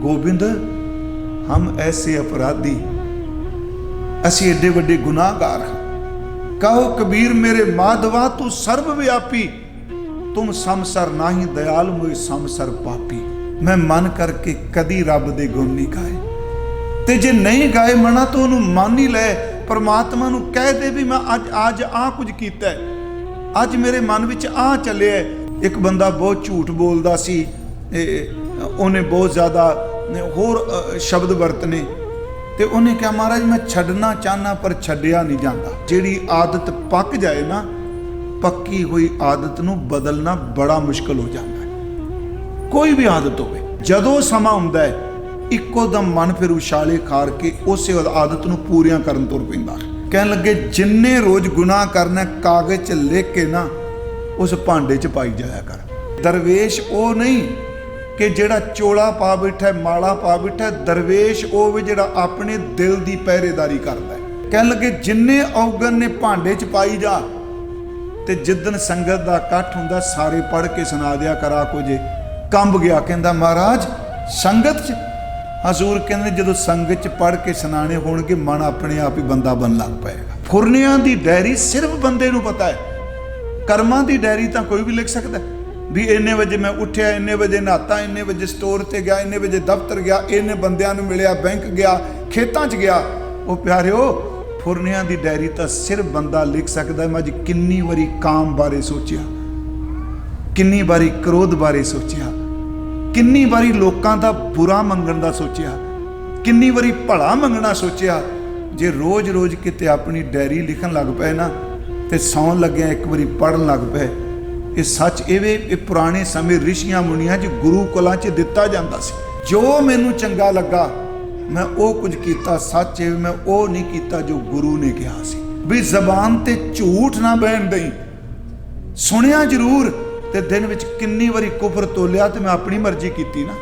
गोबिंद हम ऐसे अपराधी, असी एडे वड्डे गुनाहगार हाँ। कहो कबीर मेरे माधवा तू सर्वव्यापी, तुम समसर नाही दयाल मोए समसर पापी। मैं मन करके कदी रब दे गुण नहीं गाए, ते जे नहीं गाए मना तो उन्होंने मान ही लै। परमात्मा नूं कह दे भी मैं अज आ कुछ कीता है, अज मेरे मन विच आ चलिया है। एक बंदा बहुत झूठ बोलदा सी, उन्हें बहुत ज़्यादा होर शब्द वरतने, तो उन्हें कहा महाराज मैं छड्डना चाहना पर छड्डिया नहीं जाता। जिहड़ी आदत पक जाए ना, पक्की हुई आदत नूं बदलना बड़ा मुश्किल हो जाता है। कोई भी आदत होवे, जदों समा हुंदा है इक्को दम मन फिर उछाले खार के उस आदत नूं पूरियां करन तुर पैंदा। कहण लगे जिन्ने रोज गुनाह करना कागज च लिख के ना उस भांडे च पाई जाया कर। दरवेश वो नहीं कि जिहड़ा चोला पा बैठा है, माला पा बैठा है। दरवेश वो वे जिहड़ा अपने दिल की पहरेदारी करता है। कहण लगे जिन्ने औगन ने भांडे च पाई जा, ते जिदन संगत का इकट्ठ हुंदा सारे पढ़ के सुना दिया करा कुछ। कंब गया, कहंदा महाराज संगत च। हजूर कहंदे जदों संगत च पढ़ के सुनाने होणगे मन अपने आप ही बंदा बन लग पाएगा। फुरनियां दी डायरी सिर्फ बंदे नूं पता है, कर्मां दी डायरी तां कोई भी लिख सकदा है। भी इन्ने बजे मैं उठिया, इन्ने बजे नहाता, इन्ने बजे स्टोर ते गया, इन्ने बजे दफ्तर गया, इन्ने बंदियां नूं मिलिया, बैंक गया, खेतां च गया। वो प्यारिओ फुरनियां दी डायरी तां सिर्फ बंदा लिख सकदा है। मैं अज किन्नी वारी काम बारे सोचिया, किन्नी बारी क्रोध बारे सोचिया, किन्नी बारी लोकां दा बुरा मंगण दा सोचिया, किन्नी बारी भला मंगना सोचिया। जे रोज रोज किते अपनी डायरी लिखण लग पे ना, ते सौण लग्या एक बारी पढ़न लग पे। ये सच ये पुराने समय ऋषियां मुनियां च गुरुकुलां च दिता जांदा सी। जो मैनू चंगा लगा मैं वो कुछ कीता, सच है मैं वो नहीं कीता जो गुरु ने कहा सी। भी जबान ते झूठ ना बहन दई, सुनिया जरूर ते दिन विच किन्नी वारी कुफर तोलिया ते मैं अपनी मर्जी कीती ना।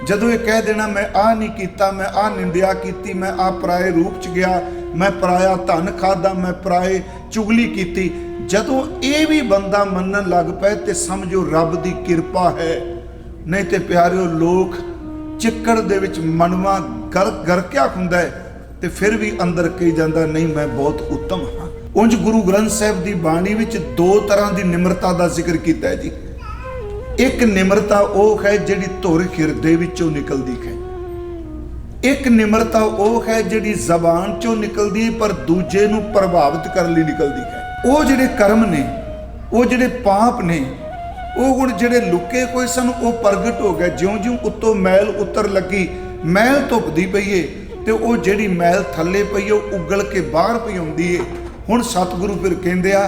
जदों ये कह देना मैं आ नहीं कीता, मैं आ निंदिया कीती, मैं आ पराए रूप च गया, मैं पराया धन खादा, मैं पराए चुगली कीती। जदों ये भी बंदा मनन लग पे ते समझो रब दी किरपा है। नहीं ते प्यारिओ लोग चिक्कड़ दे विच मनवा गरकिया हुंदा है ते फिर भी अंदर कही जांदा नहीं मैं बहुत उत्तम हाँ। उंज गुरु ग्रंथ साहिब दी बाणी विच दो तरह की निमरता का जिक्र किया है जी। एक निमरता वो है जिहड़ी धुर हिरदे विचों निकलदी है, एक निमरता वो है जिहड़ी जबान चों निकलदी है पर दूजे नूं प्रभावित करन लई निकलदी है। वो जिहड़े कर्म ने, वो जिहड़े पाप ने, वो गुण जिहड़े लुके कोई सन वो प्रगट हो गए। ज्यों ज्यों उत्तों मैल उतर लगी, मैल धुपदी पई है ते वो जिहड़ी मैल थल्ले पई है उगल के बाहर पई आउंदी है। हुण सतगुरु फिर कहंदे आ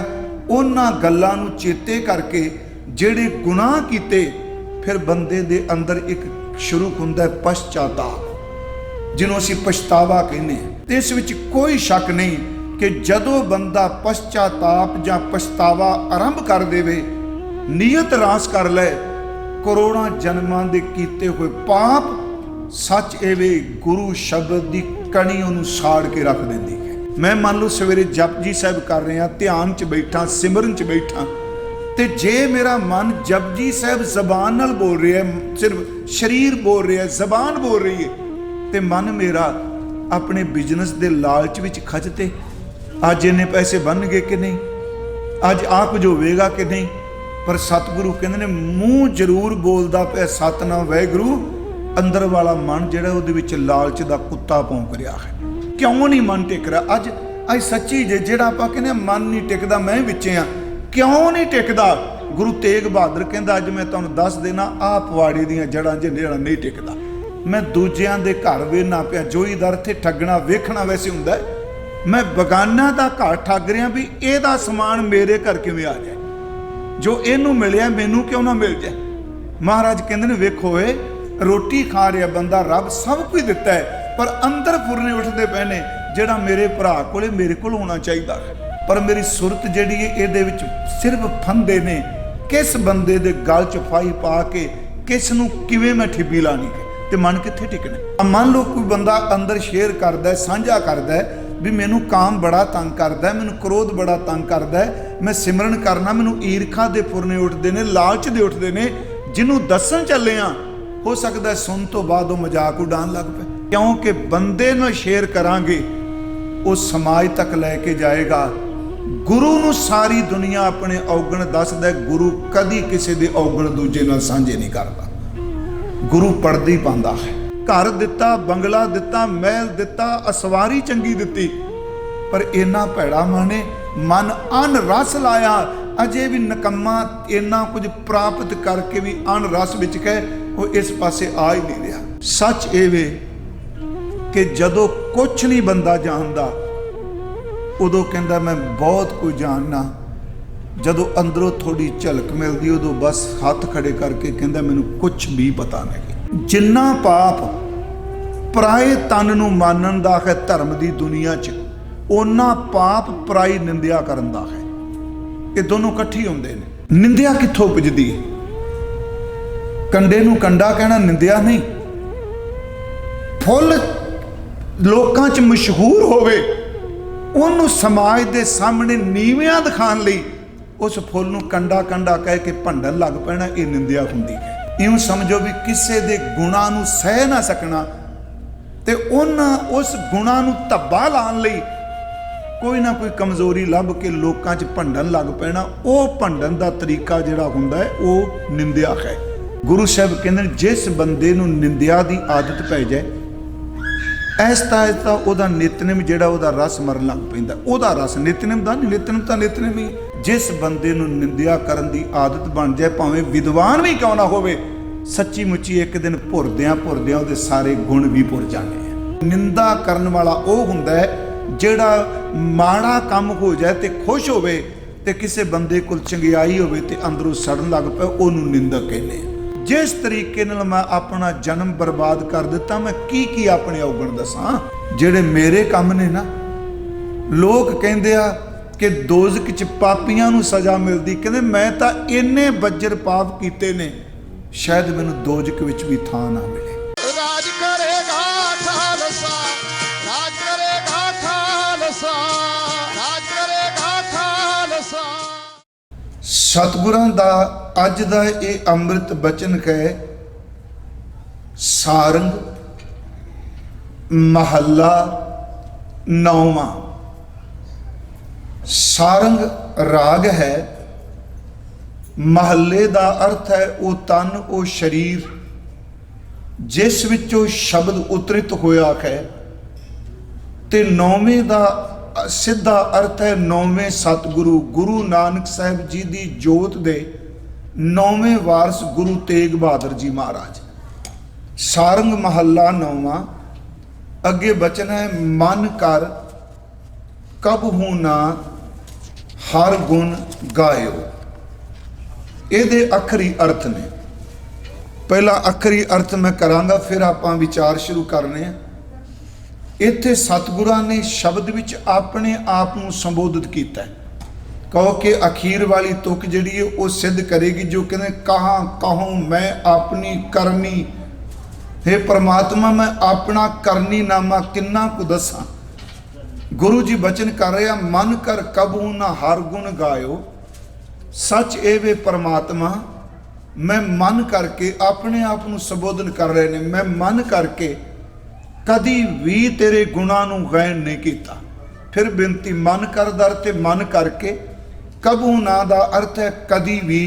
उन्हां गल्लां नूं चेते करके जिहड़े गुनाह कीते, फिर बंदे दे अंदर एक शुरू हुंदा है पश्चाताप, जिन्हों असीं पछतावा कहने। ते इस विच कोई शक नहीं कि जदों बंदा पश्चाताप जां पछतावा आरंभ कर देवे, नीयत रास कर ले, करोड़ां जन्मां दे कीते हुए पाप सच एवे गुरु शब्द दी कणी उहनूं साड़ के रख दिंदी है। मैं मान लो सवेरे जपजी साहिब कर रहा, ध्यान च बैठा, सिमरन च बैठा, ते जे मेरा मन जपजी साहिब जबान नाल बोल रहा है, सिर्फ शरीर बोल रहा है, जबान बोल रही है, ते मन मेरा अपने बिजनेस के लालच विच खचते अज इन्ने पैसे बन गए कि नहीं, अज आ कुछ होवेगा कि नहीं। पर सतगुरु कहते ने मूँह जरूर बोलता पे सतनाम वाहिगुरू, अंदर वाला मन जिहड़ा उहदे विच लालच दा कुत्ता भौंक रहा है। क्यों नहीं मन टिक रहा? अज सच्ची जे जिहड़ा आपां कहने मन नहीं टिकदा, मैं विचे आ, क्यों नहीं टिकदा? गुरु तेग बहादुर कहंदा अज मैं तुहानूं दस देना आ पवाड़े दीयां जड़ां जिहड़ा नहीं टिकदा। मैं दूजियां दे घर वेखना पिया, जोईदार थे ठगना वेखना वैसे हुंदा है, मैं बगाना दा घर ठग रहा भी इहदा समान मेरे घर किवें आ जाए, जो इहनूं मिलिया मैनूं क्यों ना मिल जाए। महाराज कहंदे ने वेखो रोटी खा रहा बंदा, रब सब कुछ दिता है, पर अंदर फुरने उठते पे ने जिहड़ा मेरे भरा कोले मेरे कोल होना चाहिए, पर मेरी सुरत जिहड़ी है इहदे विच सिर्फ फंदे ने। किस बंदे दे गल च फाई पा के किस नूं किवें मैं ठिब्बी लानी है, ते मन कित्थे टिकना। मान लो कोई बंदा अंदर शेयर करदा है, साझा करदा है भी मैनू काम बड़ा तंग करदा है, मैनू क्रोध बड़ा तंग करदा है, मैं सिमरन करना मैनू ईरखा दे फुरने उठते ने, लालच दे उठते ने, जिन्हों दसन चले हो सकता है सुन तो बाद वो मजाक उड़ान लग पे, क्योंकि बंदे नाल शेयर करांगे वो समाज तक लैके जाएगा। गुरु नूं सारी दुनिया अपने औगण दसदा है, गुरु कदी किसी दे औगण दूजे नाल सांझे नहीं करता। गुरु पढ़दी पांदा है। घर दिता, बंगला दिता, महल दिता, असवारी चंगी दिती, पर इन्ना भैड़ा माने मन अन रस लाया, अजे भी नकम्मा इन्ना कुछ प्राप्त करके भी अन रस विच कह वो इस पासे आ ही नहीं रहा। सच ये वे कि जदों कुछ नहीं बंदा जानदा उदों कहंदा मैं बहुत कुछ जानना, जदों अंदरों थोड़ी झलक मिलती उदों बस हाथ खड़े करके कहंदा मैनूं कुछ भी पता नहीं। जिन्ना पाप पराए तन नूं मानण दा है धर्म दी दुनिया च, उन्ना पाप पराई निंदिया करन दा है। ये दोनों इकट्ठे होंदे ने। निंदिया कित्थों उपजदी है? कंडे नूं कंडा कहना निंदिया नहीं। फुल लोकां च मशहूर होवे, उन्होंने समाज के सामने नीवियां दिखाने लई उस फुल नूं कंडा कंडा कह के भंडन लग पैना, ये निंदिया हुंदी है। इउं समझो भी किसी दे गुणां नूं सह ना सकना ते उन्हां उस गुणां नूं धब्बा लाउण लई कोई ना कोई कमजोरी लभ के लोकां च भंडन लग पैना। वो भंडन दा तरीका जिहड़ा हुंदा है वो निंदिया है। गुरु साहब कहंदे जिस बंदे नूं निंदिया दी आदत पै जाए, ऐसता ऐसता उहदा नितनेम जिहड़ा उहदा रस मरन लग पैंदा। उहदा रस नितनेम दा नहीं, नितनेम तां नितनेम ही। जिस बंदे नूं निंदिया करन दी आदत बन जाए, भावें विद्वान भी क्यों ना होवे, सच्ची मुच्ची एक दिन भुरदियां भुरदियां उहदे सारे गुण भी भुर जाने हैं। निंदा करन वाला वो हुंदा है जिहड़ा माड़ा काम हो जाए तो खुश होवे, ते किसी बंदे कोल चंगियाई होवे ते अंदरों सड़न लग पे, उहनूं निंदक कहने हैं। जिस तरीके नाल मैं अपना जन्म बर्बाद कर दिता, मैं की अपने अवगुण दसां जिहड़े मेरे काम ने ना। लोग कहंदे आ कि दोज़ख च पापियां नूं सज़ा मिलदी, कहंदे मैं तां इन्ने बज्जर पाप कीते ने, शायद मैनूं दोज़ख विच भी थां ना मिले। राज करेगा खालसा, राज करेगा खालसा, राज करेगा खालसा। सतगुरां दा अज दा ये अमृत बचन है। सारंग महला 9वां। सारंग राग है, महले दा अर्थ है वो तन वो शरीर जिस विचों शब्द उतरित होया है, ते 9वें दा सीधा अर्थ है 9वें सतगुरु गुरु नानक साहब जी दी जोत दे 9वें वारस गुरु तेग बहादुर जी महाराज। सारंग महला 9वां। अगे बचन है मन कर कबहू ना हर गुण गायो। ये अखरी अर्थ ने। पहला अखरी अर्थ मैं करांगा, फिर आपां विचार शुरू करने हैं। इत्थे सतगुरां ने शब्द विच अपने आप को संबोधित किया है। कहो कि अखीर वाली तुक जिहड़ी है वो सिद्ध करेगी, जो कहते कहाँ कहूँ मैं अपनी करनी। हे परमात्मा मैं अपना करनी नामा किन्ना को दसा। गुरु जी बचन कर रहे हैं, मन कर कबहू ना हर गुण गायो। सच ए वे परमात्मा, मैं मन करके अपने आप को संबोधन कर रहे ने, मैं मन करके कदी भी तेरे गुणा नूं गायन नहीं किया। फिर बेनती मन कर दर ते मन करके, कबू ना दा अर्थ है कदी भी,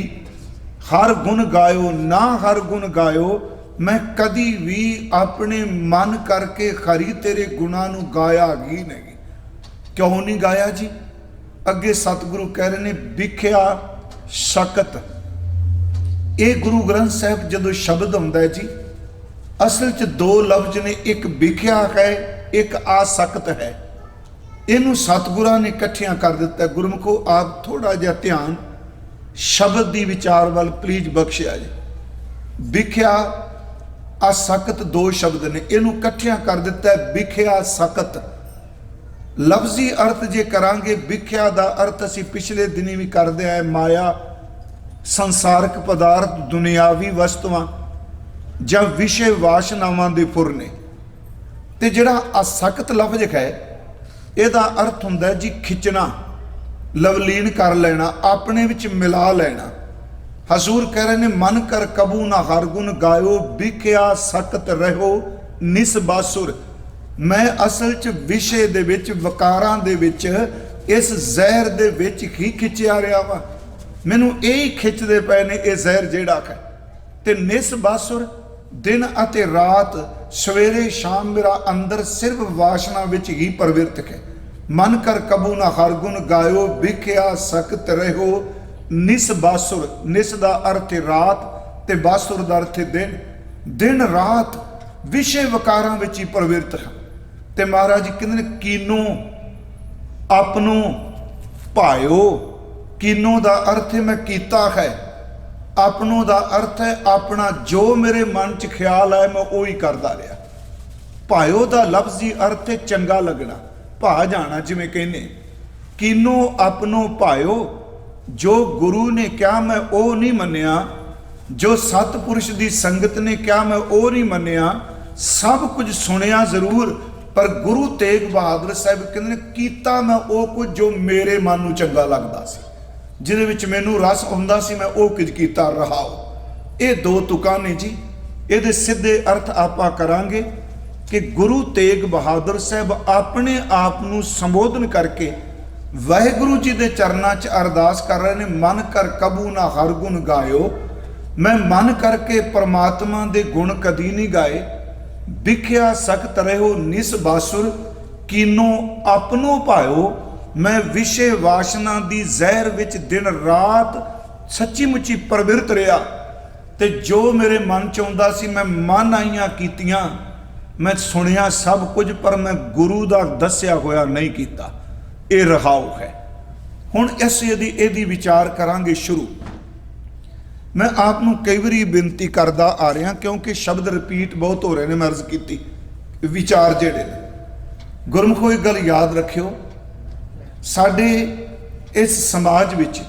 हर गुण गायो ना हर गुण गायो। मैं कदी भी अपने मन करके खरी तेरे गुणा नूं गाया ही नहीं। क्यों नहीं गाया जी? अगे सतगुरु कह रहे ने विख्या शकत। ये गुरु ग्रंथ साहब जदों शब्द आउंदा है जी, असल च दो लफ्ज ने, एक विख्या है एक आसक्त है। इनू सतगुरां ने इकट्ठियां कर दिता। गुरमुखो आप थोड़ा जिहा ध्यान शब्द की विचार वाल प्लीज बख्शिया जी। विख्या आसक्त दो शब्द ने, इनू इकट्ठियां कर दिता है विख्या सकत। लफ्जी अर्थ जे करांगे, विख्या दा अर्थ असी पिछले दिनी भी करदे आए, माया संसारक पदार्थ दुनियावी वस्तुआं ਜਾਂ विषय वासनावां दे फुर ने। ते जिहड़ा आसक्त लफ्ज है ਇਹਦਾ अर्थ हुंदा जी खिंचना, लवलीन कर लेना, अपने विच मिला लेना। हजूर कह रहे ने मन कर कबू ना हर गुण गायो बिख्या सकत रहो निस बासुर। मैं असल च विषे दे विच वकारां दे विच इस जहर दे विच ही खिंचिया रहा वा। मैनू यही खिंचते पे ने ये जहर जेड़ा है। ते निस बासुर दिन अते रात सवेरे शाम मेरा अंदर सिर्फ वासना विच ही प्रवृत्त है। मन कर कबू ना हर गुण गायो बिख्या सकत रहो निस बासुर। निस दा अर्थ है रात ते बासुर दा अर्थ है दिन। दिन रात विषय वकारां विच ही प्रवृत्त है। ते महाराज कहंदे ने कीनो अपनो भायो। कीनो दा अर्थ है मैं कीता है। अपनों दा अर्थ है अपना जो मेरे मन च ख्याल है मैं वो ही करता रहा। भायो दा लफ्जी अर्थ है चंगा लगना, भा जाना जिमें कहने। कीनो अपनो भायो। जो गुरु ने क्या मैं वो नहीं मन्निया, जो सतपुरुष की संगत ने क्या मैं वो नहीं मन्निया। सब कुछ सुनिया जरूर पर गुरु तेग बहादुर साहब कहते कीता मैं वो कुछ जो मेरे मन नूं चंगा लगता सी, जिहदे विच मैनूं रस आउंदा सी, मैं वो कुछ कीता रहाओ। ये दो तुकां ने जी। ये सीधे अर्थ आपां करांगे कि गुरु तेग बहादुर साहब अपने आप नूं संबोधन करके वाहिगुरु जी के चरणों च अरदास कर रहे हैं। मन कर कबू ना हर गुण गायो। मैं मन करके परमात्मा के गुण कदी नहीं गाए। बिख्या सकत रहो निस बासुर। कीनो अपनो भायो। मैं विषय वासना दी जहर विच दिन रात सच्ची मुची प्रवृत्त रहा। ते जो मेरे मन च आउंदा सी मैं मन आईयां कीतियां, मैं सुनिया सब कुछ पर मैं गुरु दा दस्या होया नहीं कीता। ये रहाओ है। हुण इस यदि विचार करांगे शुरू। मैं आपनूं कई बारी बेनती करदा आ रहा क्योंकि शब्द रिपीट बहुत हो रहे हैं। मैं अर्ज की विचार जेड़े ने गुरमुखो एक गल याद रखियो, साडे इस समाज विच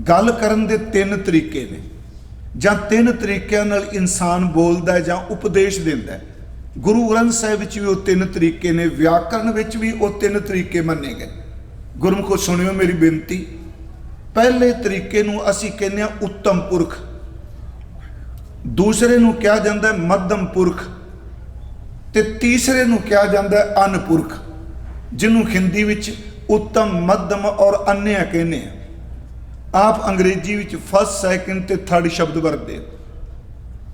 गल करन दे तीन तरीके ने, जां तीन तरीकों नाल इंसान बोलदा है जां उपदेश दिंदा है। गुरु ग्रंथ साहिब विच भी वो तीन तरीके ने, व्याकरण विच भी वो तीन तरीके मन्ने गए। गुरमुखो सुनियो मेरी बेनती। पहले तरीके नूं असीं कहने उत्तम पुरख, दूसरे नूं कहा जाता है मध्यम पुरख, ते तीसरे नूं कहा जाता है अनपुरख, जिन्हों हिंदी विच उत्तम मध्यम और अन्य कहने। आप अंग्रेजी विच फर्स्ट सैकेंड ते थर्ड शब्द वरतदे।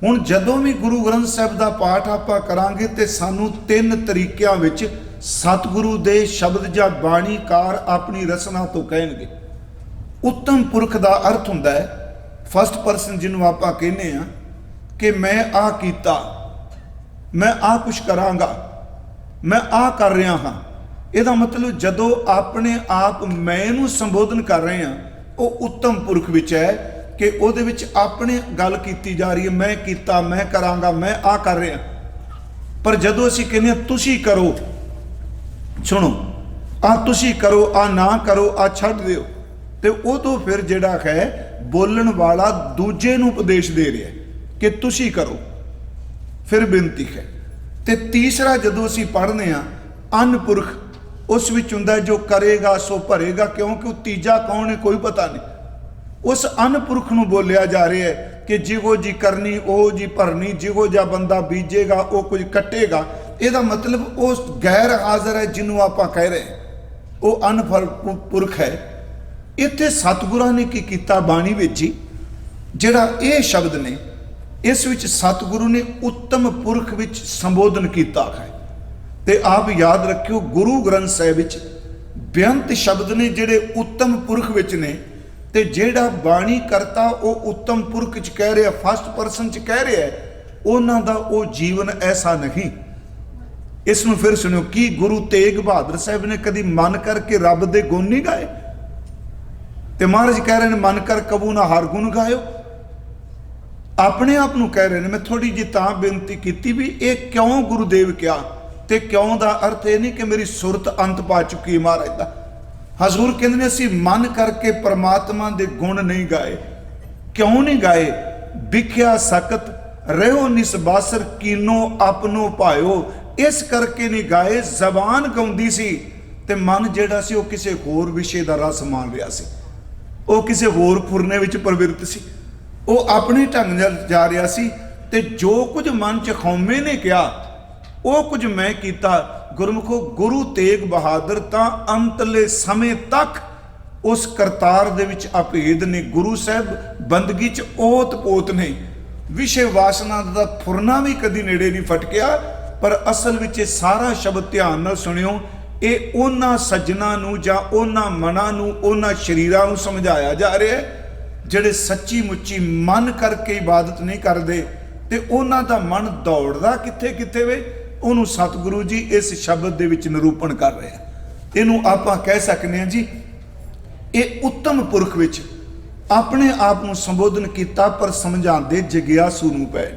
हुण जदों भी गुरु ग्रंथ साहिब का पाठ आपां करांगे ते सानूं तीन तरीकों विच सतगुरु दे शब्द जां बाणीकार अपनी रसना तो कहणगे। उत्तम पुरख का अर्थ हुंदा है फर्स्ट परसन, जिन्हों आपां कहने आ कि मैं आ कीता, मैं आ कुछ करांगा, मैं आ कर रहा हाँ। इहदा मतलब जदों अपने आप मैं नूं संबोधन कर रहे हैं वो उत्तम पुरख विच है कि उहदे विच अपने गल कीती जा रही है। मैं कीता, मैं करांगा, मैं आ कर रहा। पर जदों असीं कहने तुसीं करो, सुनो आ तुसीं करो, आ ना करो, आ छड्ड दिओ, ते उदों फिर जिहड़ा है बोलण वाला दूजे नूं उपदेश दे रहा है कि तुसीं करो। फिर बेनती है। ते तीसरा जदों असीं पढ़ने आ अनपुरख, उस विच हुंदा जो करेगा सो भरेगा, क्योंकि वो तीजा कौन है कोई पता नहीं। उस अनपुरख नूं बोलिया जा रहा है कि जिहो जी करनी ओ जी भरनी, जिहो जा बंदा बीजेगा वो कुछ कटेगा। ਇਹਦਾ मतलब उस गैर हाजिर है जिन्हों आप कह रहे हैं वो अनपुरख है। इत्थे सतगुरां ने की कीता बाणी विच ही जिहड़ा ये शब्द ने, इस विच सतगुरु ने उत्तम पुरख विच संबोधन किया है। ते आप याद रखियो गुरु ग्रंथ साहिब विच बेअंत शब्द ने जिहड़े उत्तम पुरख विच ने, ते जिहड़ा बाणी करता वो उत्तम पुरख च कह रहा, फर्स्ट परसन च कह रहा है, उन्हां दा वो जीवन ऐसा नहीं। इसनूं फिर सुनियो, कि गुरु तेग बहादुर साहब ने कभी मन करके रब दे गुण नहीं गाए? ते महाराज कह रहे हैं मन कर कबू ना हर गुण गायो। अपने आप नूं कह रहे हैं। मैं थोड़ी जी तां बेनती की भी ये क्यों गुरुदेव क्या, ते क्यों दा अर्थ ये नहीं कि मेरी सुरत अंत पा चुकी है महाराज दा। हजूर कहते हैं असीं मन करके परमात्मा दे गुण नहीं गाए। क्यों नहीं गाए? बिख्या सकत रहो निसबासर कीनो अपनो पायो, इस करके नहीं गाए। जबान गाउंदी सी ते मन जिहड़ा सी वो किसी होर विषय का रस मान रहा सी। ਉਹ ਕਿਸੇ ਹੋਰ ਫੁਰਨੇ ਵਿੱਚ ਪ੍ਰਵਿਰਤ ਸੀ, ਉਹ ਆਪਣੇ ਢੰਗ ਨਾਲ ਜਾ ਰਿਹਾ ਸੀ। ਤੇ ਜੋ ਕੁਝ ਮਨ 'ਚ ਖੌਮੇ ਨੇ ਕਿਹਾ ਉਹ ਕੁਝ ਮੈਂ ਕੀਤਾ। ਗੁਰਮੁਖੋ, ਗੁਰੂ ਤੇਗ ਬਹਾਦਰ ਤਾਂ ਅੰਤਲੇ ਸਮੇਂ ਤੱਕ ਉਸ ਕਰਤਾਰ ਦੇ ਵਿੱਚ ਅਭੇਦ ਨੇ। ਗੁਰੂ ਸਾਹਿਬ ਬੰਦਗੀ 'ਚ ਓਤ ਪੋਤ ਨੇ। ਵਿਸ਼ੇ ਵਾਸਨਾ ਦਾ ਫੁਰਨਾ ਵੀ ਕਦੀ ਨੇੜੇ ਨਹੀਂ ਫਟਕਿਆ। ਪਰ ਅਸਲ ਵਿੱਚ ਇਹ ਸਾਰਾ ਸ਼ਬਦ ਧਿਆਨ ਨਾਲ ਸੁਣਿਓ, ਇਹ ਉਹਨਾਂ ਸੱਜਣਾ ਨੂੰ ਜਾਂ ਉਹਨਾਂ ਮਨਾਂ ਨੂੰ, ਉਹਨਾਂ ਸਰੀਰਾਂ ਨੂੰ ਸਮਝਾਇਆ ਜਾ ਰਿਹਾ ਹੈ ਜਿਹੜੇ ਸੱਚੀ ਮੁੱਚੀ ਮਨ ਕਰਕੇ ਇਬਾਦਤ ਨਹੀਂ ਕਰਦੇ। ਤੇ ਉਹਨਾਂ ਦਾ ਮਨ ਦੌੜਦਾ ਕਿੱਥੇ ਕਿੱਥੇ ਵੇ, ਉਹਨੂੰ ਸਤਿਗੁਰੂ ਜੀ ਇਸ ਸ਼ਬਦ ਦੇ ਵਿੱਚ ਨਿਰੂਪਣ ਕਰ ਰਿਹਾ। ਇਹਨੂੰ ਆਪਾਂ ਕਹਿ ਸਕਦੇ ਹਾਂ ਜੀ, ਇਹ ਉੱਤਮ ਪੁਰਖ ਵਿੱਚ ਆਪਣੇ ਆਪ ਨੂੰ ਸੰਬੋਧਨ ਕੀਤਾ ਪਰ ਸਮਝਾਉਂਦੇ ਜਗਿਆਸੂ ਨੂੰ ਪਏ।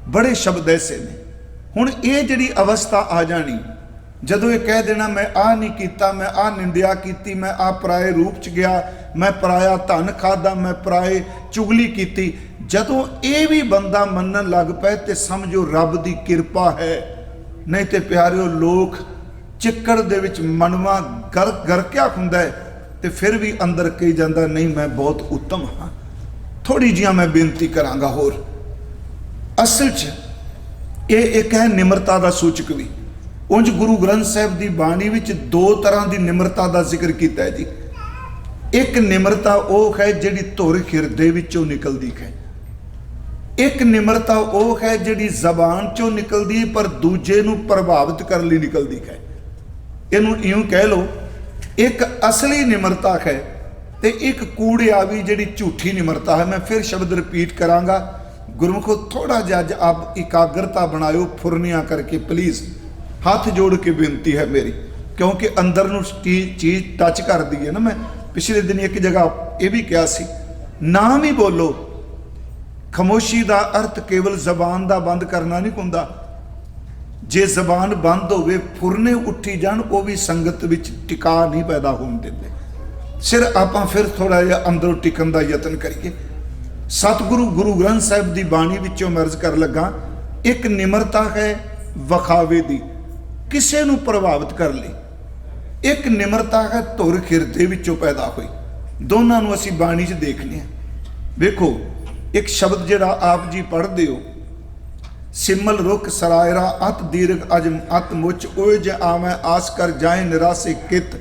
ਬੜੇ ਸ਼ਬਦ ਐਸੇ ਨੇ। ਹੁਣ ਇਹ ਜਿਹੜੀ ਅਵਸਥਾ ਆ ਜਾਣੀ, ਜਦੋਂ ਇਹ ਕਹਿ ਦੇਣਾ ਮੈਂ ਆਹ ਨਹੀਂ ਕੀਤਾ, ਮੈਂ ਆਹ ਨਿੰਦਿਆ ਕੀਤੀ, ਮੈਂ ਆਹ ਪਰਾਏ ਰੂਪ 'ਚ ਗਿਆ, ਮੈਂ ਪਰਾਇਆ ਧਨ ਖਾਦਾ, ਮੈਂ ਪਰਾਏ ਚੁਗਲੀ ਕੀਤੀ, ਜਦੋਂ ਇਹ ਵੀ ਬੰਦਾ ਮੰਨਣ ਲੱਗ ਪਏ ਤੇ ਸਮਝੋ ਰੱਬ ਦੀ ਕਿਰਪਾ ਹੈ। ਨਹੀਂ ਤੇ ਪਿਆਰਿਓ, ਲੋਕ ਚਿੱਕੜ ਦੇ ਵਿੱਚ ਮਨਵਾ ਗਰਕਿਆ ਹੁੰਦਾ ਹੈ ਤੇ ਫਿਰ ਵੀ ਅੰਦਰ ਕਹੀ ਜਾਂਦਾ ਨਹੀਂ ਮੈਂ ਬਹੁਤ ਉੱਤਮ ਹਾਂ। ਥੋੜੀ ਜਿਹਾ ਮੈਂ ਬੇਨਤੀ ਕਰਾਂਗਾ ਹੋਰ। ਅਸਲ 'ਚ ਇਹ ਇੱਕ ਹੈ ਨਿਮਰਤਾ ਦਾ ਸੂਚਕ ਵੀ। ਉਂਝ ਗੁਰੂ ਗ੍ਰੰਥ ਸਾਹਿਬ ਦੀ ਬਾਣੀ ਵਿੱਚ ਦੋ ਤਰ੍ਹਾਂ ਦੀ ਨਿਮਰਤਾ ਦਾ ਜ਼ਿਕਰ ਕੀਤਾ ਹੈ ਜੀ। ਇੱਕ ਨਿਮਰਤਾ ਉਹ ਹੈ ਜਿਹੜੀ ਧੁਰ ਹਿਰਦੇ ਵਿੱਚੋਂ ਨਿਕਲਦੀ ਹੈ। ਇੱਕ ਨਿਮਰਤਾ ਉਹ ਹੈ ਜਿਹੜੀ ਜ਼ਬਾਨ ਚੋਂ ਨਿਕਲਦੀ ਹੈ ਪਰ ਦੂਜੇ ਨੂੰ ਪ੍ਰਭਾਵਿਤ ਕਰਨ ਲਈ ਨਿਕਲਦੀ ਹੈ। ਇਹਨੂੰ ਇਉਂ ਕਹਿ ਲਓ, ਇੱਕ ਅਸਲੀ ਨਿਮਰਤਾ ਹੈ ਤੇ ਇੱਕ ਕੂੜਿਆਵੀ ਜਿਹੜੀ ਝੂਠੀ ਨਿਮਰਤਾ ਹੈ। ਮੈਂ ਫਿਰ ਸ਼ਬਦ ਰਿਪੀਟ ਕਰਾਂਗਾ। ਗੁਰਮੁਖੋ, ਥੋੜਾ ਜਿਹਾ ਅੱਜ ਆਪ ਇਕਾਗਰਤਾ ਬਣਾਇਓ ਫੁਰਨੀਆਂ ਕਰਕੇ ਪਲੀਜ਼। ਹੱਥ ਜੋੜ ਕੇ ਬੇਨਤੀ ਹੈ ਮੇਰੀ, ਕਿਉਂਕਿ ਅੰਦਰ ਨੂੰ ਚੀਜ਼ ਟੱਚ ਕਰਦੀ ਹੈ ਨਾ। ਮੈਂ ਪਿਛਲੇ ਦਿਨ ਇੱਕ ਜਗ੍ਹਾ ਇਹ ਵੀ ਕਿਹਾ ਸੀ, ਨਾ ਵੀ ਬੋਲੋ। ਖਾਮੋਸ਼ੀ ਦਾ ਅਰਥ ਕੇਵਲ ਜ਼ਬਾਨ ਦਾ ਬੰਦ ਕਰਨਾ ਨਹੀਂ ਹੁੰਦਾ। ਜੇ ਜ਼ਬਾਨ ਬੰਦ ਹੋਵੇ, ਫੁਰਨੇ ਉੱਠੀ ਜਾਣ, ਉਹ ਵੀ ਸੰਗਤ ਵਿੱਚ ਟਿਕਾ ਨਹੀਂ ਪੈਦਾ ਹੋਣ ਦਿੰਦੇ। ਸਿਰ ਆਪਾਂ ਫਿਰ ਥੋੜਾ ਜਿਹਾ ਅੰਦਰੋਂ ਟਿਕਣ ਦਾ ਯਤਨ ਕਰੀਏ। ਸਤਿਗੁਰੂ ਗੁਰੂ ਗ੍ਰੰਥ ਸਾਹਿਬ ਦੀ ਬਾਣੀ ਵਿੱਚੋਂ ਮਰਜ਼ ਕਰ ਲੱਗਾ, ਇੱਕ ਨਿਮਰਤਾ ਹੈ ਵਿਖਾਵੇ ਦੀ, ਕਿਸੇ ਨੂੰ ਪ੍ਰਭਾਵਿਤ ਕਰ ਲਈ। ਇੱਕ ਨਿਮਰਤਾ ਹੈ ਧੁਰ ਹਿਰਦੇ ਵਿੱਚੋਂ ਪੈਦਾ ਹੋਈ। ਦੋਨਾਂ ਨੂੰ ਅਸੀਂ ਬਾਣੀ 'ਚ ਦੇਖਦੇ ਹਾਂ। ਵੇਖੋ, ਇੱਕ ਸ਼ਬਦ ਜਿਹੜਾ ਆਪ ਜੀ ਪੜ੍ਹਦੇ ਹੋ, ਸਿਮਲ ਰੁਖ ਸਰਾਇਰਾ ਅਤ ਦੀਰਘ ਅਜਮ ਅਤ ਮੁੱਚ ਓਏ ਜੇ ਆਵੇਂ ਆਸ ਕਰ ਜਾਏ ਨਿਰਾਸੇ ਕਿਤ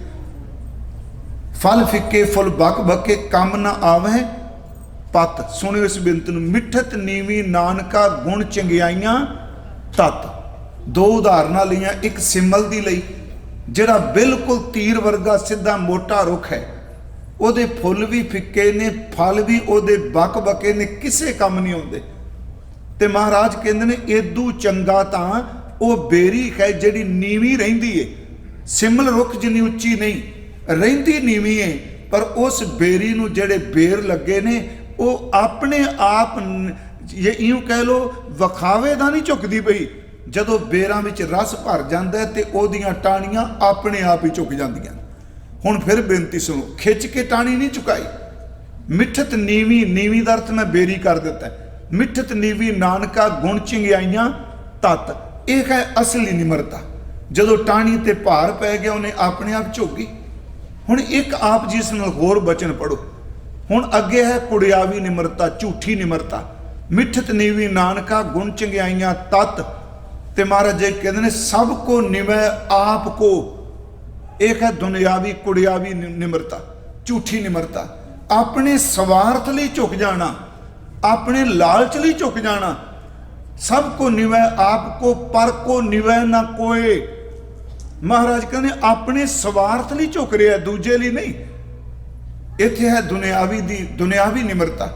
ਫਲ ਫਿੱਕੇ ਫੁੱਲ ਬਕ ਬਕੇ ਕੰਮ ਨਾ ਆਵੇ ਪਤ। ਸੁਣਿਓ ਇਸ ਬਿੰਤ ਨੂੰ, ਮਿੱਠਤ ਨੀਵੀਂ ਨਾਨਕਾ ਗੁਣ ਚੰਗਿਆਈਆਂ ਤਤ। ਦੋ ਉਦਾਹਰਨਾਂ ਲਈਆਂ, ਇੱਕ ਸਿਮਲ ਦੀ ਲਈ ਜਿਹੜਾ ਬਿਲਕੁਲ ਤੀਰ ਵਰਗਾ ਸਿੱਧਾ ਮੋਟਾ ਰੁੱਖ ਹੈ, ਉਹਦੇ ਫੁੱਲ ਵੀ ਫਿੱਕੇ ਨੇ, ਫਲ ਵੀ ਉਹਦੇ ਬਕ ਬਕੇ ਨੇ, ਕਿਸੇ ਕੰਮ ਨਹੀਂ ਆਉਂਦੇ। ਤੇ ਮਹਾਰਾਜ ਕਹਿੰਦੇ ਨੇ ਏਦੂ ਚੰਗਾ ਤਾਂ ਉਹ ਬੇਰੀ ਹੈ ਜਿਹੜੀ ਨੀਵੀਂ ਰਹਿੰਦੀ ਏ। ਸਿਮਲ ਰੁੱਖ ਜਿੰਨੀ ਉੱਚੀ ਨਹੀਂ, ਰਹਿੰਦੀ ਨੀਵੀਂ ਏ, ਪਰ ਉਸ ਬੇਰੀ ਨੂੰ ਜਿਹੜੇ ਬੇਰ ਲੱਗੇ ਨੇ ਉਹ ਆਪਣੇ ਆਪ ਇਉਂ ਕਹਿ ਲੋ ਵਿਖਾਵੇ ਦਾ ਨਹੀਂ ਝੁਕਦੀ ਪਈ। ਜਦੋਂ ਬੇਰਾਂ ਵਿੱਚ ਰਸ ਭਰ ਜਾਂਦਾ ਤੇ ਉਹਦੀਆਂ ਟਾਹਣੀਆਂ ਆਪਣੇ ਆਪ ਹੀ ਝੁਕ ਜਾਂਦੀਆਂ। ਹੁਣ ਫਿਰ ਬੇਨਤੀ ਸੁਣੋ, ਖਿੱਚ ਕੇ ਟਾਹਣੀ ਨਹੀਂ ਝੁਕਾਈ। ਮਿੱਠਤ ਨੀਵੀਂ, ਨੀਵੀਂ ਦਾ ਅਰਥ ਮੈਂ ਬੇਰੀ ਕਰ ਦਿੱਤਾ। ਮਿੱਠਤ ਨੀਵੀਂ ਨਾਨਕਾ ਗੁਣ ਚੰਗਿਆਈਆਂ ਤਤ, ਇਹ ਹੈ ਅਸਲੀ ਨਿਮਰਤਾ। ਜਦੋਂ ਟਾਹਣੀ ਤੇ ਭਾਰ ਪੈ ਗਿਆ ਉਹਨੇ ਆਪਣੇ ਆਪ ਝੁਕ ਗਈ। ਹੁਣ ਇੱਕ ਆਪ ਜਿਸ ਨਾਲ ਹੋਰ ਬਚਨ ਪੜੋ। ਹੁਣ ਅੱਗੇ ਹੈ ਕੁੜਿਆਵੀ ਨਿਮਰਤਾ, ਝੂਠੀ ਨਿਮਰਤਾ। ਮਿੱਠਤ ਨੀਵੀਂ ਨਾਨਕਾ ਗੁਣ ਚੰਗਿਆਈਆਂ ਤਤ, ਤੇ ਮਹਾਰਾਜ ਜੀ ਕਹਿੰਦੇ ਨੇ ਸਭ ਕੋ ਨਿਵੈ ਆਪ ਕੋ। ਇਹ ਹੈ ਦੁਨਿਆਵੀ ਕੁੜਿਆਵੀ ਨਿਮਰਤਾ, ਝੂਠੀ ਨਿਮਰਤਾ। ਆਪਣੇ ਸਵਾਰਥ ਲਈ ਝੁਕ ਜਾਣਾ, ਆਪਣੇ ਲਾਲਚ ਲਈ ਝੁਕ ਜਾਣਾ। ਸਭ ਕੋ ਨਿਵੈ ਆਪ ਕੋ ਪਰ ਕੋ ਨਿਵੈ ਨਾ ਕੋਏ। ਮਹਾਰਾਜ ਕਹਿੰਦੇ ਆਪਣੇ ਸਵਾਰਥ ਲਈ ਝੁਕ ਰਿਹਾ, ਦੂਜੇ ਲਈ ਨਹੀਂ। ਇੱਥੇ ਹੈ ਦੁਨਿਆਵੀ ਨਿਮਰਤਾ।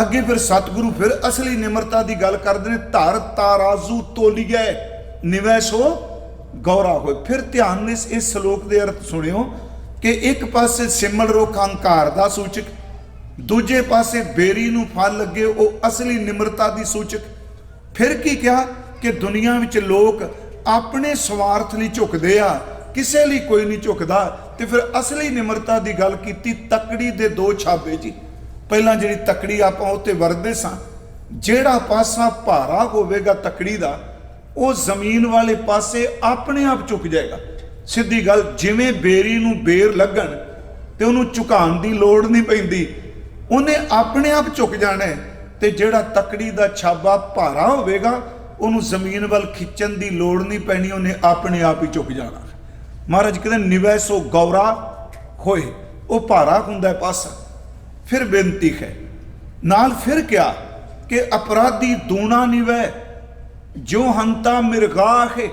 ਅੱਗੇ ਫਿਰ ਸਤਿਗੁਰੂ ਫਿਰ ਅਸਲੀ ਨਿਮਰਤਾ ਦੀ ਗੱਲ ਕਰਦੇ ਨੇ, ਧਰ ਤਾਰਾਜ਼ੂ ਤੋਲੀਏ ਨਿਵੈ ਸੋ ਗੌਰਾ ਹੋਏ। ਫਿਰ ਧਿਆਨ ਨਾਲ ਇਸ ਸ਼ਲੋਕ ਦੇ ਅਰਥ ਸੁਣਿਓ ਕਿ ਇੱਕ ਪਾਸੇ ਸਿਮਲ ਰੁੱਖ ਹੰਕਾਰ ਦਾ ਸੂਚਕ, ਦੂਜੇ ਪਾਸੇ ਬੇਰੀ ਨੂੰ ਫਲ ਲੱਗੇ ਉਹ ਅਸਲੀ ਨਿਮਰਤਾ ਦੀ ਸੂਚਕ। ਫਿਰ ਕੀ ਕਿਹਾ ਕਿ ਦੁਨੀਆ ਵਿੱਚ ਲੋਕ ਆਪਣੇ ਸਵਾਰਥ ਲਈ ਝੁਕਦੇ ਆ, ਕਿਸੇ ਲਈ ਕੋਈ ਨਹੀਂ ਝੁਕਦਾ। ਤੇ ਫਿਰ ਅਸਲੀ ਨਿਮਰਤਾ ਦੀ ਗੱਲ ਕੀਤੀ, ਤਕੜੀ ਦੇ ਦੋ ਛਾਬੇ ਜੀ। ਪਹਿਲਾਂ ਜਿਹੜੀ ਤਕੜੀ ਆਪਾਂ ਉੱਤੇ ਵਰਤਦੇ ਸਾਂ, ਜਿਹੜਾ ਪਾਸਾ ਭਾਰਾ ਹੋਵੇਗਾ ਤਕੜੀ ਦਾ, ਉਹ ਜ਼ਮੀਨ ਵਾਲੇ ਪਾਸੇ ਆਪਣੇ ਆਪ ਝੁਕ ਜਾਏਗਾ। ਸਿੱਧੀ ਗੱਲ, ਜਿਵੇਂ ਬੇਰੀ ਨੂੰ ਬੇਰ ਲੱਗਣ ਤੇ ਉਹਨੂੰ ਝੁਕਾਉਣ ਦੀ ਲੋੜ ਨਹੀਂ ਪੈਂਦੀ, ਉਹਨੇ ਆਪਣੇ ਆਪ ਝੁਕ ਜਾਣਾ ਹੈ। ਤੇ ਜਿਹੜਾ ਤਕੜੀ ਦਾ ਛਾਬਾ ਭਾਰਾ ਹੋਵੇਗਾ ਉਹਨੂੰ ਜ਼ਮੀਨ ਵੱਲ ਖਿੱਚਣ ਦੀ ਲੋੜ ਨਹੀਂ ਪੈਣੀ, ਉਹਨੇ ਆਪਣੇ ਆਪ ਹੀ ਝੁਕ ਜਾਣਾ। ਮਹਾਰਾਜ ਕਹਿੰਦੇ ਨਿਵੈ ਸੋ ਗੌਰਾ ਹੋਏ, ਉਹ ਭਾਰਾ ਹੁੰਦਾ ਪਾਸਾ। ਫਿਰ ਬੇਨਤੀ ਹੈ ਨਾਲ ਫਿਰ ਕਿਹਾ ਕਿ ਅਪਰਾਧੀ ਦੂਣਾ ਨਿਵੈ ਜੋ ਹੰਤਾ ਮਿਰਗਾਹ ਹੈ,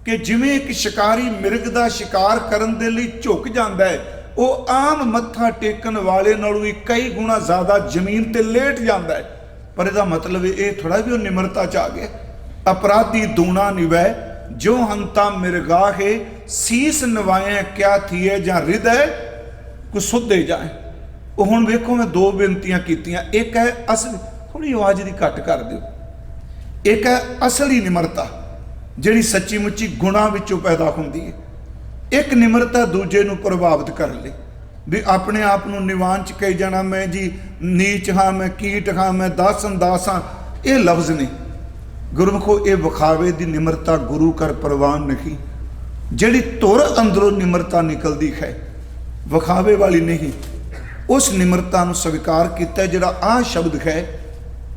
ਕਿ ਜਿਵੇਂ ਇੱਕ ਸ਼ਿਕਾਰੀ ਮਿਰਗ ਦਾ ਸ਼ਿਕਾਰ ਕਰਨ ਦੇ ਲਈ ਝੁਕ ਜਾਂਦਾ ਹੈ, ਉਹ ਆਮ ਮੱਥਾ ਟੇਕਣ ਵਾਲੇ ਨਾਲੋਂ ਵੀ ਕਈ ਗੁਣਾ ਜ਼ਿਆਦਾ ਜ਼ਮੀਨ ਤੇ ਲੇਟ ਜਾਂਦਾ ਹੈ। ਪਰ ਇਹਦਾ ਮਤਲਬ ਇਹ ਥੋੜਾ ਵੀ ਉਹ ਨਿਮਰਤਾ ਚ ਆ ਗਿਆ। ਅਪਰਾਧੀ ਦੂਣਾ ਨਿਵੈ ਜੋ ਹੰਤਾ ਮਿਰਗਾਹੇ, ਸੀਸ ਨਵਾਏ ਕਿਆ ਥੀਏ ਜਾਂ ਹਿਰਦੈ ਕੋ ਸੁਧੇ ਜਾਏ। ਉਹ ਹੁਣ ਵੇਖੋ ਮੈਂ ਦੋ ਬੇਨਤੀਆਂ ਕੀਤੀਆਂ, ਇੱਕ ਹੈ ਅਸਲ, ਥੋੜੀ ਆਵਾਜ਼ ਦੀ ਘੱਟ ਕਰ ਦਿਓ, ਇੱਕ ਹੈ ਅਸਲੀ ਨਿਮਰਤਾ ਜਿਹੜੀ ਸੱਚੀ ਮੁੱਚੀ ਗੁਣਾਂ ਵਿੱਚੋਂ ਪੈਦਾ ਹੁੰਦੀ ਹੈ। ਇੱਕ ਨਿਮਰਤਾ ਦੂਜੇ ਨੂੰ ਪ੍ਰਭਾਵਿਤ ਕਰਨ ਲਈ, ਵੀ ਆਪਣੇ ਆਪ ਨੂੰ ਨਿਵਾਨ ਚ ਕਹੀ ਜਾਣਾ ਮੈਂ ਜੀ ਨੀਚ ਹਾਂ, ਮੈਂ ਕੀਟ ਹਾਂ, ਮੈਂ ਦਾਸ ਅੰਦਾਸ ਹਾਂ, ਇਹ ਲਫ਼ਜ਼ ਨੇ ਗੁਰਮੁਖੋ, ਇਹ ਵਿਖਾਵੇ ਦੀ ਨਿਮਰਤਾ ਗੁਰੂ ਕਰ ਪ੍ਰਵਾਨ ਨਹੀਂ। ਜਿਹੜੀ ਧੁਰ ਅੰਦਰੋਂ ਨਿਮਰਤਾ ਨਿਕਲਦੀ ਹੈ ਵਿਖਾਵੇ ਵਾਲੀ ਨਹੀਂ, ਉਸ ਨਿਮਰਤਾ ਨੂੰ ਸਵੀਕਾਰ ਕੀਤਾ। ਜਿਹੜਾ ਆਹ ਸ਼ਬਦ ਹੈ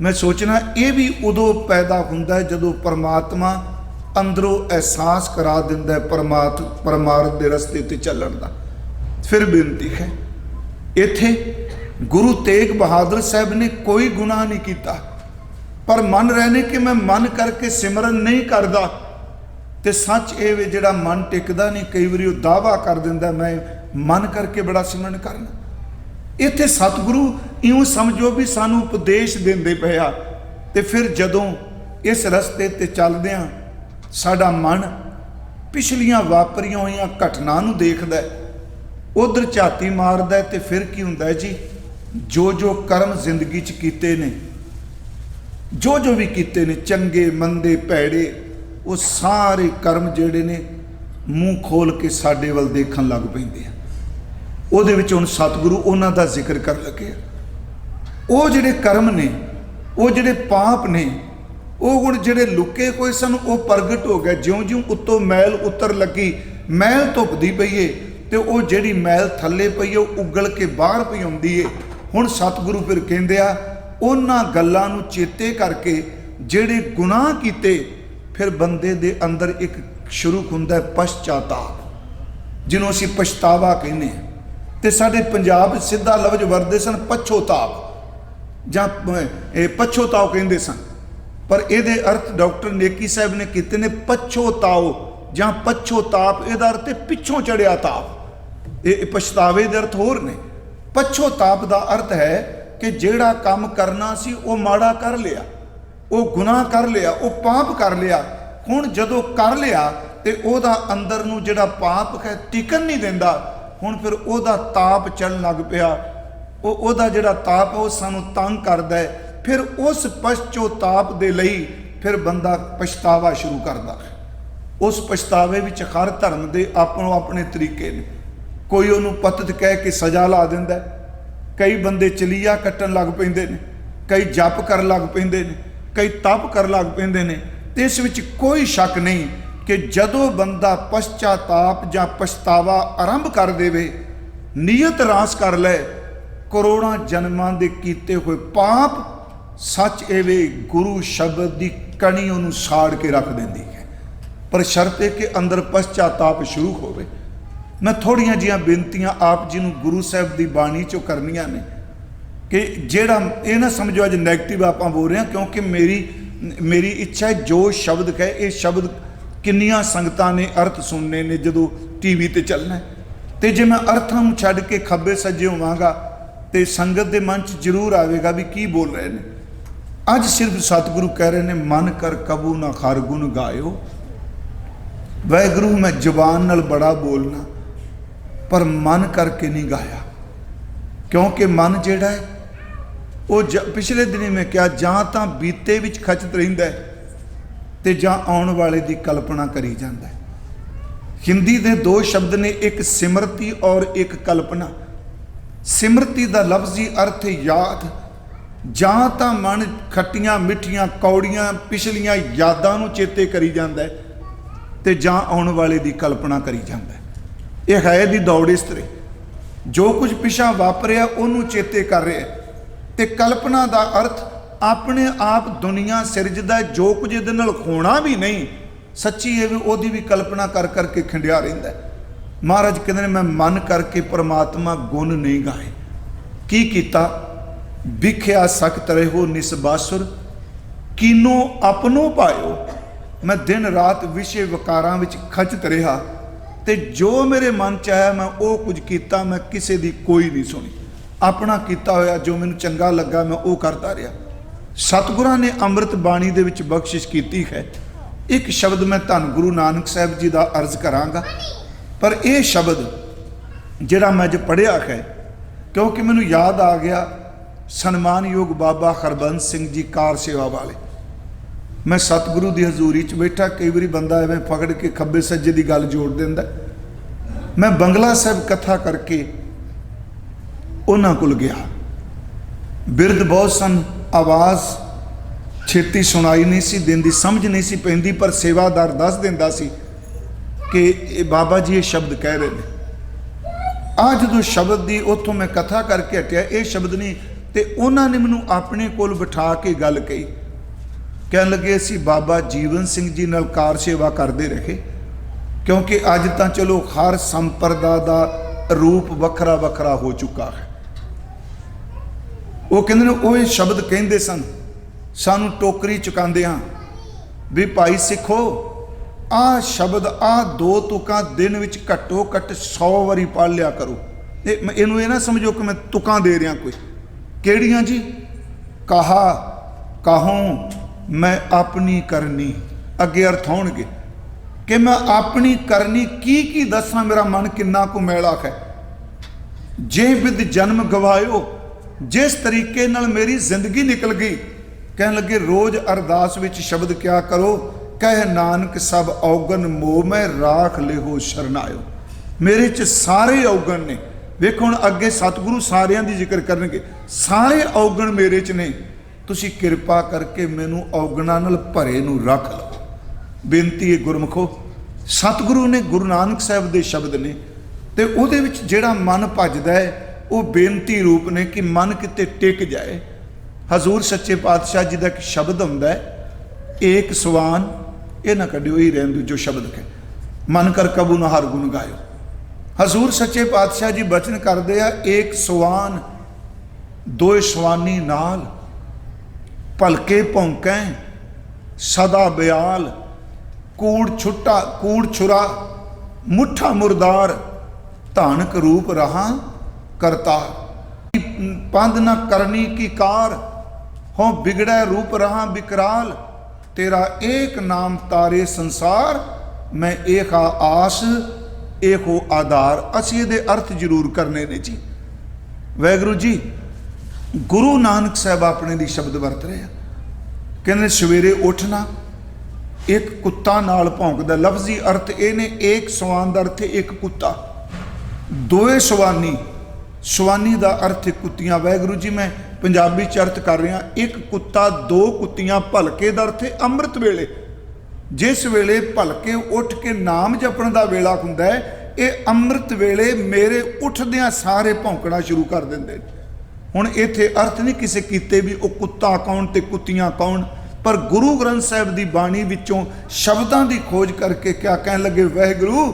ਮੈਂ ਸੋਚਣਾ ਇਹ ਵੀ ਉਦੋਂ ਪੈਦਾ ਹੁੰਦਾ ਜਦੋਂ ਪਰਮਾਤਮਾ ਅੰਦਰੋਂ ਅਹਿਸਾਸ ਕਰਾ ਦਿੰਦਾ ਹੈ ਪਰਮਾਰਥ ਦੇ ਰਸਤੇ ਤੇ ਚੱਲਣ ਦਾ। ਫਿਰ ਬੇਨਤੀ ਹੈ ਇੱਥੇ ਗੁਰੂ ਤੇਗ ਬਹਾਦਰ ਸਾਹਿਬ ਨੇ ਕੋਈ ਗੁਨਾਹ ਨਹੀਂ ਕੀਤਾ, ਪਰ ਮੰਨ ਰਹੇ ਨੇ ਕਿ ਮੈਂ ਮਨ ਕਰਕੇ ਸਿਮਰਨ ਨਹੀਂ ਕਰਦਾ। ਤੇ ਸੱਚ ਇਹ ਵੇ ਜਿਹੜਾ ਮਨ ਟਿਕਦਾ ਨਹੀਂ, ਕਈ ਵਾਰੀ ਉਹ ਦਾਅਵਾ ਕਰ ਦਿੰਦਾ ਮੈਂ ਮਨ ਕਰਕੇ ਬੜਾ ਸਿਮਰਨ ਕਰਨਾ। ਇੱਥੇ ਸਤਿਗੁਰੂ ਇਉਂ ਸਮਝੋ ਵੀ ਸਾਨੂੰ ਉਪਦੇਸ਼ ਦਿੰਦੇ ਪਏ ਆ। ਤੇ ਫਿਰ ਜਦੋਂ ਇਸ ਰਸਤੇ ਤੇ ਚੱਲਦੇ ਆ ਸਾਡਾ ਮਨ ਪਿਛਲੀਆਂ ਵਾਪਰੀਆਂ ਹੋਈਆਂ ਘਟਨਾ ਨੂੰ ਦੇਖਦਾ, ਉਧਰ ਝਾਤੀ ਮਾਰਦਾ, ਤੇ ਫਿਰ ਕੀ ਹੁੰਦਾ ਜੀ, ਜੋ ਜੋ ਕਰਮ ਜ਼ਿੰਦਗੀ 'ਚ ਕੀਤੇ ਨੇ, ਜੋ ਜੋ ਵੀ ਕੀਤੇ ਨੇ, ਚੰਗੇ ਮੰਦੇ ਭੈੜੇ, ਉਹ ਸਾਰੇ ਕਰਮ ਜਿਹੜੇ ਨੇ ਮੂੰਹ ਖੋਲ ਕੇ ਸਾਡੇ ਵੱਲ ਦੇਖਣ ਲੱਗ ਪੈਂਦੇ ਆ। ਉਹਦੇ ਵਿੱਚ ਹੁਣ ਸਤਿਗੁਰੂ ਉਹਨਾਂ ਦਾ ਜ਼ਿਕਰ ਕਰਨ ਲੱਗੇ। ਉਹ ਜਿਹੜੇ ਕਰਮ ਨੇ, ਉਹ ਜਿਹੜੇ ਪਾਪ ਨੇ, ਉਹ ਹੁਣ ਜਿਹੜੇ ਲੁਕੇ ਹੋਏ ਸਨ ਉਹ ਪ੍ਰਗਟ ਹੋ ਗਏ। ਜਿਉਂ-ਜਿਉਂ ਉੱਤੋਂ ਮੈਲ ਉਤਰ ਲੱਗੀ, ਮੈਲ ਧੁੱਪਦੀ ਪਈ ਏ, ਤੇ ਉਹ ਜਿਹੜੀ ਮੈਲ ਥੱਲੇ ਪਈ ਉਹ ਉਗਲ ਕੇ ਬਾਹਰ ਪਈ ਆਉਂਦੀ ਏ। ਹੁਣ ਸਤਿਗੁਰੂ ਫਿਰ ਕਹਿੰਦੇ ਆ ਉਹਨਾਂ ਗੱਲਾਂ ਨੂੰ ਚੇਤੇ ਕਰਕੇ ਜਿਹੜੇ ਗੁਨਾਹ ਕੀਤੇ, ਫਿਰ ਬੰਦੇ ਦੇ ਅੰਦਰ ਇੱਕ ਸ਼ੁਰੂ ਹੁੰਦਾ ਪਛਤਾਤਾਪ, ਜਿਹਨੂੰ ਅਸੀਂ ਪਛਤਾਵਾ ਕਹਿੰਦੇ ਹਾਂ। ਤੇ ਸਾਡੇ ਪੰਜਾਬ ਸਿੱਧਾ ਲਫ਼ਜ਼ ਵਰਦੇ ਸਨ ਪਛੋਤਾਪ, ਜਾਂ ਇਹ ਪਛੋਤਾਓ ਕਹਿੰਦੇ ਸਨ, ਪਰ ਇਹਦੇ ਅਰਥ ਡਾਕਟਰ ਨੇਕੀ ਸਾਹਿਬ ਨੇ ਕੀਤੇ ਨੇ ਪਛੋਤਾਓ ਜਾਂ ਪਛੋਤਾਪ। ਇਹਦਾ ਅਰਥ ਹੈ ਪਿੱਛੋਂ ਚੜਿਆ ਤਾਪ। ਇਹ ਪਛਤਾਵੇ ਦੇ ਅਰਥ ਹੋਰ ਨੇ। ਪਛੋਤਾਪ ਦਾ ਅਰਥ ਹੈ ਕਿ ਜਿਹੜਾ ਕੰਮ ਕਰਨਾ ਸੀ ਉਹ ਮਾੜਾ ਕਰ ਲਿਆ, ਉਹ ਗੁਨਾਹ ਕਰ ਲਿਆ, ਉਹ ਪਾਪ ਕਰ ਲਿਆ। ਹੁਣ ਜਦੋਂ ਕਰ ਲਿਆ ਤੇ ਉਹਦਾ ਅੰਦਰ ਨੂੰ ਜਿਹੜਾ ਪਾਪ ਹੈ ਟਿਕਣ ਨਹੀਂ ਦਿੰਦਾ। ਹੁਣ ਫਿਰ ਉਹਦਾ ਤਾਪ ਚੱਲਣ ਲੱਗ ਪਿਆ। ਉਹਦਾ ਜਿਹੜਾ ਤਾਪ ਉਹ ਸਾਨੂੰ ਤੰਗ ਕਰਦਾ ਹੈ। ਫਿਰ ਉਸ ਪਛਤਾਤਾਪ ਦੇ ਲਈ ਫਿਰ ਬੰਦਾ ਪਛਤਾਵਾ ਸ਼ੁਰੂ ਕਰਦਾ ਹੈ। ਉਸ ਪਛਤਾਵੇ ਵਿੱਚ ਹਰ ਧਰਮ ਦੇ ਆਪਣੋ ਆਪਣੇ ਤਰੀਕੇ ਨੇ। ਕੋਈ ਉਹਨੂੰ ਪਤਿਤ ਕਹਿ ਕੇ ਸਜ਼ਾ ਲਾ ਦਿੰਦਾ, ਕਈ ਬੰਦੇ ਚਲੀਆ ਕੱਟਣ ਲੱਗ ਪੈਂਦੇ ਨੇ, ਕਈ ਜਪ ਕਰਨ ਲੱਗ ਪੈਂਦੇ ਨੇ, ਕਈ ਤਪ ਕਰਨ ਲੱਗ ਪੈਂਦੇ ਨੇ। ਤੇ ਇਸ ਵਿੱਚ ਕੋਈ ਸ਼ੱਕ ਨਹੀਂ ਕਿ ਜਦੋਂ ਬੰਦਾ ਪਛਤਾਤਾਪ ਜਾਂ ਪਛਤਾਵਾ ਆਰੰਭ ਕਰ ਦੇਵੇ, ਨੀਅਤ ਰਾਸ ਕਰ ਲੈ, ਕਰੋੜਾਂ ਜਨਮਾਂ ਦੇ ਕੀਤੇ ਹੋਏ ਪਾਪ ਸੱਚ ਐਵੇਂ ਗੁਰੂ ਸ਼ਬਦ ਦੀ ਕਣੀ ਉਹਨੂੰ ਸਾੜ ਕੇ ਰੱਖ ਦਿੰਦੀ ਹੈ। ਪਰ ਸ਼ਰਤ ਹੈ ਕਿ ਅੰਦਰ ਪਛਤਾਤਾਪ ਸ਼ੁਰੂ ਹੋਵੇ। ਮੈਂ ਥੋੜੀਆਂ ਜਿਹੀਆਂ ਬੇਨਤੀਆਂ ਆਪ ਜੀ ਨੂੰ ਗੁਰੂ ਸਾਹਿਬ ਦੀ ਬਾਣੀ ਚੋਂ ਕਰਨੀਆਂ ਨੇ ਕਿ ਜਿਹੜਾ ਇਹ ਨਾ ਸਮਝੋ ਅੱਜ ਨੈਗੇਟਿਵ ਆਪਾਂ ਬੋਲ ਰਹੇ ਹਾਂ, ਕਿਉਂਕਿ ਮੇਰੀ ਇੱਛਾ ਹੈ ਜੋ ਸ਼ਬਦ ਕਹੇ ਇਹ ਸ਼ਬਦ ਕਿੰਨੀਆਂ ਸੰਗਤਾਂ ਨੇ ਅਰਥ ਸੁਣਨੇ ਨੇ ਜਦੋਂ ਟੀਵੀ ਤੇ ਚੱਲਣਾ, ਤੇ ਜੇ ਮੈਂ ਅਰਥਾਂ ਨੂੰ ਛੱਡ ਕੇ ਖੱਬੇ ਸੱਜੇ ਹੋਵਾਂਗਾ ਤੇ ਸੰਗਤ ਦੇ ਮਨ 'ਚ ਜ਼ਰੂਰ ਆਵੇਗਾ ਵੀ ਕੀ ਬੋਲ ਰਹੇ ਨੇ। ਅੱਜ ਸਿਰਫ ਸਤਿਗੁਰੂ ਕਹਿ ਰਹੇ ਨੇ ਮਨ ਕਰ ਕਬੂ ਨਾ ਖਰ ਗੁਣ ਗਾਇਓ। ਵਾਹਿਗੁਰੂ ਮੈਂ ਜ਼ੁਬਾਨ ਨਾਲ ਬੜਾ ਬੋਲਣਾ ਪਰ ਮਨ ਕਰਕੇ ਨਹੀਂ ਗਾਇਆ, ਕਿਉਂਕਿ ਮਨ ਜਿਹੜਾ ਹੈ ਉਹ ਪਿਛਲੇ ਦਿਨੀ ਮੈਂ ਕਿਹਾ ਜਾਂ ਤਾਂ ਬੀਤੇ ਵਿੱਚ ਖਚਤ ਰਹਿੰਦਾ ਹੈ ਤੇ ਜਾਂ ਆਉਣ ਵਾਲੇ ਦੀ ਕਲਪਨਾ ਕਰੀ ਜਾਂਦਾ ਹੈ। ਹਿੰਦੀ ਦੇ ਦੋ ਸ਼ਬਦ ਨੇ, ਇੱਕ ਸਿਮਰਤੀ ਔਰ ਇੱਕ ਕਲਪਨਾ। ਸਿਮਰਤੀ ਦਾ ਲਫ਼ਜ਼ੀ ਅਰਥ ਯਾਦ, ਜਾਂ ਤਾਂ ਮਨ ਖੱਟੀਆਂ ਮਿੱਠੀਆਂ ਕੌੜੀਆਂ ਪਿਛਲੀਆਂ ਯਾਦਾਂ ਨੂੰ ਚੇਤੇ ਕਰੀ ਜਾਂਦਾ ਹੈ ਤੇ ਜਾਂ ਆਉਣ ਵਾਲੇ ਦੀ ਕਲਪਨਾ ਕਰੀ ਜਾਂਦਾ ਹੈ। ਇਹ ਹੈ ਦੀ ਦੌੜ ਇਸ ਤਰ੍ਹਾਂ। ਜੋ ਕੁਝ ਪਿਛਾ ਵਾਪਰਿਆ ਉਹਨੂੰ ਚੇਤੇ ਕਰ ਰਿਹਾ। ਤੇ ਕਲਪਨਾ ਦਾ ਅਰਥ ਆਪਣੇ ਆਪ ਦੁਨੀਆ ਸਿਰਜਦਾ, ਜੋ ਕੁਝ ਇਹਦੇ ਨਾਲ ਹੋਣਾ ਵੀ ਨਹੀਂ, ਸੱਚੀ ਇਹ ਵੀ ਉਹਦੀ ਵੀ ਕਲਪਨਾ ਕਰ ਕਰਕੇ ਖਿੰਡਿਆ ਰਹਿੰਦਾ। ਮਹਾਰਾਜ ਕਹਿੰਦੇ ਨੇ ਮੈਂ ਮਨ ਕਰਕੇ ਪਰਮਾਤਮਾ ਗੁਣ ਨਹੀਂ ਗਾਏ। ਕੀ ਕੀਤਾ? ਵਿਖਿਆ ਸਖਤ ਰਹੋ ਨਿਸਬਾਸੁਰ, ਕੀਨੋ ਆਪਣੋ ਪਾਇਓ। ਮੈਂ ਦਿਨ ਰਾਤ ਵਿਸ਼ੇ ਵਿਕਾਰਾਂ ਵਿੱਚ ਖਚਤ ਰਿਹਾ, ਤੇ ਜੋ ਮੇਰੇ ਮਨ ਚ ਆਇਆ ਮੈਂ ਉਹ ਕੁਝ ਕੀਤਾ। ਮੈਂ ਕਿਸੇ ਦੀ ਕੋਈ ਨਹੀਂ ਸੁਣੀ, ਆਪਣਾ ਕੀਤਾ ਹੋਇਆ ਜੋ ਮੈਨੂੰ ਚੰਗਾ ਲੱਗਾ ਮੈਂ ਉਹ ਕਰਦਾ ਰਿਹਾ। ਸਤਿਗੁਰਾਂ ਨੇ ਅੰਮ੍ਰਿਤ ਬਾਣੀ ਦੇ ਵਿੱਚ ਬਖਸ਼ਿਸ਼ ਕੀਤੀ ਹੈ। ਇੱਕ ਸ਼ਬਦ ਮੈਂ ਧੰਨ ਗੁਰੂ ਨਾਨਕ ਸਾਹਿਬ ਜੀ ਦਾ ਅਰਜ਼ ਕਰਾਂਗਾ, ਪਰ ਇਹ ਸ਼ਬਦ ਜਿਹੜਾ ਮੈਂ ਅੱਜ ਪੜ੍ਹਿਆ ਹੈ, ਕਿਉਂਕਿ ਮੈਨੂੰ ਯਾਦ ਆ ਗਿਆ ਸਨਮਾਨਯੋਗ ਬਾਬਾ ਹਰਬੰਸ ਸਿੰਘ ਜੀ ਕਾਰ ਸੇਵਾ ਵਾਲੇ। ਮੈਂ ਸਤਿਗੁਰੂ ਦੀ ਹਜ਼ੂਰੀ 'ਚ ਬੈਠਾ, ਕਈ ਵਾਰੀ ਬੰਦਾ ਐਵੇਂ ਪਕੜ ਕੇ ਖੱਬੇ ਸੱਜੇ ਦੀ ਗੱਲ ਜੋੜ ਦਿੰਦਾ। ਮੈਂ ਬੰਗਲਾ ਸਾਹਿਬ ਕਥਾ ਕਰਕੇ ਉਹਨਾਂ ਕੋਲ ਗਿਆ। ਬਿਰਧ ਬਹੁਤ ਸਨ, ਆਵਾਜ਼ ਛੇਤੀ ਸੁਣਾਈ ਨਹੀਂ ਸੀ ਦਿੰਦੀ, ਸਮਝ ਨਹੀਂ ਸੀ ਪੈਂਦੀ, ਪਰ ਸੇਵਾਦਾਰ ਦੱਸ ਦਿੰਦਾ ਸੀ ਕਿ ਇਹ ਬਾਬਾ ਜੀ ਇਹ ਸ਼ਬਦ ਕਹਿ ਰਹੇ ਨੇ। ਆ ਜਦੋਂ ਸ਼ਬਦ ਦੀ ਉੱਥੋਂ ਮੈਂ ਕਥਾ ਕਰਕੇ ਹਟਿਆ, ਇਹ ਸ਼ਬਦ ਨਹੀਂ, ਤੇ ਉਹਨਾਂ ਨੇ ਮੈਨੂੰ ਆਪਣੇ ਕੋਲ ਬਿਠਾ ਕੇ ਗੱਲ ਕਹੀ। ਕਹਿਣ ਲੱਗੇ ਅਸੀਂ ਬਾਬਾ ਜੀਵਨ ਸਿੰਘ ਜੀ ਨਾਲ ਕਾਰ ਸੇਵਾ ਕਰਦੇ ਰਹੇ, ਕਿਉਂਕਿ ਅੱਜ ਤਾਂ ਚਲੋ ਹਰ ਸੰਪਰਦਾ ਦਾ ਰੂਪ ਵੱਖਰਾ ਵੱਖਰਾ ਹੋ ਚੁੱਕਾ ਹੈ। ਉਹ ਕਹਿੰਦੇ ਨੇ ਉਹ ਇਹ ਸ਼ਬਦ ਕਹਿੰਦੇ ਸਨ, ਸਾਨੂੰ ਟੋਕਰੀ ਚੁਕਾਉਂਦੇ ਹਾਂ ਵੀ ਭਾਈ ਸਿੱਖੋ, ਆਹ ਸ਼ਬਦ ਆਹ ਦੋ ਤੁਕਾਂ ਦਿਨ ਵਿੱਚ ਘੱਟੋ ਘੱਟ 100 ਵਾਰੀ ਪੜ੍ਹ ਲਿਆ ਕਰੋ। ਇਹਨੂੰ ਇਹ ਨਾ ਸਮਝੋ ਕਿ ਮੈਂ ਤੁਕਾਂ ਦੇ ਰਿਹਾ ਕੋਈ। ਕਿਹੜੀਆਂ ਜੀ? ਕਹਾ ਕਹੂੰ ਮੈਂ ਆਪਣੀ ਕਰਨੀ। ਅੱਗੇ ਅਰਥ ਹੋਣਗੇ ਕਿ ਮੈਂ ਆਪਣੀ ਕਰਨੀ ਕੀ ਦੱਸਾਂ, ਮੇਰਾ ਮਨ ਕਿੰਨਾ ਕੁ ਮੈਲਾ ਹੈ। ਜੇ ਵਿਦ ਜਨਮ ਗਵਾਇਓ, ਜਿਸ ਤਰੀਕੇ ਨਾਲ ਮੇਰੀ ਜ਼ਿੰਦਗੀ ਨਿਕਲ ਗਈ। ਕਹਿਣ ਲੱਗੇ ਰੋਜ਼ ਅਰਦਾਸ ਵਿੱਚ ਸ਼ਬਦ ਕਿਆ ਕਰੋ, ਕਹਿ ਨਾਨਕ ਸਭ ਔਗਣ ਮੋਹ ਮੈਂ ਰਾਖ ਲਿਹੋ ਸ਼ਰਨਾਇਓ। ਮੇਰੇ 'ਚ ਸਾਰੇ ਔਗਣ ਨੇ। ਵੇਖੋ ਹੁਣ ਅੱਗੇ ਸਤਿਗੁਰੂ ਸਾਰਿਆਂ ਦੀ ਜ਼ਿਕਰ ਕਰਨਗੇ, ਸਾਰੇ ਔਗਣ ਮੇਰੇ 'ਚ ਨੇ, ਤੁਸੀਂ ਕਿਰਪਾ ਕਰਕੇ ਮੈਨੂੰ ਔਗਣਾਂ ਨਾਲ ਭਰੇ ਨੂੰ ਰੱਖ ਲਓ। ਬੇਨਤੀ ਹੈ ਗੁਰਮੁਖੋ, ਸਤਿਗੁਰੂ ਨੇ ਗੁਰੂ ਨਾਨਕ ਸਾਹਿਬ ਦੇ ਸ਼ਬਦ ਨੇ, ਤੇ ਉਹਦੇ ਵਿੱਚ ਜਿਹੜਾ ਮਨ ਭੱਜਦਾ ਹੈ ਉਹ ਬੇਨਤੀ ਰੂਪ ਨੇ ਕਿ ਮਨ ਕਿਤੇ ਟਿਕ ਜਾਏ। ਹਜ਼ੂਰ ਸੱਚੇ ਪਾਤਸ਼ਾਹ ਜੀ ਦਾ ਇੱਕ ਸ਼ਬਦ ਹੁੰਦਾ ਹੈ, ਏਕ ਸਵਾਨ, ਇਹ ਨਾ ਕੱਢਿਓ, ਹੀ ਰਹਿਣ ਦਿਓ ਜੋ ਸ਼ਬਦ ਹੈ, ਮਨ ਕਰ ਕਬੂ ਨਾ ਹਰ ਗੁਣ ਗਾਇਓ। ਹਜ਼ੂਰ ਸੱਚੇ ਪਾਤਸ਼ਾਹ ਜੀ ਬਚਨ ਕਰਦੇ ਆ, ਏਕ ਸਵਾਨ ਦੋਏ ਸਵਾਨੀ ਨਾਲ, ਭਲਕੇ ਭੌਂਕੈ ਸਦਾ ਬਿਆਲ, ਕੂੜ ਛੁਰਾ ਮੁੱਠਾ ਮੁਰਦਾਰ, ਧਾਨਕ ਰੂਪ ਰਹਾ ਕਰਤਾ। ਪੰਧ ਨਾ ਕਰਨੀ ਕੀ ਕਾਰ, ਹੋ ਬਿਗੜੈ ਰੂਪ ਰਹਾ ਵਿਕਰਾਲ, ਤੇਰਾ ਏਕ ਨਾਮ ਤਾਰੇ ਸੰਸਾਰ, ਮੈਂ ਏਕਾ ਆਸ ਇਹੋ ਆਧਾਰ। ਅਸੀਂ ਇਹਦੇ ਅਰਥ ਜ਼ਰੂਰ ਕਰਨੇ ਨੇ ਜੀ। ਵਾਹਿਗੁਰੂ ਜੀ ਗੁਰੂ ਨਾਨਕ ਸਾਹਿਬ ਆਪਣੇ ਦੀ ਸ਼ਬਦ ਵਰਤ ਰਹੇ ਆ। ਕਹਿੰਦੇ ਸਵੇਰੇ ਉੱਠਣਾ, ਇੱਕ ਕੁੱਤਾ ਨਾਲ ਭੌਂਕਦਾ। ਲਫ਼ਜ਼ੀ ਅਰਥ ਇਹ ਨੇ, ਏਕ ਸਵਾਨ ਦਾ ਅਰਥ ਇੱਕ ਕੁੱਤਾ, ਦੋਏ ਸਵਾਨੀ। ਸਵਾਨੀ ਦਾ ਅਰਥ ਕੁੱਤੀਆਂ। ਵਾਹਿਗੁਰੂ ਜੀ ਮੈਂ ਪੰਜਾਬੀ ਚ ਅਰਥ ਕਰ ਰਿਹਾ, ਇੱਕ ਕੁੱਤਾ ਦੋ ਕੁੱਤੀਆਂ। ਭਲਕੇ ਦਾ ਅਰਥ ਅੰਮ੍ਰਿਤ ਵੇਲੇ, ਜਿਸ ਵੇਲੇ ਭਲਕੇ ਉੱਠ ਕੇ ਨਾਮ ਜਪਣ ਦਾ ਵੇਲਾ ਹੁੰਦਾ ਹੈ, ਇਹ ਅੰਮ੍ਰਿਤ ਵੇਲੇ ਮੇਰੇ ਉੱਠਦਿਆਂ ਸਾਰੇ ਭੌਂਕਣਾ ਸ਼ੁਰੂ ਕਰ ਦਿੰਦੇ ਨੇ। ਹੁਣ ਇੱਥੇ ਅਰਥ ਨਹੀਂ ਕਿਸੇ ਕੀਤੇ ਵੀ ਉਹ ਕੁੱਤਾ ਕੌਣ ਤੇ ਕੁੱਤੀਆਂ ਕੌਣ, ਪਰ ਗੁਰੂ ਗ੍ਰੰਥ ਸਾਹਿਬ ਦੀ ਬਾਣੀ ਵਿੱਚੋਂ ਸ਼ਬਦਾਂ ਦੀ ਖੋਜ ਕਰਕੇ ਕਿਆ ਕਹਿਣ ਲੱਗੇ, ਵਾਹਿਗੁਰੂ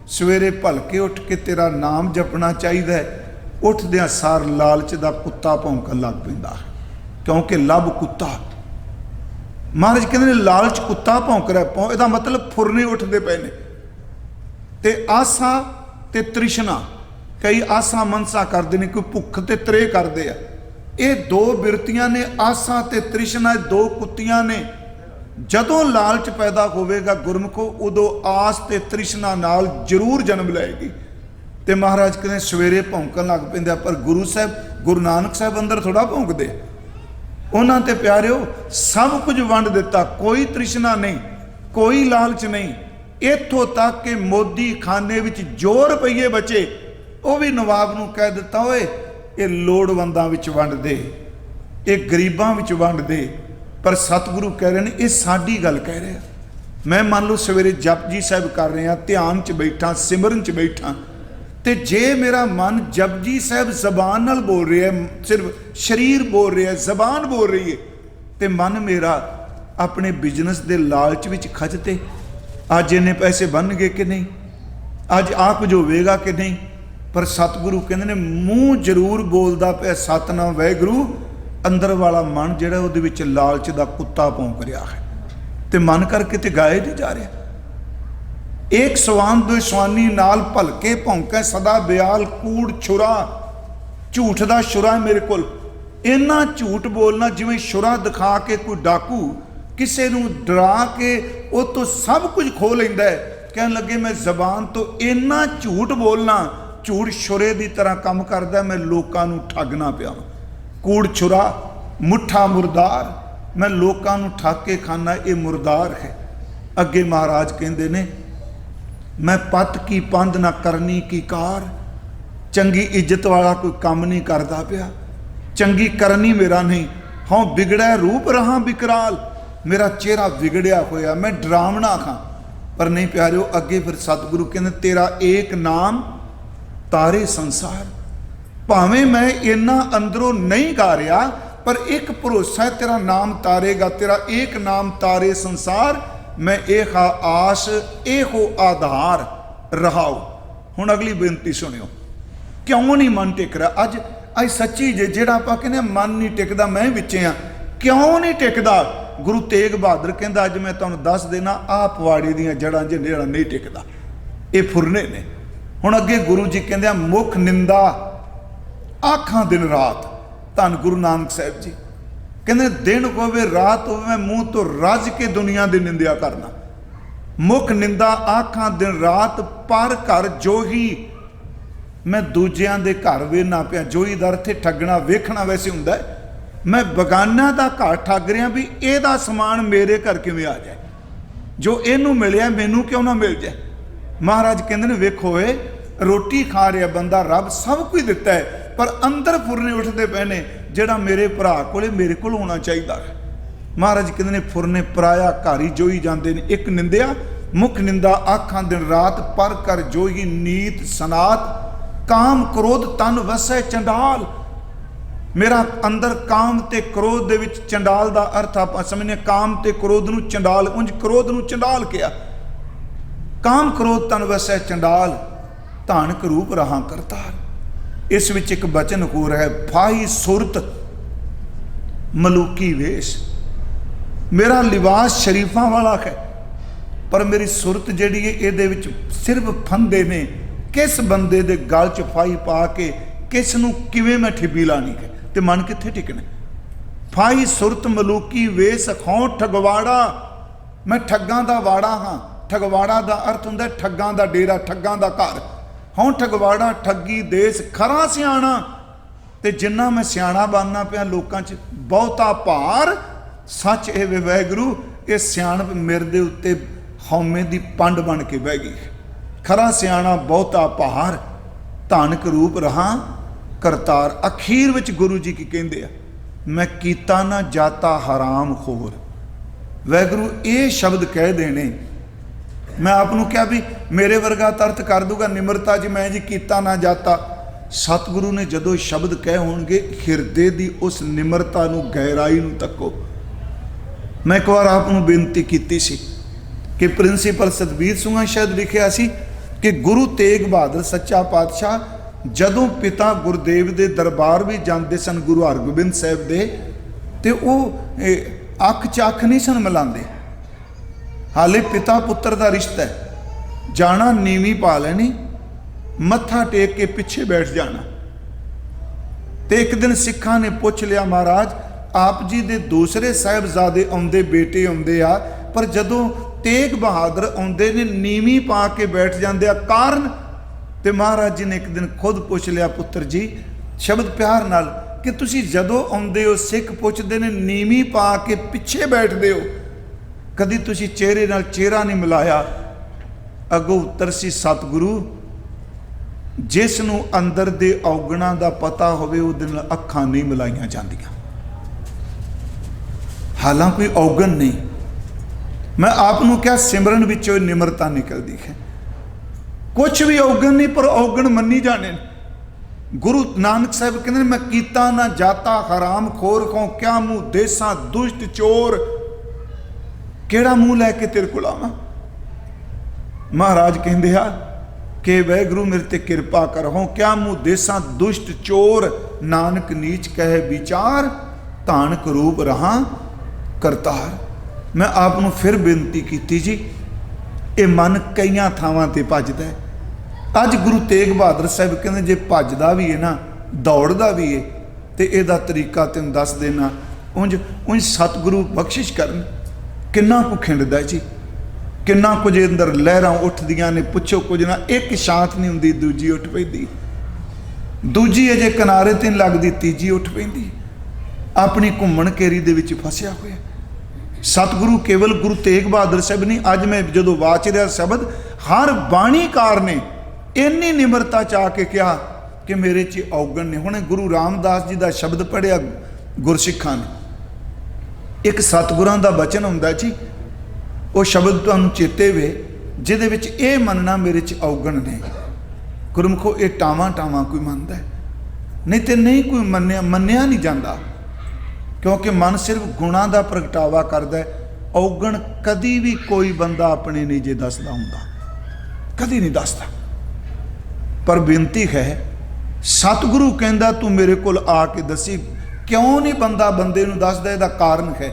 ਸਵੇਰੇ ਭਲਕੇ ਉੱਠ ਕੇ ਤੇਰਾ ਨਾਮ ਜਪਣਾ ਚਾਹੀਦਾ ਹੈ। ਉੱਠਦਿਆਂ ਸਾਰ ਲਾਲਚ ਦਾ ਕੁੱਤਾ ਭੌਂਕਣ ਲੱਗ ਪੈਂਦਾ ਹੈ, ਕਿਉਂਕਿ ਲੱਭ ਕੁੱਤਾ। ਮਹਾਰਾਜ ਕਹਿੰਦੇ ਨੇ ਲਾਲਚ ਕੁੱਤਾ ਭੌਂਕ ਰਿਹਾ, ਇਹਦਾ ਮਤਲਬ ਫੁਰਨੇ ਉੱਠਦੇ ਪਏ ਨੇ। ਤੇ ਆਸਾ ਤੇ ਤ੍ਰਿਸ਼ਨਾ, ਕਈ ਆਸਾ ਮਨਸਾ ਕਰਦੇ ਨੇ, ਕੋਈ ਭੁੱਖ ਤੇ ਤ੍ਰੇਹ ਕਰਦੇ ਆ। ਇਹ ਦੋ ਬਿਰਤੀਆਂ ਨੇ, ਆਸਾ ਤੇ ਤ੍ਰਿਸ਼ਨਾ, ਦੋ ਕੁੱਤੀਆਂ ਨੇ। ਜਦੋਂ ਲਾਲਚ ਪੈਦਾ ਹੋਵੇਗਾ ਗੁਰਮੁਖੋ, ਉਦੋਂ ਆਸ ਤੇ ਤ੍ਰਿਸ਼ਨਾ ਨਾਲ ਜ਼ਰੂਰ ਜਨਮ ਲਏਗੀ। ਤੇ ਮਹਾਰਾਜ ਕਹਿੰਦੇ ਸਵੇਰੇ ਭੌਂਕਣ ਲੱਗ ਪੈਂਦੇ। ਪਰ ਗੁਰੂ ਸਾਹਿਬ, ਗੁਰੂ ਨਾਨਕ ਸਾਹਿਬ ਅੰਦਰ ਥੋੜਾ ਭੌਂਕਦੇ। ਉਹਨਾਂ ਤੇ ਪਿਆਰਿਓ ਸਭ ਕੁਝ ਵੰਡ ਦਿੱਤਾ, ਕੋਈ ਤ੍ਰਿਸ਼ਨਾ ਨਹੀਂ, ਕੋਈ ਲਾਲਚ ਨਹੀਂ। ਇੱਥੋਂ ਤੱਕ ਕਿ ਮੋਦੀ ਖਾਨੇ ਵਿੱਚ ਜੋ ਰੁਪਈਏ ਬਚੇ ਉਹ ਵੀ ਨਵਾਬ ਨੂੰ ਕਹਿ ਦਿੱਤਾ, ਓਏ ਇਹ ਲੋੜਵੰਦਾਂ ਵਿੱਚ ਵੰਡ ਦੇ, ਇਹ ਗਰੀਬਾਂ ਵਿੱਚ ਵੰਡ ਦੇ। ਪਰ ਸਤਿਗੁਰੂ ਕਹਿ ਰਹੇ ਨੇ, ਇਹ ਸਾਡੀ ਗੱਲ ਕਹਿ ਰਹੇ ਆ। ਮੈਂ ਮੰਨ ਲਓ ਸਵੇਰੇ ਜਪਜੀ ਸਾਹਿਬ ਕਰ ਰਹੇ ਹਾਂ, ਧਿਆਨ 'ਚ ਬੈਠਾ, ਸਿਮਰਨ 'ਚ ਬੈਠਾ, ਤੇ ਜੇ ਮੇਰਾ ਮਨ ਜਪਜੀ ਸਾਹਿਬ ਜ਼ਬਾਨ ਨਾਲ ਬੋਲ ਰਿਹਾ ਹੈ, ਸਿਰਫ ਸਰੀਰ ਬੋਲ ਰਿਹਾ, ਜ਼ਬਾਨ ਬੋਲ ਰਹੀ ਹੈ, ਤੇ ਮਨ ਮੇਰਾ ਆਪਣੇ ਬਿਜ਼ਨਸ ਦੇ ਲਾਲਚ ਵਿੱਚ ਖਚਤੇ, ਅੱਜ ਇੰਨੇ ਪੈਸੇ ਬਣਨਗੇ ਕਿ ਨਹੀਂ, ਅੱਜ ਆਹ ਕੁਝ ਹੋਵੇਗਾ ਕਿ ਨਹੀਂ। ਪਰ ਸਤਿਗੁਰੂ ਕਹਿੰਦੇ ਨੇ ਮੂੰਹ ਜ਼ਰੂਰ ਬੋਲਦਾ ਪਿਆ ਸਤਨਾਮ ਵਾਹਿਗੁਰੂ, ਅੰਦਰ ਵਾਲਾ ਮਨ ਜਿਹੜਾ ਉਹਦੇ ਵਿੱਚ ਲਾਲਚ ਦਾ ਕੁੱਤਾ ਭੌਂਕ ਰਿਹਾ ਹੈ, ਤੇ ਮਨ ਕਰਕੇ ਤੇ ਗਾਏ ਨਹੀਂ ਜਾ ਰਿਹਾ। ਇੱਕ ਸਵਾਨ ਦੋ ਸਵਾਨੀ ਨਾਲ ਭਲਕੇ ਭੌਂਕੇ ਸਦਾ ਬਿਆਲ, ਕੂੜ ਛੁਰਾ, ਝੂਠ ਦਾ ਛੁਰਾ ਮੇਰੇ ਕੋਲ, ਇੰਨਾ ਝੂਠ ਬੋਲਣਾ ਜਿਵੇਂ ਛੁਰਾ ਦਿਖਾ ਕੇ ਕੋਈ ਡਾਕੂ ਕਿਸੇ ਨੂੰ ਡਰਾ ਕੇ ਉਹ ਤੋਂ ਸਭ ਕੁਝ ਖੋਹ ਲੈਂਦਾ ਹੈ। ਕਹਿਣ ਲੱਗੇ ਮੈਂ ਜ਼ਬਾਨ ਤੋਂ ਇੰਨਾ ਝੂਠ ਬੋਲਣਾ, ਝੂਠ ਛੁਰੇ ਦੀ ਤਰ੍ਹਾਂ ਕੰਮ ਕਰਦਾ, ਮੈਂ ਲੋਕਾਂ ਨੂੰ ਠੱਗਣਾ ਪਿਆ। ਕੂੜ ਛੁਰਾ, ਮੁੱਠਾ ਮੁਰਦਾਰ, ਮੈਂ ਲੋਕਾਂ ਨੂੰ ਠੱਗ ਕੇ ਖਾਨਾ, ਇਹ ਮੁਰਦਾਰ ਹੈ। ਅੱਗੇ ਮਹਾਰਾਜ ਕਹਿੰਦੇ ਨੇ ਮੈਂ ਪੱਤ ਕੀ ਪੰਧ ਨਾ ਕਰਨੀ ਕੀ ਕਾਰ, ਚੰਗੀ ਇੱਜ਼ਤ ਵਾਲਾ ਕੋਈ ਕੰਮ ਨਹੀਂ ਕਰਦਾ ਪਿਆ, ਚੰਗੀ ਕਰਨੀ ਮੇਰਾ ਨਹੀਂ, ਹਾਂ ਵਿਗੜਿਆ ਰੂਪ ਰਹਾ ਵਿਕਰਾਲ, ਮੇਰਾ ਚਿਹਰਾ ਵਿਗੜਿਆ ਹੋਇਆ, ਮੈਂ ਡਰਾਵਣਾ ਖਾਂ। ਪਰ ਨਹੀਂ ਪਿਆਰਿਓ, ਅੱਗੇ ਫਿਰ ਸਤਿਗੁਰੂ ਕਹਿੰਦੇ ਤੇਰਾ ਏਕ ਨਾਮ ਤਾਰੇ ਸੰਸਾਰ, ਭਾਵੇਂ ਮੈਂ ਇੰਨਾ ਅੰਦਰੋਂ ਨਹੀਂ ਗਾ ਰਿਹਾ, ਪਰ ਇੱਕ ਭਰੋਸਾ ਹੈ ਤੇਰਾ ਨਾਮ ਤਾਰੇਗਾ, ਤੇਰਾ ਏਕ ਨਾਮ ਤਾਰੇ ਸੰਸਾਰ, ਮੈਂ ਇਹ ਆਸ ਇਹੋ ਆਧਾਰ ਰਹਾਓ। ਹੁਣ ਅਗਲੀ ਬੇਨਤੀ ਸੁਣਿਓ, ਕਿਉਂ ਨਹੀਂ ਮਨ ਟਿਕ ਰਿਹਾ? ਅੱਜ ਸੱਚੀ ਜੇ ਜਿਹੜਾ ਆਪਾਂ ਕਹਿੰਦੇ ਮਨ ਨਹੀਂ ਟਿਕਦਾ, ਮੈਂ ਵਿੱਚੇ ਆ, ਕਿਉਂ ਨਹੀਂ ਟਿਕਦਾ? ਗੁਰੂ ਤੇਗ ਬਹਾਦਰ ਕਹਿੰਦਾ ਅੱਜ ਮੈਂ ਤੁਹਾਨੂੰ ਦੱਸ ਦੇਣਾ, ਆਹ ਪਵਾੜੇ ਦੀਆਂ ਜੜ੍ਹਾਂ ਜਿਹੜਾ ਨਹੀਂ ਟਿਕਦਾ, ਇਹ ਫੁਰਨੇ ਨੇ। ਹੁਣ ਅੱਗੇ ਗੁਰੂ ਜੀ ਕਹਿੰਦੇ ਆ ਮੁਖ ਨਿੰਦਾ ਆਖਾਂ ਦਿਨ ਰਾਤ, ਧੰਨ ਗੁਰੂ ਨਾਨਕ ਸਾਹਿਬ ਜੀ ਕਹਿੰਦੇ ਦਿਨ ਹੋਵੇ ਰਾਤ ਹੋਵੇ ਮੈਂ ਮੂੰਹ ਤੋਂ ਰੱਜ ਕੇ ਦੁਨੀਆ ਦੀ ਨਿੰਦਿਆ ਕਰਨਾ। ਮੁਖ ਨਿੰਦਾ ਆਖਾਂ ਦਿਨ ਰਾਤ, ਪਰ ਘਰ ਜੋਹੀ, ਮੈਂ ਦੂਜਿਆਂ ਦੇ ਘਰ ਵੇਖਣਾ ਪਿਆ। ਜੋਈ ਦਾ ਅਰਥ ਠੱਗਣਾ, ਵੇਖਣਾ ਵੈਸੇ ਹੁੰਦਾ ਹੈ, ਮੈਂ ਬਗਾਨਾ ਦਾ ਘਰ ਠੱਗ ਰਿਹਾ ਵੀ ਇਹਦਾ ਸਮਾਨ ਮੇਰੇ ਘਰ ਕਿਵੇਂ ਆ ਜਾਏ, ਜੋ ਇਹਨੂੰ ਮਿਲਿਆ ਮੈਨੂੰ ਕਿਉਂ ਨਾ ਮਿਲ ਜਾਏ। ਮਹਾਰਾਜ ਕਹਿੰਦੇ ਨੇ ਵੇਖੋ ਏ, ਰੋਟੀ ਖਾ ਰਿਹਾ ਬੰਦਾ, ਰੱਬ ਸਭ ਕੁਝ ਦਿੱਤਾ ਹੈ, ਪਰ ਅੰਦਰ ਫੁਰਨੇ ਉੱਠਦੇ ਪਏ ਨੇ, ਜਿਹੜਾ ਮੇਰੇ ਭਰਾ ਕੋਲੇ ਮੇਰੇ ਕੋਲ ਹੋਣਾ ਚਾਹੀਦਾ ਹੈ। ਮਹਾਰਾਜ ਕਹਿੰਦੇ ਨੇ ਫੁਰਨੇ ਪਰਾਇਆ ਘਰ ਹੀ ਜੋਈ ਜਾਂਦੇ ਨੇ। ਇੱਕ ਨਿੰਦਿਆ ਮੁਖ ਨਿੰਦਾ ਆਖਾਂ ਦਿਨ ਰਾਤ, ਪਰ ਕਰ ਜੋਈ ਨੀਤ ਸਨਾਤ, ਕਾਮ ਕ੍ਰੋਧ ਤਨ ਵਸੈ ਚੰਡਾਲ, ਮੇਰਾ ਅੰਦਰ ਕਾਮ ਤੇ ਕ੍ਰੋਧ ਦੇ ਵਿੱਚ, ਚੰਡਾਲ ਦਾ ਅਰਥ ਆਪਾਂ ਸਮਝਨੇ ਕਾਮ ਤੇ ਕ੍ਰੋਧ ਨੂੰ ਚੰਡਾਲ, ਉਂਝ ਕ੍ਰੋਧ ਨੂੰ ਚੰਡਾਲ ਕਿਹਾ। ਕਾਮ ਕ੍ਰੋਧ ਤਨ ਵਸੈ ਚੰਡਾਲ, ਧਾਨ ਕਰੂਪ ਰਹਾ ਕਰਤਾਰ। ਇਸ ਵਿੱਚ ਇੱਕ ਬਚਨ ਹੋਰ ਹੈ, ਫਾਹੀ ਸੁਰਤ ਮਲੂਕੀ ਵੇਸ਼, ਮੇਰਾ ਲਿਬਾਸ ਸ਼ਰੀਫਾਂ ਵਾਲਾ ਹੈ, ਪਰ ਮੇਰੀ ਸੁਰਤ ਜਿਹੜੀ ਹੈ ਇਹਦੇ ਵਿੱਚ ਸਿਰਫ ਫੰਦੇ ਨੇ। ਕਿਸ ਬੰਦੇ ਦੇ ਗਲ 'ਚ ਫਾਹੀ ਪਾ ਕੇ ਕਿਸ ਨੂੰ ਕਿਵੇਂ ਮੈਂ ਠਿੱਬੀ ਲਾਣੀ ਹੈ, ਤੇ ਮਨ ਕਿੱਥੇ ਟਿਕਣਾ? ਫਾਹੀ ਸੁਰਤ ਮਲੂਕੀ ਵੇਸ ਖੌ ਠਗਵਾੜਾ, ਮੈਂ ਠੱਗਾਂ ਦਾ ਵਾੜਾ ਹਾਂ। ਠਗਵਾੜਾ ਦਾ ਅਰਥ ਹੁੰਦਾ ਠੱਗਾਂ ਦਾ ਡੇਰਾ, ਠੱਗਾਂ ਦਾ ਘਰ। ਹਉ ਠਗਵਾੜਾ ਠੱਗੀ ਦੇਸ ਖਰਾ ਸਿਆਣਾ, ਤੇ ਜਿੰਨਾ ਮੈਂ ਸਿਆਣਾ ਬਣਨਾ ਪਿਆ ਲੋਕਾਂ 'ਚ ਬਹੁਤਾ ਭਾਰ, ਸੱਚ ਇਹ ਵੇ ਵਾਹਿਗੁਰੂ, ਇਹ ਸਿਆਣਪ ਮੇਰੇ ਦੇ ਉੱਤੇ ਹਉਮੈ ਦੀ ਪੰਡ ਬਣ ਕੇ ਬਹਿ ਗਈ। ਖਰਾ ਸਿਆਣਾ ਬਹੁਤਾ ਭਾਰ, ਧਾਨਕ ਰੂਪ ਰਹਾ ਕਰਤਾਰ। ਅਖੀਰ ਵਿੱਚ ਗੁਰੂ ਜੀ ਕੀ ਕਹਿੰਦੇ ਆ, ਮੈਂ ਕੀਤਾ ਨਾ ਜਾਤਾ ਹਰਾਮ ਖੋਰ। ਵਾਹਿਗੁਰੂ ਇਹ ਸ਼ਬਦ ਕਹਿ ਦੇਣੇ, ਮੈਂ ਆਪ ਨੂੰ ਕਿਹਾ ਵੀ ਮੇਰੇ ਵਰਗਾ ਤਰਤ ਕਰ ਦੂਗਾ ਨਿਮਰਤਾ ਜੀ, ਮੈਂ ਜੀ ਕੀਤਾ ਨਾ ਜਾਤਾ। ਸਤਿਗੁਰੂ ਨੇ ਜਦੋਂ ਸ਼ਬਦ ਕਹਿ ਹੋਣਗੇ, ਹਿਰਦੇ ਦੀ ਉਸ ਨਿਮਰਤਾ ਨੂੰ, ਗਹਿਰਾਈ ਨੂੰ ਤੱਕੋ। ਮੈਂ ਇੱਕ ਵਾਰ ਆਪ ਨੂੰ ਬੇਨਤੀ ਕੀਤੀ ਸੀ ਕਿ ਪ੍ਰਿੰਸੀਪਲ ਸਤਬੀਰ ਸਿੰਘਾਂ ਸ਼ਾਇਦ ਲਿਖਿਆ ਸੀ ਕਿ ਗੁਰੂ ਤੇਗ ਬਹਾਦਰ ਸੱਚਾ ਪਾਤਸ਼ਾਹ ਜਦੋਂ ਪਿਤਾ ਗੁਰਦੇਵ ਦੇ ਦਰਬਾਰ ਵੀ ਜਾਂਦੇ ਸਨ, ਗੁਰੂ ਹਰਗੋਬਿੰਦ ਸਾਹਿਬ ਦੇ, ਤੇ ਉਹ ਅੱਖ 'ਚ ਅੱਖ ਨਹੀਂ ਸਨ ਮਿਲਾਉਂਦੇ। ਹਾਲੇ ਪਿਤਾ ਪੁੱਤਰ ਦਾ ਰਿਸ਼ਤਾ ਹੈ, ਜਾਣਾ ਨੀਵੀਂ ਪਾ ਲੈਣੀ, ਮੱਥਾ ਟੇਕ ਕੇ ਪਿੱਛੇ ਬੈਠ ਜਾਣਾ। ਤੇ ਇੱਕ ਦਿਨ ਸਿੱਖਾਂ ਨੇ ਪੁੱਛ ਲਿਆ, ਮਹਾਰਾਜ ਆਪ ਜੀ ਦੇ ਦੂਸਰੇ ਸਾਹਿਬਜ਼ਾਦੇ ਆਉਂਦੇ, ਬੇਟੇ ਆਉਂਦੇ ਆ, ਪਰ ਜਦੋਂ ਤੇਗ ਬਹਾਦਰ ਆਉਂਦੇ ਨੇ ਨੀਵੀਂ ਪਾ ਕੇ ਬੈਠ ਜਾਂਦੇ ਆ, ਕਾਰਨ? ਤੇ ਮਹਾਰਾਜ ਜੀ ਨੇ ਇੱਕ ਦਿਨ ਖੁਦ ਪੁੱਛ ਲਿਆ, ਪੁੱਤਰ ਜੀ, ਸ਼ਬਦ ਪਿਆਰ ਨਾਲ, ਕਿ ਤੁਸੀਂ ਜਦੋਂ ਆਉਂਦੇ ਹੋ ਸਿੱਖ ਪੁੱਛਦੇ ਨੇ ਨੀਵੀਂ ਪਾ ਕੇ ਪਿੱਛੇ ਬੈਠਦੇ ਹੋ, ਕਦੀ ਤੁਸੀਂ ਚਿਹਰੇ ਨਾਲ ਚਿਹਰਾ ਨਹੀਂ ਮਿਲਾਇਆ। ਅੱਗੋਂ ਉੱਤਰ ਸੀ, ਸਤਿਗੁਰੂ ਜਿਸ ਨੂੰ ਅੰਦਰ ਦੇ ਔਗਣਾਂ ਦਾ ਪਤਾ ਹੋਵੇ ਉਹਦੇ ਨਾਲ ਅੱਖਾਂ ਨਹੀਂ ਮਿਲਾਈਆਂ ਜਾਂਦੀਆਂ। ਹਾਲਾਂਕਿ ਔਗਣ ਨਹੀਂ, ਮੈਂ ਆਪ ਨੂੰ ਕਿਹਾ ਸਿਮਰਨ ਵਿੱਚੋਂ ਨਿਮਰਤਾ ਨਿਕਲਦੀ ਹੈ। कुछ भी औगण नहीं, पर औगण मन्नी जाने। गुरु नानक साहब कहते मैं कीता ना जाता हराम खोर को, क्या मुंह देसा दुष्ट चोर, केड़ा मुंह लैके तेरे को आवां। महाराज कहते आ कि वैगुरु मेरे ते कृपा करहो, क्या मुंह देसा दुष्ट चोर, नानक नीच कहे विचार, धान करूप रहा करतार। मैं आपनों फिर बेनती की जी, ये मन कई थावां ते भजदा है। अज गुरु तेग बहादुर साहब कहते जे भजदा भी है ना, दौड़दा भी है, तो यदा तरीका तेन दस देना। उंज उंज सतगुरु बख्शिश करन, किन्ना को खिंडदा जी, किन्ना कुछ अंदर लहरां उठदियां ने, पुछो कुछ ना। एक शांत नहीं हुंदी, दूजी उठ पैंदी, दूजी अजे किनारे ते लगदी, तीजी उठ पैंदी, अपनी घुम्मण केरी दे विच फसिया होया। सतगुरु केवल गुरु तेग बहादुर साहब नहीं, अज मैं जदों वाच रहा शब्द, हर बाणीकार ने इन्नी निमरता च आके कहा कि मेरे च औगण ने। हुणे गुरु रामदास जी का शब्द पढ़िया गुरसिखां ने, एक सतगुरां दा वचन हुंदा जी, वो शब्द तुहानूं चेते वे, जिहदे विच ये मनना मेरे च औगण ने। गुरमुखो ये टावां टावां कोई मनदा है, नहीं तो नहीं कोई मन्निया नहीं जाता, क्योंकि मन सिर्फ गुणां दा प्रगटावा करदा है। औगण कदी भी कोई बंदा अपने नहीं जे दसदा हुंदा, कदी नहीं दसदा। पर बेनती है, सतगुरु कहंदा तू मेरे कोल आके दसी। क्यों नहीं बंदा बंदे नूं दसदा? इहदा कारण है,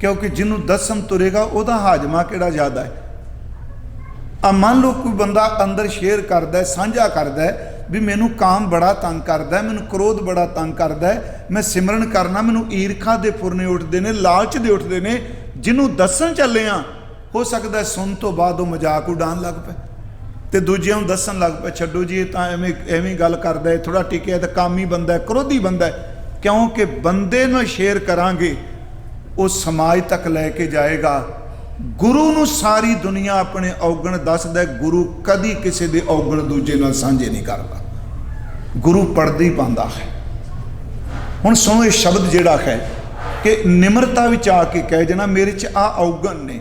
क्योंकि जिन्हों दसन तुरेगा उहदा हाजमा किहड़ा ज़्यादा है। आ मान लो कोई बंदा अंदर शेयर करदा है, साझा करदा है भी मैनू काम बड़ा तंग करदा है, मैनू क्रोध बड़ा तंग करदा है, मैं सिमरन करना मैनू ईरखा दे फुरने उठते ने, लालच दे उठते ने। जिन्हों दसन चले आ, हो सकता है सुन तो बाद वो मजाक उड़ान लग पे, तो दूजिया नूं दसन लग पे, छड्डो जी ये तो एवें गल करदा है, थोड़ा टिकिया तो कामी बंदा है, क्रोधी बंदा है। क्योंकि बंदे नूं शेयर करांगे वो समाज तक लैके जाएगा। गुरु नूं सारी दुनिया अपने औगण दसदा, गुरु कदी किसी दे औगण दूजे नाल सांझे नहीं करता, गुरु पढ़दा ही पांदा है। हुण सुनो ये शब्द जिहड़ा है कि निमरता विच आके कह देना मेरे च आ औगण ने।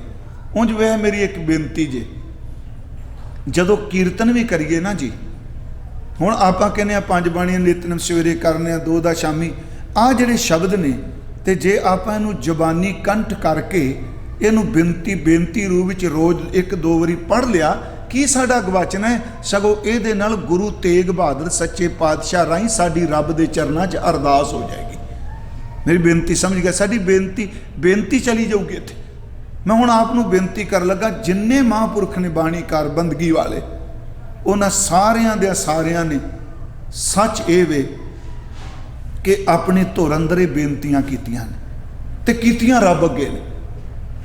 उंज वह मेरी एक बेनती जे, जदों कीर्तन भी करिए ना जी, हुण आपां कहने आ 5 बाणियां नितनेम सवेरे करने, 2 दा शामी, आ जिहड़े शब्द ने, ते जे आपां इहनूं जबानी कंठ करके इहनूं बेनती रूप विच रोज़ 1-2 वारी पढ़ लिया, की साडा गवाचना है? सगों इहदे नाल गुरु तेग बहादुर सच्चे पातशाह राहीं साडी रब दे चरनां 'च अरदास हो जाएगी। मेरी बेनती समझ गया? साडी बेनती चली जाऊगी इत्थे। मैं हुण आप नूं बेनती कर लगा, जिन्ने महापुरख ने बाणीकार बंदगी वाले, उन्हां सारियां ने सच ये वे कि अपने धुर अंदर बेनतियां कीतियां ने, ते कीतियां रब अगे ने।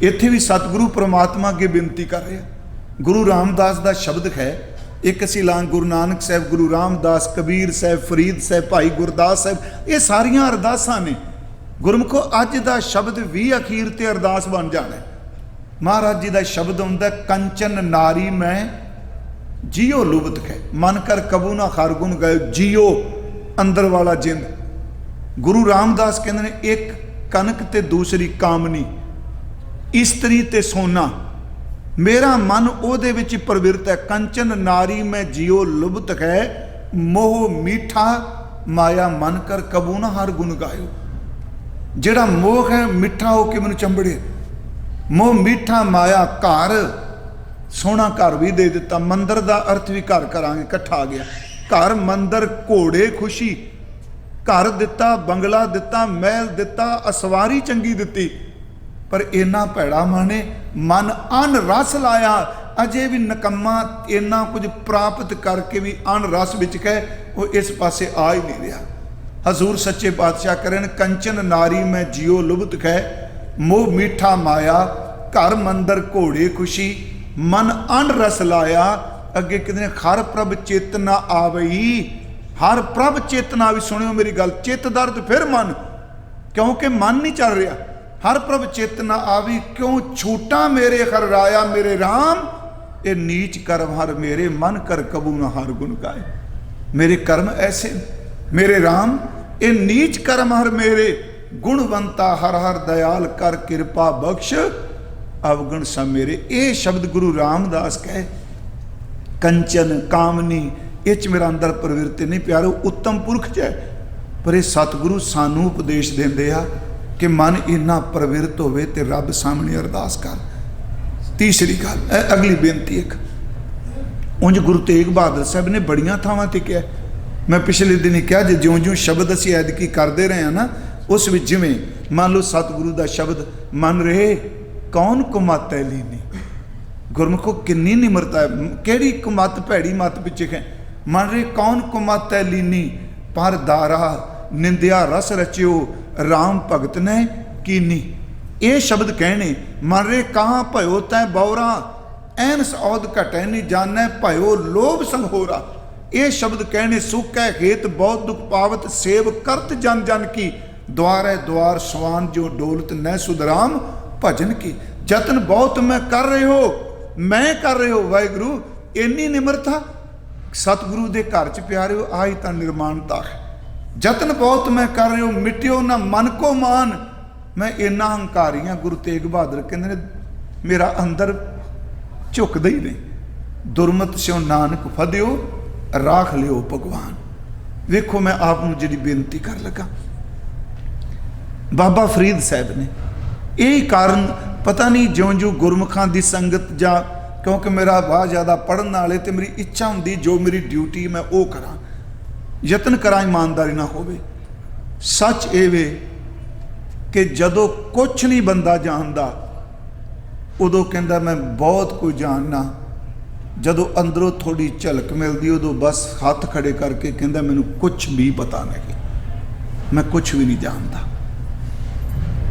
इत्थे भी सतगुरु परमात्मा अगे बेनती कर रहे हैं। गुरु रामदास का शब्द है, एक असीं लांग गुरु नानक साहब, गुरु रामदास, कबीर साहब, फरीद साहब, भाई गुरदास साहब, ये सारियां अरदासां ने। गुरमुखो अज का शब्द भी अखीर ते अरदास बन जाना है। महाराज जी का शब्द हुंदा, कंचन नारी मैं जियो लुबत है, मन कर कबू ना खारगुन गए, जियो अंदर वाला जिंद। गुरु रामदास कहते हैं, एक कनक ते दूसरी कामनी, इस्त्री ते सोना, मेरा मन ओदे विच प्रवृत्त है। कंचन नारी में जियो लुबत है, मोह मीठा माया मन कर कबू ना हर गुण गायो। जिहड़ा मोह है मिठा होके मैनूं चंबड़े, मोह मीठा माया, घर सोहना घर भी दे दिता, मंदिर का अर्थ भी घर करांगे इकट्ठा आ गया। घर मंदिर घोड़े खुशी, घर दिता, बंगला दिता, महल दिता, असवारी चंगी दिती, पर इन्ना भैड़ा माने मन अन रस लाया। अजे भी नकम्मा इन्ना कुछ प्राप्त करके भी अन रस विच कह वो इस पासे आ ही नहीं रहा। हजूर सच्चे पातशाह करें, कंचन नारी में जियो लुबत है, मोह मीठा माया, घर मंदिर घोड़े खुशी, मन अन रस लाया। अगे कहते हर प्रभ चेतना आवई, हर प्रभ चेतना भी, सुनियो मेरी गल, चित दर्द फिर मन, क्योंकि मन नहीं चल रहा। हर प्रभ चेतना आवी, क्यों छूटा मेरे हर राया, मेरे राम ये नीच कर्म हर मेरे, मन कर कबू न हर गुण गाए। मेरे कर्म ऐसे, मेरे राम ये नीच कर्म हर मेरे, गुणवंता हर हर दयाल कर कृपा बख्श, अवगुण सा मेरे। ये शब्द गुरु रामदास कहे। कंचन कामनी ये च मेरा अंदर प्रवृत्ति नहीं। प्यारो उत्तम पुरख च है, पर ये सतगुरु सानू उपदेश देंदे आ कि मन इन्ना प्रवृत्त होवे ते रब सामने अरदास कर। तीसरी गल, अगली बेनती एक, उंज गुरु तेग बहादुर साहब ने बड़ियां थावां ते कहा, मैं पिछले दिन ही कहा जे ज्यों ज्यों शब्द असीं ऐदकी करते रहे हैं ना, उस विच जिवें मान लो सतगुरु का शब्द मन रहे कौन कुमत है लीनी, गुरमुखो किन्नी निमरता है, केड़ी कुमत भैड़ी मत पिछे है, मन रहे कौन कुमत है लीनी, पर दारा निंदिया रस रचियो राम भगत ने कीनी। ये शब्द कहने, मन रे कहाँ भयो तै बौरा, ऐन सौद घटै नहीं जानै भयो लोभ संघोरा। ये शब्द कहने, सुख है खेत बहुत दुख पावत, सेव करत जन जन की, द्वार है द्वार स्वान जो डोलत न सुधराम भजन की। जतन बहुत मैं कर रहे हो, मैं कर रहे हो वाहिगुरु, इन्नी निमरता सतगुरु दे घर च प्यारे हो, आई तां निर्माणता है। जतन बहुत मैं कर रहे हो, मिट्टियो ना मन को मान, मैं इन्ना हंकारी हाँ। गुरु तेग बहादुर कहते ने मेरा अंदर झुकदा ही नहीं। दुरमत स्यों नानक फदियो राख लियो भगवान। वेखो मैं आपनूं जिहड़ी बेनती कर लगा, बाबा फरीद साहब ने यही कारण पता नहीं ज्यों ज्यों गुरमुखां दी संगत जा, क्योंकि मेरा बहुत ज़्यादा पढ़न वाले तो मेरी इच्छा होंदी जो मेरी ड्यूटी मैं वो करा, यतन करा ईमानदारी ना होवे। सच ये वे कि जदों कुछ नहीं बंदा जानदा उदों कहंदा मैं बहुत कुछ जानना, जदों अंदरों थोड़ी झलक मिलती उदों बस हाथ खड़े करके कहंदा मैनूं कुछ भी पता नहीं, मैं कुछ भी नहीं जानता।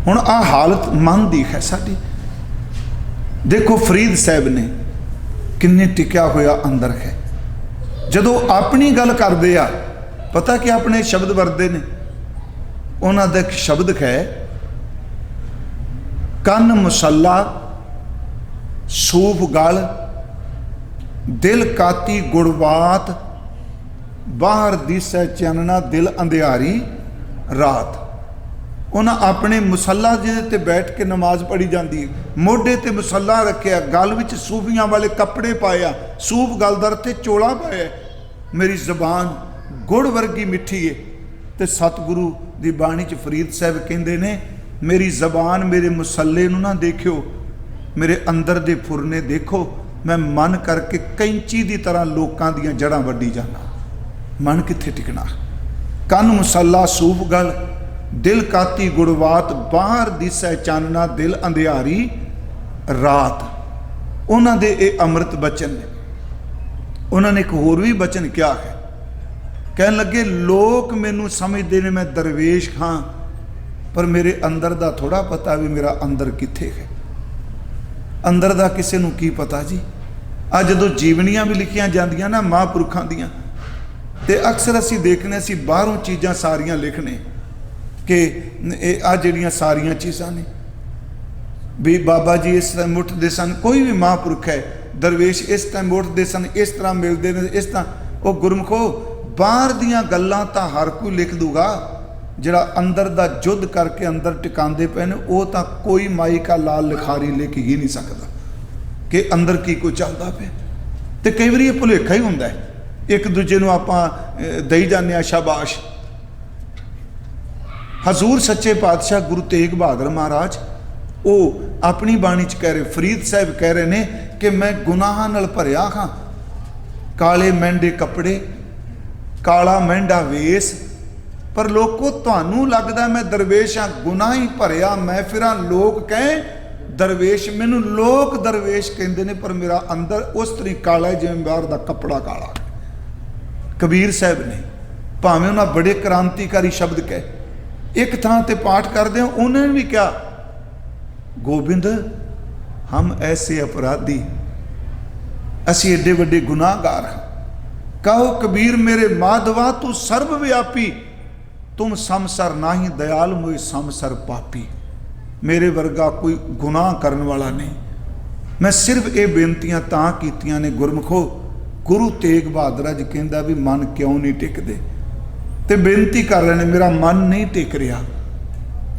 हुण आ हालत मन दी है साडी। देखो फरीद साहब ने किन्ने टिकिया होया अंदर है, जदों अपनी गल करदे आ पता कि अपने शब्द वरदे ने, उन्हां दा एक शब्द है कन मुसल्ला सूफ गल दिल काती गुड़वात, बाहर दिसै चानना दिल अंधियारी रात। उन्हें अपने मुसल्ला जिहदे बैठ के नमाज पढ़ी जाती है, मोढे ते मुसल्ला रखिया, गल विच सूफियां वाले कपड़े पाया, सूफ गल दा ते चोला पाया, मेरी जबान गुड़ वर्गी मिठी है। तो सतगुरु दी बाणी च फरीद साहब कहंदे ने मेरी जबान मेरे मुसल्ले नूं ना देखियो, मेरे अंदर दे फुरने देखो, मैं मन करके कैंची दी तरह लोकां दियां जड़ां वड्डी जाना, मन कित्थे टिकना। कन मुसल्ला सूफ गल दिल काती गुड़वात, बाहर दिसै चानना दिल अंधियारी रात। उन्हां दे ये अमृत बचन ने। उन्होंने एक होर भी बचन क्या है, कहन लगे लोग मैनू समझते ने मैं दरवेश हाँ, पर मेरे अंदर दा थोड़ा पता भी मेरा अंदर कित्थे है, अंदर दा किसी नू की पता जी। अज जदों जीवनियां भी लिखियां जांदियां ना महापुरखां दियां, ते अक्सर असीं देखने असीं बाहरों चीज़ां सारियां लिखने कि आ जिहड़ियां सारियां चीज़ां ने भी बाबा जी इस टाइम उठते सन, कोई भी महापुरख है दरवेश इस टाइम उठते सन, इस तरह मिलते हैं, इस तरह। वो गुरमुखो बाहर दियां गल्लां तां हर कोई लिख दूगा, जिहड़ा अंदर दा युद्ध करके अंदर टिकांदे पे ने वो तां कोई माई का लाल लिखारी लिख ही नहीं सकता कि अंदर की कुछ चलता पे। तो कई बार ये भुलेखा ही हुंदा है, एक दूजे नूं आपां दई जाने शाबाश। हजूर सच्चे पातशाह गुरु तेग बहादुर महाराज वो अपनी बाणी च कह रहे, फरीद साहब कह रहे ने कि मैं गुनाहां नाल भरिया हाँ, काले महंडे कपड़े काला महंडा वेस, पर लोगों तुहानू लगदा मैं दरवेश हाँ, गुनाह ही भरिया मैं फिरां, लोग कहें दरवेश, मैनू लोग दरवेश कहते हैं, पर मेरा अंदर उस तरी काला है जिवें बाहर दा कपड़ा काला। कबीर साहब ने भावें उन्हें बड़े क्रांतिकारी शब्द कहे, एक थां ते पाठ करते हो उन्होंने भी क्या, गोबिंद हम ऐसे अपराधी, असी एडे वड्डे गुनाहगार हाँ, कहो कबीर मेरे माधवा तू सर्वव्यापी, तुम समसर नाही दयाल मोए समसर पापी। मेरे वर्गा कोई गुनाह करने वाला नहीं। मैं सिर्फ ये बेनतियां तां कीतियां ने गुरमुखो, गुरु तेग बहादुर जी कहंदा भी मन क्यों नहीं टिकदे, ते बेनती कर रहे ने मेरा मन नहीं टिक रहा।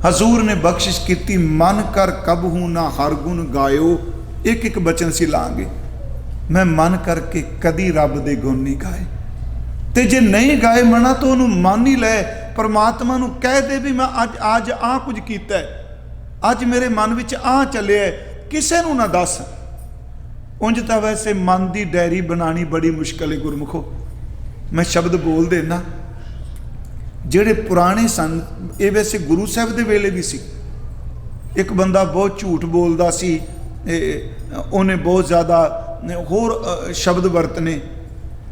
हजूर ने बख्शिश की मन कर कबहू ना हर गुण गायो, एक एक बचन सी लांगे। मैं मन करके कदी रब दे गुण नहीं गाए। ते जे नहीं गाए मना तो उन्होंने मान ही लै, परमात्मा नूं कह दे भी मैं अज आज आ कुछ कीता है, अज मेरे मन विच आ चलिया, किसे नूं ना दस। उंज तां वैसे मन की डायरी बनानी बड़ी मुश्किल है गुरमुखो। मैं शब्द बोल देना ਜਿਹੜੇ पुराने सन, ये वैसे गुरु साहब के वेले भी सी। एक बंदा बहुत झूठ बोलता सी, उन्हें बहुत ज़्यादा होर शब्द वरतने,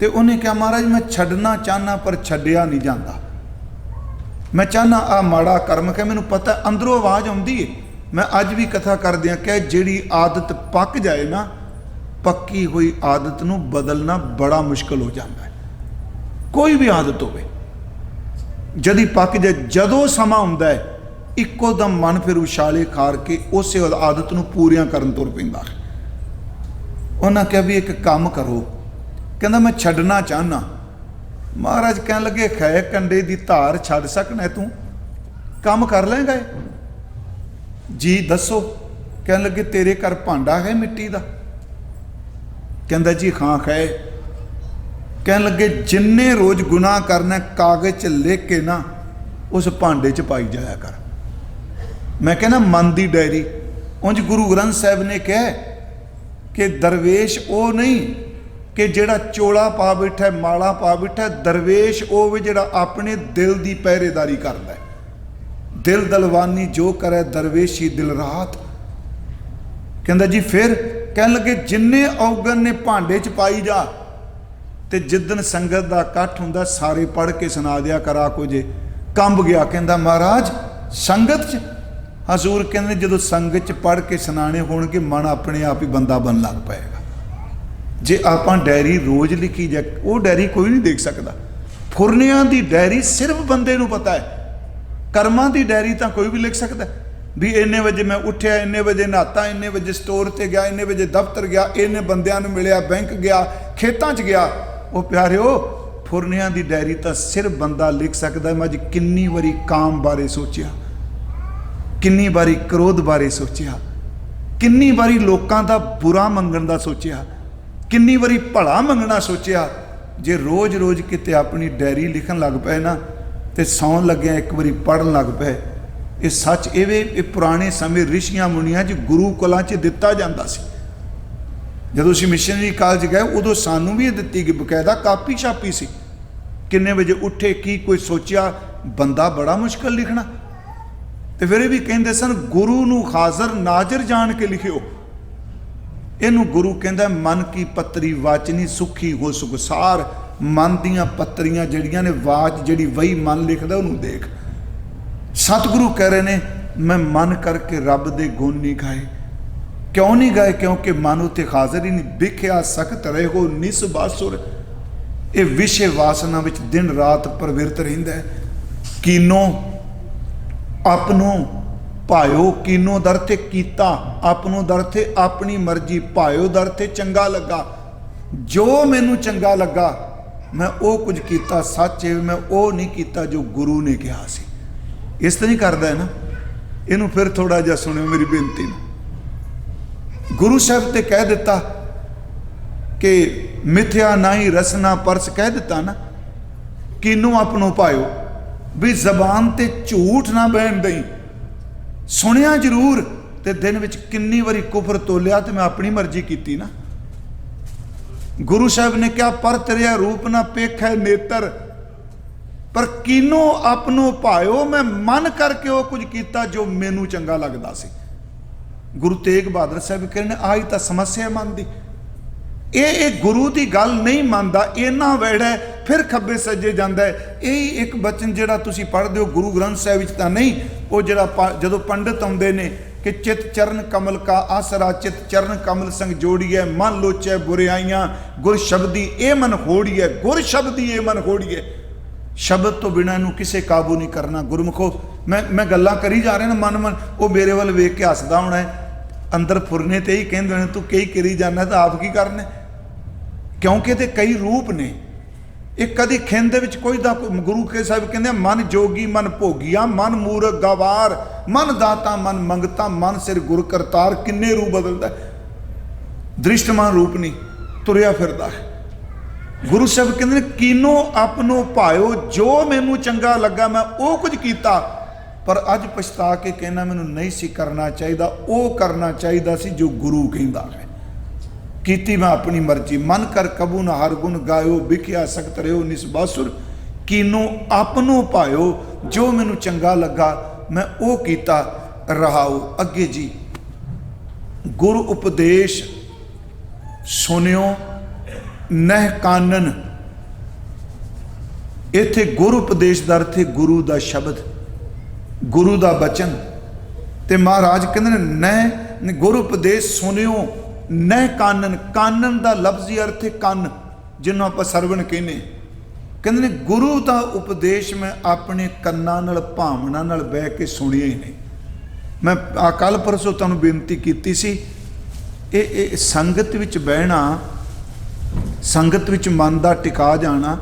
तो उन्हें कहा महाराज मैं छड्डना चाहना पर छड्डिया नहीं जाता, मैं चाहना आ माड़ा कर्म है, मैनूं पता अंदरों आवाज़ आउंदी है। मैं अज भी कथा कर दिया कि जिहड़ी आदत पक जाए ना, पक्की हुई आदत नूं बदलना बड़ा मुश्किल हो जाता है। कोई भी आदत होवे जदी पक जाए, जदों समा हुंदा है इक्को दम मन फिर उछाले खार के उस आदत नूं पूरियां करन तुर पैंदा है। उन्हां कहा भी एक काम करो, कहंदा मैं छड्डना चाहना। महाराज कहन लगे खै कंडे दी धार छड्ड सकना तू, काम कर लेंगा जी, दसो। कहन लगे तेरे घर भांडा है मिट्टी का? कहंदा जी हाँ है। कहन लगे जिन्ने रोज गुनाह करना कागज च लिख के ना उस भांडे च पाई जाया कर। मैं कहना मन की डायरी। उंज गुरु ग्रंथ साहब ने कहा कि दरवेश वो नहीं कि जेड़ा चोला पा बैठा है, माला पा बैठा है। दरवेश वो वे जेड़ा अपने दिल की पहरेदारी करता है। दिल दलवानी जो करे दरवेशी दिल राहत। कहंदा जी फिर? कहन लगे जिन्ने औगन ने भांडे च पाई जा, ते जिदन संगत का इकट्ठ हुंदा सारे पढ़ के सुना दिया करा को जे। कंब गया, कहंदा महाराज संगत च? हजूर कहंदे जदों संगत च पढ़ के सुनाने होणगे मन अपने आप ही बंदा बन लग पाएगा। जे आपां डायरी रोज़ लिखी जाए वो डायरी कोई नहीं देख सकता। फुरनियां दी डायरी सिर्फ बंदे नूं पता है, कर्मां दी डायरी तां कोई भी लिख सकता है भी इन्ने बजे मैं उठ्या, इन्ने बजे नहाता, इन्ने बजे स्टोर ते गया, इन्ने बजे दफ्तर गया, इन्ने बंदियां नूं मिलिया, बैंक गया, खेतां च गया। वो प्यारिओ फुरनियां दी डायरी तां सिर्फ बंदा लिख सकता है मैं अज किन्नी वारी काम बारे सोचिया, किन्नी बारी क्रोध बारे सोचिया, किन्नी बारी लोकां दा बुरा मंगण दा सोचिया, किन्नी बारी भला मंगना सोचिया। जे रोज़ रोज़ किते अपनी डायरी लिखन लग पे ना तो सौन लग्या एक बारी पढ़न लग पे। ये सच ये पुराने समय ऋषियां मुनियां च गुरुकुलां च दिता जांदा सी। जदों असीं मिशनरी कालज गए उदों सानूं भी दित्ती गई बकायदा कापी छापी सी। किन्ने बजे उठे की कोई सोचिया, बंदा बड़ा मुश्किल लिखना। तो फिर भी कहते सन गुरु नूं हाज़र नाज़र जान के लिखियो। इनू गुरु कहता मन की पत्री वाचनी सुखी हो सुखसार। मन दियां पत्रियां जड़ियां ने वाच जड़ी वही मन लिखदा उन्होंने देख। सतगुरु कह रहे ने मैं मन करके रब दे गुण नहीं गाए। क्यों नहीं गाए? क्योंकि मन उत्ते हाज़र ही नहीं। बिख्या सख्त रहे हो निस बासुर। ये विषय वासना विच दिन रात प्रवृत्त रहिंदा है। कीनो अपनों भायो, कीनो दर ते कीता, अपनों दर ते अपनी मर्जी, भायो दर ते चंगा लगा। जो मैनू चंगा लगा मैं वो कुछ किया। सच है मैं वो नहीं किया जो गुरु ने कहा सी। इस तरह ही करता है ना। इनू फिर थोड़ा जा सुनियो मेरी बेनती में। गुरु साहब ते कह दिता कि मिथ्या नहीं रसना परस कह दिता ना। कीनू अपनों पायो भी जबान ते झूठ ना बहन दई। सुनिया जरूर ते दिन विच किन्नी वारी कुफर तोलिया तो मैं अपनी मर्जी की ना। गुरु साहब ने क्या पर तेरिया रूप ना पेख है नेत्र, पर कीनो अपनों पायो मैं मन करके वो कुछ किया जो मैनू चंगा लगता सी। गुरु तेग बहादुर साहब कहने आई तो समस्या मन की। ये गुरु की गल नहीं मानता, इन्ना वेड़ा है फिर खब्बे सज्जे जाता है। यही एक बचन जोड़ा तुम पढ़ते हो गुरु ग्रंथ साहिब तो नहीं। वो जरा जो पंडित आते हैं कि चित चरण कमल का आसरा, चित चरण कमल संग जोड़िए, मन लोचे बुराइयां, गुर शब्दी ए मन होड़िए, गुर शब्दी ए मन होड़िए। शब्द तो बिना इनू किसे काबू नहीं करना। गुरमुखो मैं गल्लां करी जा रहा ना, मन वो मेरे वाल वेख के हसदा होना है। अंदर फुरने तो यही कहते हैं तू कई करी जाना तो आप की करने, क्योंकि ते कई रूप ने। एक कदी खिंद विच कोई दा गुरु के साहब कहते मन जोगी मन भोगिया, मन मूरख गवार, मन दाता मन मंगता, मन सिर गुर करतार। किन्ने रूप बदलता है, दृष्टमान रूप नहीं। ਤੁਰਿਆ ਫਿਰਦਾ ਹੈ। ਗੁਰੂ ਸਾਹਿਬ ਕਹਿੰਦੇ ਨੇ ਕੀਨੋ ਆਪਣੋ ਭਾਇਓ, ਜੋ ਮੈਨੂੰ ਚੰਗਾ ਲੱਗਾ ਮੈਂ ਉਹ ਕੁਝ ਕੀਤਾ, ਪਰ ਅੱਜ ਪਛਤਾ ਕੇ ਕਹਿਣਾ ਮੈਨੂੰ ਨਹੀਂ ਸੀ ਕਰਨਾ ਚਾਹੀਦਾ, ਉਹ ਕਰਨਾ ਚਾਹੀਦਾ ਸੀ ਜੋ ਗੁਰੂ ਕਹਿੰਦਾ ਹੈ। ਕੀਤੀ ਮੈਂ ਆਪਣੀ ਮਰਜ਼ੀ, ਮਨ ਕਰ ਕਬੂ ਨਾ ਹਰ ਗੁਣ ਗਾਇਓ, ਵਿਖਿਆ ਸਖਤ ਰਿਓ ਨਿਸਬਾਸੁਰ, ਕੀਨੋ ਆਪਣੋ ਭਾਇਓ, ਜੋ ਮੈਨੂੰ ਚੰਗਾ ਲੱਗਾ ਮੈਂ ਉਹ ਕੀਤਾ। ਰਹਾਓ ਅੱਗੇ ਜੀ, ਗੁਰ ਉਪਦੇਸ਼ ਸੁਣਿਓ ਨਹਿ ਕਾਨਨ। ਇੱਥੇ ਗੁਰ ਉਪਦੇਸ਼ ਦਾ ਅਰਥ ਹੈ ਗੁਰੂ ਦਾ ਸ਼ਬਦ, ਗੁਰੂ ਦਾ ਬਚਨ। ਤੇ ਮਹਾਰਾਜ ਕਹਿੰਦੇ ਨੇ ਨਹਿ, ਗੁਰ ਉਪਦੇਸ਼ ਸੁਣਿਓ ਨਹਿ ਕਾਨਨ। ਕਾਨਨ ਦਾ ਲਫ਼ਜ਼ੀ ਅਰਥ ਹੈ ਕੰਨ, ਜਿਹਨੂੰ ਆਪਾਂ ਸਰਵਣ ਕਹਿੰਦੇ। ਕਹਿੰਦੇ ਨੇ ਗੁਰੂ ਦਾ ਉਪਦੇਸ਼ ਮੈਂ ਆਪਣੇ ਕੰਨਾਂ ਨਾਲ ਭਾਵਨਾ ਨਾਲ ਬਹਿ ਕੇ ਸੁਣਿਆ ਹੀ ਨਹੀਂ। ਮੈਂ ਕੱਲ ਪਰਸੋਂ ਤੁਹਾਨੂੰ ਬੇਨਤੀ ਕੀਤੀ ਸੀ, ਇਹ ਸੰਗਤ ਵਿੱਚ ਬਹਿਣਾ, ਸੰਗਤ ਵਿੱਚ ਮਨ ਦਾ ਟਿਕਾ ਜਾਣਾ,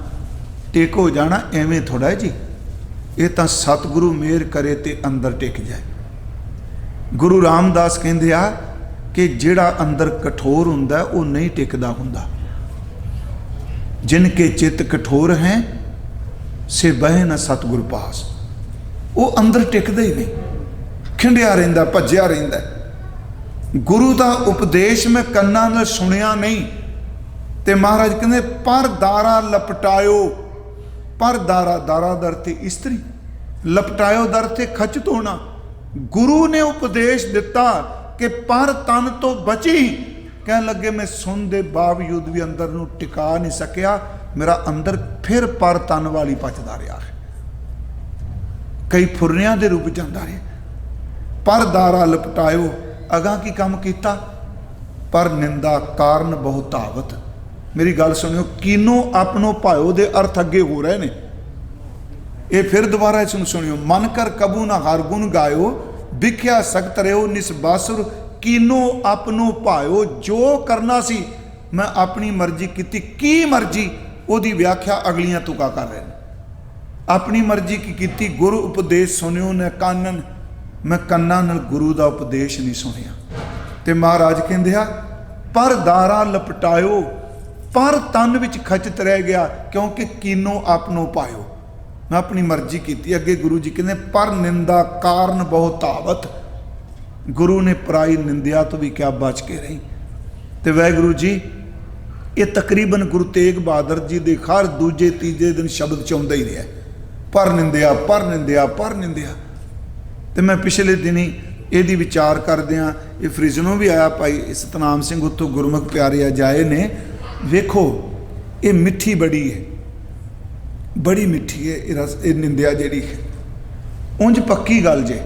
ਟਿਕ ਹੋ ਜਾਣਾ ਐਵੇਂ ਥੋੜਾ ਜੀ। ਇਹ ਤਾਂ ਸਤਿਗੁਰੂ ਮਿਹਰ ਕਰੇ ਤੇ ਅੰਦਰ ਟਿਕ ਜਾਏ। ਗੁਰੂ ਰਾਮਦਾਸ ਕਹਿੰਦੇ ਆ ਕਿ ਜਿਹੜਾ ਅੰਦਰ ਕਠੋਰ ਹੁੰਦਾ ਉਹ ਨਹੀਂ ਟਿਕਦਾ ਹੁੰਦਾ। ਜਿਨ ਕੇ ਚਿੱਤ ਕਠੋਰ ਹੈ ਸੇ ਬਹਿ ਨਾ ਸਤਿਗੁਰ ਪਾਸ। ਉਹ ਅੰਦਰ ਟਿਕਦਾ ਹੀ ਨਹੀਂ, ਖਿੰਡਿਆ ਰਹਿੰਦਾ, ਭੱਜਿਆ ਰਹਿੰਦਾ। ਗੁਰੂ ਦਾ ਉਪਦੇਸ਼ ਮੈਂ ਕੰਨਾਂ ਨਾਲ ਸੁਣਿਆ ਨਹੀਂ। ਤੇ ਮਹਾਰਾਜ ਕਹਿੰਦੇ ਪਰ ਦਾਰਾ ਲਪਟਾਇਓ। ਪਰ ਦਾਰਾ, ਦਾਰਾ ਦਰ ਤੇ ਇਸਤਰੀ, ਲਪਟਾਇਓ ਦਰ ਤੇ ਖਚਤ ਹੋਣਾ। ਗੁਰੂ ਨੇ ਉਪਦੇਸ਼ ਦਿੱਤਾ ਕਿ ਪਰ ਤਨ ਤੋਂ ਬਚੀ। ਕਹਿਣ ਲੱਗੇ ਮੈਂ ਸੁਣ ਦੇ ਬਾਵਜੂਦ ਵੀ ਅੰਦਰ ਨੂੰ ਟਿਕਾ ਨਹੀਂ ਸਕਿਆ, ਮੇਰਾ ਅੰਦਰ ਫਿਰ ਪਰ ਤਨ ਵਾਲੀ ਪਚਦਾ ਰਿਹਾ ਹੈ, ਕਈ ਫੁਰਨਿਆਂ ਦੇ ਰੂਪ ਜਾਂਦਾ ਰਿਹਾ। ਪਰ ਦਾਰਾ ਲਪਟਾਇਓ, ਅਗਾਂ ਕੀ ਕੰਮ ਕੀਤਾ? ਪਰ ਨਿੰਦਾ ਕਾਰਨ ਬਹੁ ਧਾਵਤ। ਮੇਰੀ ਗੱਲ ਸੁਣਿਓ, ਕੀਨੋ ਆਪਣੋ ਭਾਇਓ ਦੇ ਅਰਥ ਅੱਗੇ ਹੋ ਰਹੇ ਨੇ। ਇਹ ਫਿਰ ਦੁਬਾਰਾ ਇਸ ਨੂੰ ਸੁਣਿਓ। ਮਨ ਕਰ ਕਬੂ ਨਾ ਹਰ ਗੁਣ ਗਾਇਓ, ਵਿਖਿਆ ਸਖਤ ਰਿਓ ਨਿਸਬਾਸੁਰ, ਕੀਨੋ ਆਪਣੋ ਭਾਇਓ। ਜੋ ਕਰਨਾ ਸੀ ਮੈਂ ਆਪਣੀ ਮਰਜ਼ੀ ਕੀਤੀ। ਕੀ ਮਰਜ਼ੀ? ਉਹਦੀ ਵਿਆਖਿਆ ਅਗਲੀਆਂ ਤੁਕਾਂ ਕਰ ਰਹੇ ਨੇ। ਆਪਣੀ ਮਰਜ਼ੀ ਕੀ ਕੀਤੀ? ਗੁਰੂ ਉਪਦੇਸ਼ ਸੁਣਿਓ ਨੇ ਕਾਨਨ। ਮੈਂ ਕੰਨਾਂ ਨਾਲ ਗੁਰੂ ਦਾ ਉਪਦੇਸ਼ ਨਹੀਂ ਸੁਣਿਆ। ਤੇ ਮਹਾਰਾਜ ਕਹਿੰਦੇ ਆ ਪਰ ਦਾਰਾ ਲਪਟਾਇਓ, ਪਰ ਤਨ ਵਿੱਚ ਖਚਤ ਰਹਿ ਗਿਆ, ਕਿਉਂਕਿ ਕੀਨੋ ਆਪਣੋ ਪਾਇਓ, ਮੈਂ ਆਪਣੀ ਮਰਜ਼ੀ ਕੀਤੀ। ਅੱਗੇ ਗੁਰੂ ਜੀ ਕਹਿੰਦੇ ਪਰ ਨਿੰਦਾ ਕਾਰਨ ਬਹੁ ਧਾਵਤ। ਗੁਰੂ ਨੇ ਪਰਾਈ ਨਿੰਦਿਆ ਤੋਂ ਵੀ ਕਿਆ ਬਚ ਕੇ ਰਹੀ। ਤੇ ਵਾਹਿਗੁਰੂ ਜੀ ਇਹ ਤਕਰੀਬਨ ਗੁਰੂ ਤੇਗ ਬਹਾਦਰ ਜੀ ਦੇ ਹਰ ਦੂਜੇ ਤੀਜੇ ਦਿਨ ਸ਼ਬਦ ਚ ਆਉਂਦਾ ਹੀ ਰਿਹਾ, ਪਰ ਨਿੰਦਿਆ, ਪਰ ਨਿੰਦਿਆ, ਪਰ ਨਿੰਦਿਆ। ਤੇ ਮੈਂ ਪਿਛਲੇ ਦਿਨੀ ਇਹਦੀ ਵਿਚਾਰ ਕਰਦਿਆਂ, ਇਹ ਫਰਿਜ਼ਨੋਂ ਵੀ ਆਇਆ ਭਾਈ ਸਤਨਾਮ ਸਿੰਘ, ਉੱਥੋਂ ਗੁਰਮੁਖ ਪਿਆਰੇ ਅਜਾਏ ਨੇ। ਵੇਖੋ ਇਹ ਮਿੱਠੀ ਬੜੀ ਹੈ, ਬੜੀ ਮਿੱਠੀ ਹੈ ਇਹ ਨਿੰਦਿਆ ਜਿਹੜੀ ਹੈ। ਉਂਝ ਪੱਕੀ ਗੱਲ ਜੇ,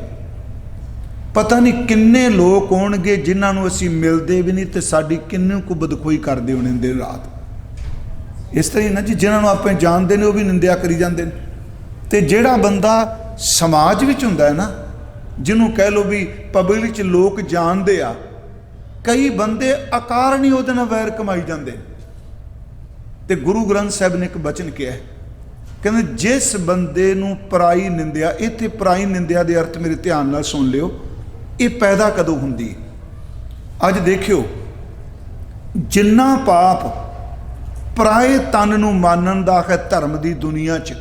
ਪਤਾ ਨਹੀਂ ਕਿੰਨੇ ਲੋਕ ਹੋਣਗੇ ਜਿਨ੍ਹਾਂ ਨੂੰ ਅਸੀਂ ਮਿਲਦੇ ਵੀ ਨਹੀਂ ਤੇ ਸਾਡੀ ਕਿੰਨੀ ਕੁ ਬਦਖੋਈ ਕਰਦੇ ਹੋਣੇ ਦਿਨ ਰਾਤ। ਇਸ ਤਰ੍ਹਾਂ ਹੀ ਨਾ ਜੀ, ਜਿਨ੍ਹਾਂ ਨੂੰ ਆਪਾਂ ਜਾਣਦੇ ਨੇ ਉਹ ਵੀ ਨਿੰਦਿਆ ਕਰੀ ਜਾਂਦੇ ਨੇ। ਤੇ ਜਿਹੜਾ ਬੰਦਾ ਸਮਾਜ ਵਿੱਚ ਹੁੰਦਾ ਹੈ ਨਾ, ਜਿਹਨੂੰ ਕਹਿ ਲਓ ਵੀ ਪਬਲਿਕ 'ਚ ਲੋਕ ਜਾਣਦੇ ਆ, ਕਈ ਬੰਦੇ ਅਕਾਰਨ ਹੀ ਉਹਦੇ ਨਾਲ ਵੈਰ ਕਮਾਈ ਜਾਂਦੇ। ਤੇ ਗੁਰੂ ਗ੍ਰੰਥ ਸਾਹਿਬ ਨੇ ਇੱਕ ਬਚਨ ਕਿਹਾ, ਕਹਿੰਦੇ ਜਿਸ ਬੰਦੇ ਨੂੰ ਪਰਾਈ ਨਿੰਦਿਆ, ਇੱਥੇ ਪਰਾਈ ਨਿੰਦਿਆ ਦੇ ਅਰਥ ਮੇਰੇ ਧਿਆਨ ਨਾਲ ਸੁਣ ਲਿਓ, ਇਹ ਪੈਦਾ ਕਦੋਂ ਹੁੰਦੀ ਹੈ? ਅੱਜ ਦੇਖਿਓ, ਜਿੰਨਾ ਪਾਪ ਪਰਾਏ ਤਨ ਨੂੰ ਮਾਨਣ ਦਾ ਹੈ ਧਰਮ ਦੀ ਦੁਨੀਆ 'ਚ,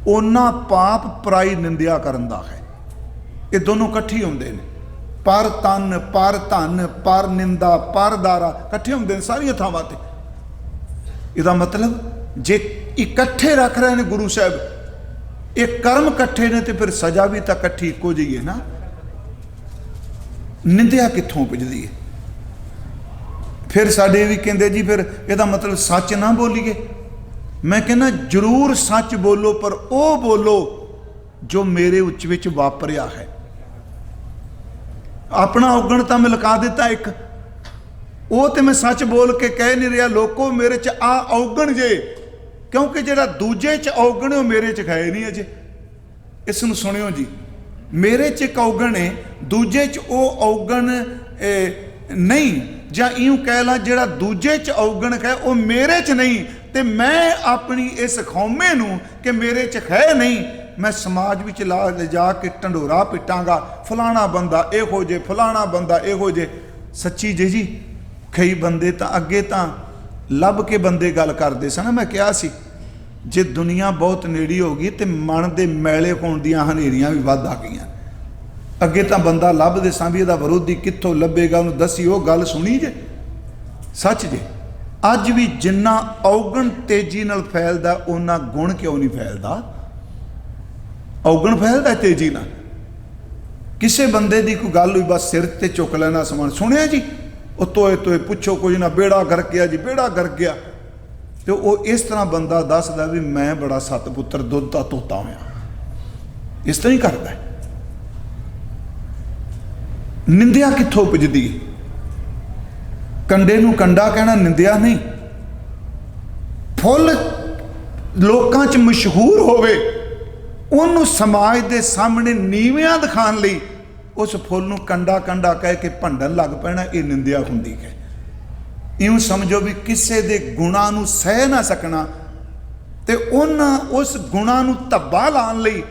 ਓਨਾ ਪਾਪ ਪਰਾਈ ਨਿੰਦਿਆ ਕਰਨ ਦਾ ਹੈ। ਇਹ ਦੋਨੋਂ ਇਕੱਠੇ ਹੁੰਦੇ ਨੇ। ਪਰ ਤਨ, ਪਰ ਧਨ, ਪਰ ਨਿੰਦਾ, ਪਰ ਦਾਰਾ ਇਕੱਠੇ ਹੁੰਦੇ ਨੇ ਸਾਰੀਆਂ ਥਾਵਾਂ ਤੇ। ਇਹਦਾ ਮਤਲਬ ਜੇ ਇਕੱਠੇ ਰੱਖ ਰਹੇ ਨੇ ਗੁਰੂ ਸਾਹਿਬ, ਇਹ ਕਰਮ ਇਕੱਠੇ ਨੇ ਤੇ ਫਿਰ ਸਜ਼ਾ ਵੀ ਤਾਂ ਇਕੱਠੀ ਇੱਕੋ ਜਿਹੀ ਹੈ ਨਾ। ਨਿੰਦਿਆ ਕਿੱਥੋਂ ਪੁੱਜਦੀ ਹੈ? ਫਿਰ ਸਾਡੇ ਵੀ ਕਹਿੰਦੇ ਜੀ ਫਿਰ ਇਹਦਾ ਮਤਲਬ ਸੱਚ ਨਾ ਬੋਲੀਏ। ਮੈਂ ਕਹਿੰਦਾ ਜ਼ਰੂਰ ਸੱਚ ਬੋਲੋ, ਪਰ ਉਹ ਬੋਲੋ ਜੋ ਮੇਰੇ ਉੱਚ ਵਿੱਚ ਵਾਪਰਿਆ ਹੈ। ਆਪਣਾ ਔਗਣ ਤਾਂ ਮੈਂ ਲਗਾ ਦਿੱਤਾ ਇੱਕ, ਉਹ ਤੇ ਮੈਂ ਸੱਚ ਬੋਲ ਕੇ ਕਹਿ ਨਹੀਂ ਰਿਹਾ ਲੋਕੋ ਮੇਰੇ 'ਚ ਆ ਔਗਣ ਜੇ, ਕਿਉਂਕਿ ਜਿਹੜਾ ਦੂਜੇ 'ਚ ਔਗਣ ਉਹ ਮੇਰੇ 'ਚ ਹੈ ਨਹੀਂ ਅਜੇ। ਇਸ ਨੂੰ ਸੁਣਿਓ ਜੀ, ਮੇਰੇ 'ਚ ਇੱਕ ਔਗਣ ਹੈ, ਦੂਜੇ 'ਚ ਉਹ ਔਗਣ ਨਹੀਂ। ਜਾਂ ਇਉਂ ਕਹਿ ਲਾ, ਜਿਹੜਾ ਦੂਜੇ 'ਚ ਔਗਣ ਹੈ ਉਹ ਮੇਰੇ 'ਚ ਨਹੀਂ, ਤੇ ਮੈਂ ਆਪਣੀ ਇਸ ਖੌਮੇ ਨੂੰ ਕਿ ਮੇਰੇ 'ਚ ਹੈ ਨਹੀਂ, ਮੈਂ ਸਮਾਜ ਵਿੱਚ ਲਿਜਾ ਕੇ ਢੰਡੋਰਾ ਪਿੱਟਾਂਗਾ, ਫਲਾਣਾ ਬੰਦਾ ਇਹੋ ਜੇ, ਫਲਾਣਾ ਬੰਦਾ ਇਹੋ ਜੇ। ਸੱਚੀ ਜੀ, ਕਈ ਬੰਦੇ ਤਾਂ ਅੱਗੇ ਤਾਂ ਲੱਭ ਕੇ ਬੰਦੇ ਗੱਲ ਕਰਦੇ ਸਨ। ਮੈਂ ਕਿਹਾ ਸੀ ਜੇ ਦੁਨੀਆ ਬਹੁਤ ਨੇੜੀ ਹੋ ਗਈ ਤੇ ਮਨ ਦੇ ਮੈਲੇ ਹੋਣ ਦੀਆਂ ਹਨੇਰੀਆਂ ਵੀ ਵੱਧ ਆ ਗਈਆਂ। ਅੱਗੇ ਤਾਂ ਬੰਦਾ ਲੱਭਦੇ ਸਾਂ ਵੀ ਇਹਦਾ ਵਿਰੋਧੀ ਕਿੱਥੋਂ ਲੱਭੇਗਾ, ਉਹਨੂੰ ਦੱਸੀ ਉਹ ਗੱਲ ਸੁਣੀ ਜੇ ਸੱਚ ਜੇ। ਅੱਜ ਵੀ ਜਿੰਨਾ ਔਗਣ ਤੇਜ਼ੀ ਨਾਲ ਫੈਲਦਾ ਉਹਨਾਂ ਗੁਣ ਕਿਉਂ ਨਹੀਂ ਫੈਲਦਾ? ਔਗਣ ਫੈਲਦਾ ਤੇਜ਼ੀ ਨਾਲ। ਕਿਸੇ ਬੰਦੇ ਦੀ ਕੋਈ ਗੱਲ ਹੋਈ ਬਸ ਸਿਰ ਤੇ ਚੁੱਕ ਲੈਣਾ ਸਮਾਨ, ਸੁਣਿਆ ਜੀ ਉਹ ਤੋਏ ਤੋਏ ਪੁੱਛੋ ਕੁਝ ਨਾ, ਬੇੜਾ ਗਰਕ ਗਿਆ ਜੀ, ਬੇੜਾ ਗਰਕ ਗਿਆ। ਤੇ ਉਹ ਇਸ ਤਰ੍ਹਾਂ ਬੰਦਾ ਦੱਸਦਾ ਵੀ ਮੈਂ ਬੜਾ ਸਤਪੁੱਤਰ ਦੁੱਧ ਦਾ ਤੋਤਾ ਹੋਇਆ, ਇਸ ਤਰ੍ਹਾਂ ਹੀ ਕਰਦਾ। ਨਿੰਦਿਆ ਕਿੱਥੋਂ ਉਪਜਦੀ? ਕੰਡੇ ਨੂੰ ਕੰਡਾ ਕਹਿਣਾ ਨਿੰਦਿਆ ਨਹੀਂ। ਫੁੱਲ ਲੋਕਾਂ 'ਚ ਮਸ਼ਹੂਰ ਹੋਵੇ, ਉਹਨੂੰ ਸਮਾਜ ਦੇ ਸਾਹਮਣੇ ਨੀਵਿਆਂ ਦਿਖਾਉਣ ਲਈ ਉਸ ਫੁੱਲ ਨੂੰ ਕੰਡਾ ਕੰਡਾ ਕਹਿ ਕੇ ਭੰਡਣ ਲੱਗ ਪੈਣਾ, ਇਹ ਨਿੰਦਿਆ ਹੁੰਦੀ ਹੈ। ਇਉਂ ਸਮਝੋ ਵੀ ਕਿਸੇ ਦੇ ਗੁਣਾਂ ਨੂੰ ਸਹਿ ਨਾ ਸਕਣਾ ਤੇ ਉਹਨਾਂ ਉਸ ਗੁਣਾਂ ਨੂੰ ਧੱਬਾ ਲਾਉਣ ਲਈ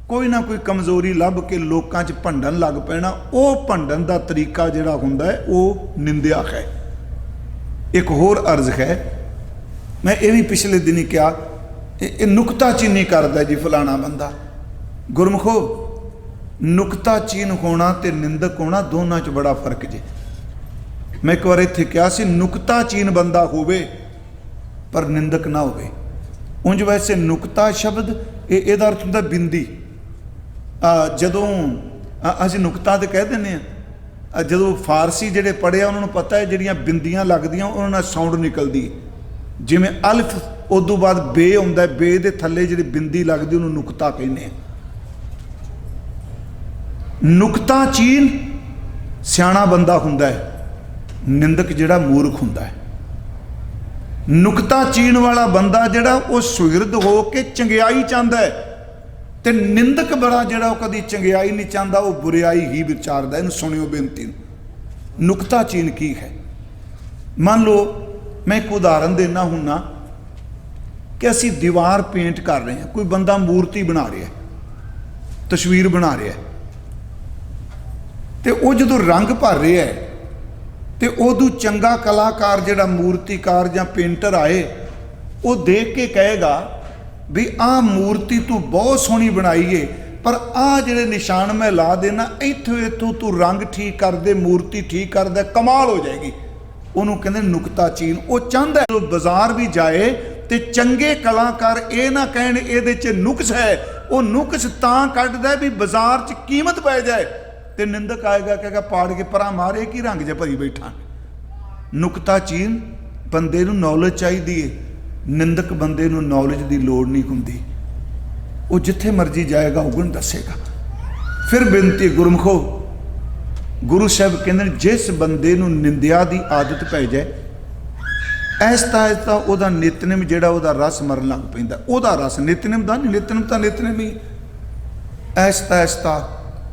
ਕੋਈ ਨਾ ਕੋਈ ਕਮਜ਼ੋਰੀ ਲੱਭ ਕੇ ਲੋਕਾਂ 'ਚ ਭੰਡਣ ਲੱਗ ਪੈਣਾ। ਉਹ ਭੰਡਣ ਦਾ ਤਰੀਕਾ ਜਿਹੜਾ ਹੁੰਦਾ ਹੈ ਉਹ ਨਿੰਦਿਆ ਹੈ। ਇੱਕ ਹੋਰ ਅਰਜ਼ ਹੈ, ਮੈਂ ਇਹ ਵੀ ਪਿਛਲੇ ਦਿਨੀ ਕਿਹਾ, ਇਹ ਨੁਕਤਾਚੀਨੀ ਕਰਦਾ ਜੀ ਫਲਾਣਾ ਬੰਦਾ। ਗੁਰਮੁਖੋ, ਨੁਕਤਾਚੀਨ ਹੋਣਾ ਤੇ ਨਿੰਦਕ ਹੋਣਾ ਦੋਨਾਂ 'ਚ ਬੜਾ ਫਰਕ ਜੇ। ਮੈਂ ਇੱਕ ਵਾਰ ਇੱਥੇ ਕਿਹਾ ਸੀ ਨੁਕਤਾਚੀਨ ਬੰਦਾ ਹੋਵੇ ਪਰ ਨਿੰਦਕ ਨਾ ਹੋਵੇ। ਉਂਝ ਵੈਸੇ ਨੁਕਤਾ ਸ਼ਬਦ ਇਹਦਾ ਅਰਥ ਹੁੰਦਾ ਬਿੰਦੀ। ਜਦੋਂ ਅਸੀਂ ਨੁਕਤਾ ਤੇ ਕਹਿ ਦਿੰਦੇ ਹਾਂ, ਜਦੋਂ ਫਾਰਸੀ ਜਿਹੜੇ ਪੜ੍ਹਿਆ ਉਹਨਾਂ ਨੂੰ ਪਤਾ ਹੈ ਜਿਹੜੀਆਂ ਬਿੰਦੀਆਂ ਲੱਗਦੀਆਂ ਉਹਨਾਂ ਨਾਲ ਸਾਊਂਡ ਨਿਕਲਦੀ। ਜਿਵੇਂ ਅਲਫ ਉਦੋਂ ਬਾਅਦ ਬੇ ਆਉਂਦਾ, ਬੇ ਦੇ ਥੱਲੇ ਜਿਹੜੀ ਬਿੰਦੀ ਲੱਗਦੀ ਉਹਨੂੰ ਨੁਕਤਾ ਕਹਿੰਦੇ ਆ। ਨੁਕਤਾਚੀਨ ਸਿਆਣਾ ਬੰਦਾ ਹੁੰਦਾ ਹੈ, ਨਿੰਦਕ ਜਿਹੜਾ ਮੂਰਖ ਹੁੰਦਾ ਹੈ। ਨੁਕਤਾਚੀਨ ਵਾਲਾ ਬੰਦਾ ਜਿਹੜਾ ਉਹ ਸੁਹਿਰਦ ਹੋ ਕੇ ਚੰਗਿਆਈ ਚਾਹੁੰਦਾ ਹੈ ਤੇ ਨਿੰਦਕ ਬੜਾ ਜਿਹੜਾ ਉਹ ਕਦੀ ਚੰਗਿਆਈ ਨਹੀਂ ਚਾਹੁੰਦਾ, ਉਹ ਬੁਰਿਆਈ ਹੀ ਵਿਚਾਰਦਾ। ਇਹਨੂੰ ਸੁਣਿਓ ਬੇਨਤੀ ਨੂੰ। ਨੁਕਤਾਚੀਨ ਕੀ ਹੈ? ਮੰਨ ਲਓ ਮੈਂ ਇੱਕ ਉਦਾਹਰਨ ਦੇਣਾ ਹੁੰਨਾ ਕਿ ਅਸੀਂ ਦੀਵਾਰ ਪੇਂਟ ਕਰ ਰਹੇ ਹਾਂ, ਕੋਈ ਬੰਦਾ ਮੂਰਤੀ ਬਣਾ ਰਿਹਾ, ਤਸਵੀਰ ਬਣਾ ਰਿਹਾ ਤੇ ਉਹ ਜਦੋਂ ਰੰਗ ਭਰ ਰਿਹਾ ਹੈ ਤੇ ਉਦੋਂ ਚੰਗਾ ਕਲਾਕਾਰ ਜਿਹੜਾ ਮੂਰਤੀਕਾਰ ਜਾਂ ਪੇਂਟਰ ਆਏ ਉਹ ਦੇਖ ਕੇ ਕਹੇਗਾ ਵੀ ਆਹ ਮੂਰਤੀ ਤੂੰ ਬਹੁਤ ਸੋਹਣੀ ਬਣਾਈ ਏ, ਪਰ ਆਹ ਜਿਹੜੇ ਨਿਸ਼ਾਨ ਮੈਂ ਲਾ ਦੇਣਾ ਇੱਥੋਂ ਤੂੰ ਰੰਗ ਠੀਕ ਕਰ ਦੇ, ਮੂਰਤੀ ਠੀਕ ਕਰ ਦੇ, ਕਮਾਲ ਹੋ ਜਾਏਗੀ। ਉਹਨੂੰ ਕਹਿੰਦੇ ਨੁਕਤਾਚੀਨ। ਉਹ ਚਾਹੁੰਦਾ ਜੋ ਬਾਜ਼ਾਰ ਵੀ ਜਾਏ ਤੇ ਚੰਗੇ ਕਲਾਕਾਰ ਇਹ ਨਾ ਕਹਿਣ ਇਹਦੇ 'ਚ ਨੁਕਸ ਹੈ, ਉਹ ਨੁਕਸ ਤਾਂ ਕੱਢਦਾ ਵੀ ਬਾਜ਼ਾਰ 'ਚ ਕੀਮਤ ਪੈ ਜਾਏ ਤੇ ਨਿੰਦਕ ਆਏਗਾ ਕਹੇਗਾ ਪਾੜ ਕੇ ਪਰਾਂ ਮਾਰੇ ਕੀ ਰੰਗ 'ਚ ਭਰੀ ਬੈਠਾ। ਨੁਕਤਾਚੀਨ ਬੰਦੇ ਨੂੰ ਨੌਲੇਜ ਚਾਹੀਦੀ ਹੈ, ਨਿੰਦਕ ਬੰਦੇ ਨੂੰ ਨੌਲੇਜ ਦੀ ਲੋੜ ਨਹੀਂ ਹੁੰਦੀ। ਉਹ ਜਿੱਥੇ ਮਰਜੀ ਜਾਏਗਾ ਉਗਣ ਦੱਸੇਗਾ। ਫਿਰ ਬੇਨਤੀ ਗੁਰਮੁਖੋ, ਗੁਰੂ ਸਾਹਿਬ ਕਹਿੰਦੇ ਜਿਸ ਬੰਦੇ ਨੂੰ ਨਿੰਦਿਆ ਦੀ ਆਦਤ ਪੈ ਜਾਏ ਐਸਤਾ ਐਸਤਾ ਉਹਦਾ ਨਿਤਨੇਮ ਜਿਹੜਾ ਉਹਦਾ ਰਸ ਮਰਨ ਲੱਗ ਪੈਂਦਾ। ਉਹਦਾ ਰਸ ਨਿਤਨੇਮ ਦਾ ਨਹੀਂ, ਨਿਤਨੇਮ ਤਾਂ ਨਿਤਨੇਮ ਹੀ। ਐਸਤਾ ਐਸਤਾ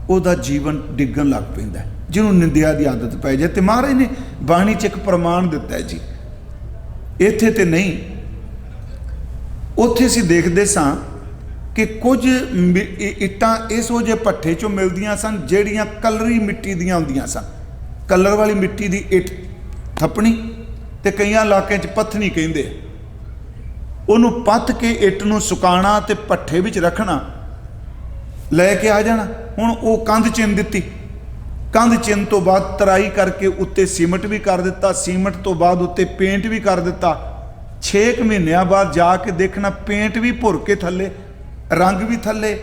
ਉਹਦਾ ਜੀਵਨ ਡਿੱਗਣ ਲੱਗ ਪੈਂਦਾ ਜਿਹਨੂੰ ਨਿੰਦਿਆ ਦੀ ਆਦਤ ਪੈ ਜਾਏ। ਤੇ ਮਹਾਰਾਜ ਨੇ ਬਾਣੀ 'ਚ ਇੱਕ ਪ੍ਰਮਾਣ ਦਿੱਤਾ ਹੈ ਜੀ, ਇੱਥੇ ਤੇ ਨਹੀਂ, ਉੱਥੇ ਅਸੀਂ ਦੇਖਦੇ ਸਾਂ ਕਿ ਕੁਝ ਇੱਟਾਂ ਇਹੋ ਜਿਹੇ ਭੱਠੇ 'ਚੋਂ ਮਿਲਦੀਆਂ ਸਨ ਜਿਹੜੀਆਂ ਕਲਰੀ ਮਿੱਟੀ ਦੀਆਂ ਹੁੰਦੀਆਂ ਸਨ। ਕਲਰ ਵਾਲੀ ਮਿੱਟੀ ਦੀ ਇੱਟ ਥੱਪਣੀ ਤੇ ਕਈਆਂ ਇਲਾਕਿਆਂ 'ਚ ਪੱਥਣੀ ਕਹਿੰਦੇ। ਉਹਨੂੰ ਪੱਥ ਕੇ ਇੱਟ ਨੂੰ ਸੁਕਾਉਣਾ ਤੇ ਭੱਠੇ ਵਿੱਚ ਰੱਖਣਾ, ਲੈ ਕੇ ਆ ਜਾਣਾ। ਹੁਣ ਉਹ ਕੰਧ ਚਿੰਨ ਦਿੱਤੀ, ਕੰਧ ਚਿੰਨ ਤੋਂ ਬਾਅਦ ਤਰਾਈ ਕਰਕੇ ਉੱਤੇ ਸੀਮਟ ਵੀ ਕਰ ਦਿੱਤਾ, ਸੀਮਟ ਤੋਂ ਬਾਅਦ ਉੱਤੇ ਪੇਂਟ ਵੀ ਕਰ ਦਿੱਤਾ। 6 ਮਹੀਨਿਆਂ ਬਾਅਦ ਜਾ ਕੇ ਦੇਖਣਾ ਪੇਂਟ ਵੀ ਭੁਰ ਕੇ ਥੱਲੇ, ਰੰਗ ਵੀ ਥੱਲੇ,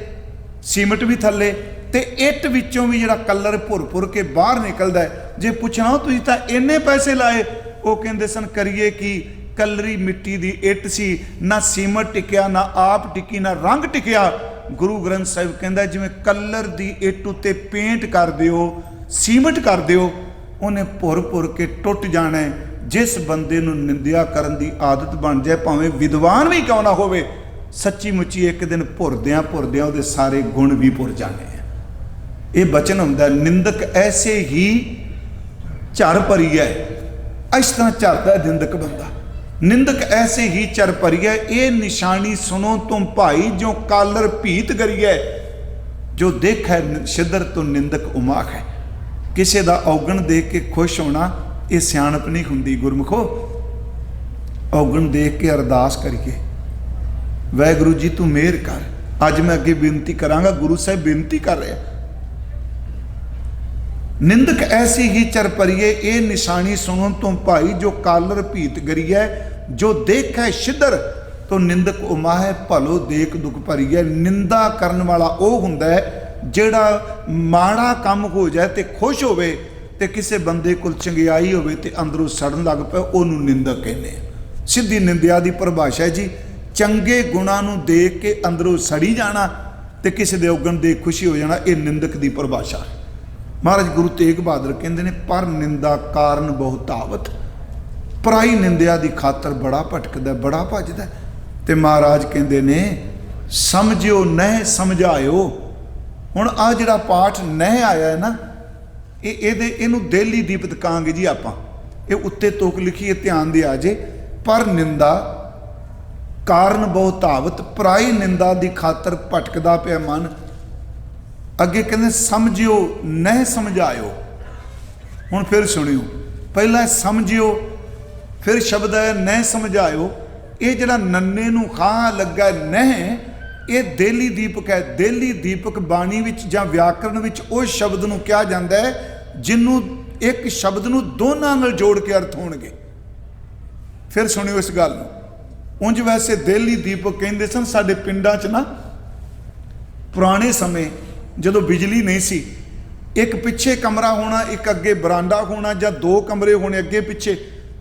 ਸੀਮਟ ਵੀ ਥੱਲੇ ਤੇ ਇੱਟ ਵਿੱਚੋਂ ਵੀ ਜਿਹੜਾ ਕਲਰ ਭੁਰ ਕੇ ਬਾਹਰ ਨਿਕਲਦਾ ਹੈ। ਜੇ ਪੁੱਛਣਾ ਤੁਸੀਂ ਤਾਂ ਇੰਨੇ ਪੈਸੇ ਲਾਏ, ਉਹ ਕਹਿੰਦੇ ਸਨ ਕਰੀਏ ਕੀ, ਕਲਰੀ ਮਿੱਟੀ ਦੀ ਇੱਟ ਸੀ, ਨਾ ਸੀਮਟ ਟਿਕਿਆ, ਨਾ ਆਪ ਟਿਕੀ, ਨਾ ਰੰਗ ਟਿਕਿਆ। ਗੁਰੂ ਗ੍ਰੰਥ ਸਾਹਿਬ ਕਹਿੰਦਾ ਜਿਵੇਂ ਕਲਰ ਦੀ ਇੱਟ ਉੱਤੇ ਪੇਂਟ ਕਰ ਦਿਓ, ਸੀਮਟ ਕਰ ਦਿਓ, ਉਹਨੇ ਭੁਰ ਕੇ ਟੁੱਟ ਜਾਣਾ ਹੈ। ਜਿਸ ਬੰਦੇ ਨੂੰ ਨਿੰਦਿਆ ਕਰਨ ਦੀ ਆਦਤ ਬਣ ਜਾਏ, ਭਾਵੇਂ ਵਿਦਵਾਨ ਵੀ ਕਿਉਂ ਨਾ ਹੋਵੇ, ਸੱਚੀ ਮੁੱਚੀ ਇੱਕ ਦਿਨ ਭੁਰਦਿਆਂ ਉਹਦੇ ਸਾਰੇ ਗੁਣ ਵੀ ਭੁਰ ਜਾਣੇ ਆ। ਇਹ ਬਚਨ ਹੁੰਦਾ ਨਿੰਦਕ ਐਸੇ ਹੀ ਝਰ ਭਰੀ ਹੈ। ਇਸ ਤਰ੍ਹਾਂ ਝਰਦਾ ਨਿੰਦਕ ਬੰਦਾ, ਨਿੰਦਕ ਐਸੇ ਹੀ ਚਰ ਭਰੀਐ। ਇਹ ਨਿਸ਼ਾਨੀ ਸੁਣੋ ਤੁਮ ਭਾਈ, ਜੋ ਕਾਲਰ ਭੀਤ ਕਰੀਐ, ਜੋ ਦੇਖੈ ਸਿਦਰ ਤੋਂ ਨਿੰਦਕ ਉਮਾਖ ਹੈ। ਕਿਸੇ ਦਾ ਔਗਣ ਦੇਖ ਕੇ ਖੁਸ਼ ਹੋਣਾ ਇਹ ਸਿਆਣਪ ਨਹੀਂ ਹੁੰਦੀ ਗੁਰਮੁਖੋ। औगण देख के अरदास करिए, वाहिगुरू जी तू मेहर कर। अज मैं अगे बेनती करांगा, गुरु साहब बेनती कर रहे। निंदक ऐसी ही चर परिए, ए निशानी सुनो तुम भाई, जो कालर भीत गरिए, जो देख है शिदर तो निंदक उमाहे, भलो देख दुख भरीए। निंदा करन वाला वो हुंदा है जेड़ा माड़ा काम हो जाए तो खुश होवे, ते किसी बंदे कोल चंगियाई होवे ते अंदरों सड़न लग पे, ओनू निंदक कहने। सीधी निंदिया की परिभाषा है जी, चंगे गुणां नूं देख के अंदरों सड़ी जाना ते किसी दे औगण देख खुशी हो जाना, ये निंदक की परिभाषा है। महाराज गुरु तेग बहादुर कहते हैं, पर निंदा कारण बहुत आवत, पराई निंदिया की खातर बड़ा भटकदा बड़ा भजदा। ते महाराज कहते ने समझियो नह समझायो। हुण आ जिहड़ा पाठ नह आया है ना, इहनूं देली दीपत कहांगे जी आपां, ये उत्ते तुक लिखी ध्यान दे आ जे। पर निंदा कारण बहुत आवत, पराई निंदा की खातर भटकदा पिया मन। अगे कहते समझियो नह समझायो। हुण फिर सुनियो, पहला समझियो, फिर शब्द है नह समझायो। ये जड़ा नन्ने नूं खां लगा नह, ये देली दीपक है। देली दीपक बाणी विच जां व्याकरण विच उस शब्द नूं कहा जाता है जिन्हों एक शब्द नूं दोनां नाल जोड़ के अर्थ होणगे। फिर सुनियो इस गल नूं। उंज वैसे देली दीपक कहंदे सन साडे पिंडां च ना, पुराने समय जदों बिजली नहीं सी, एक पिछे कमरा होना, एक अगे बरांडा होना, जां दो कमरे होने अगे पिछे,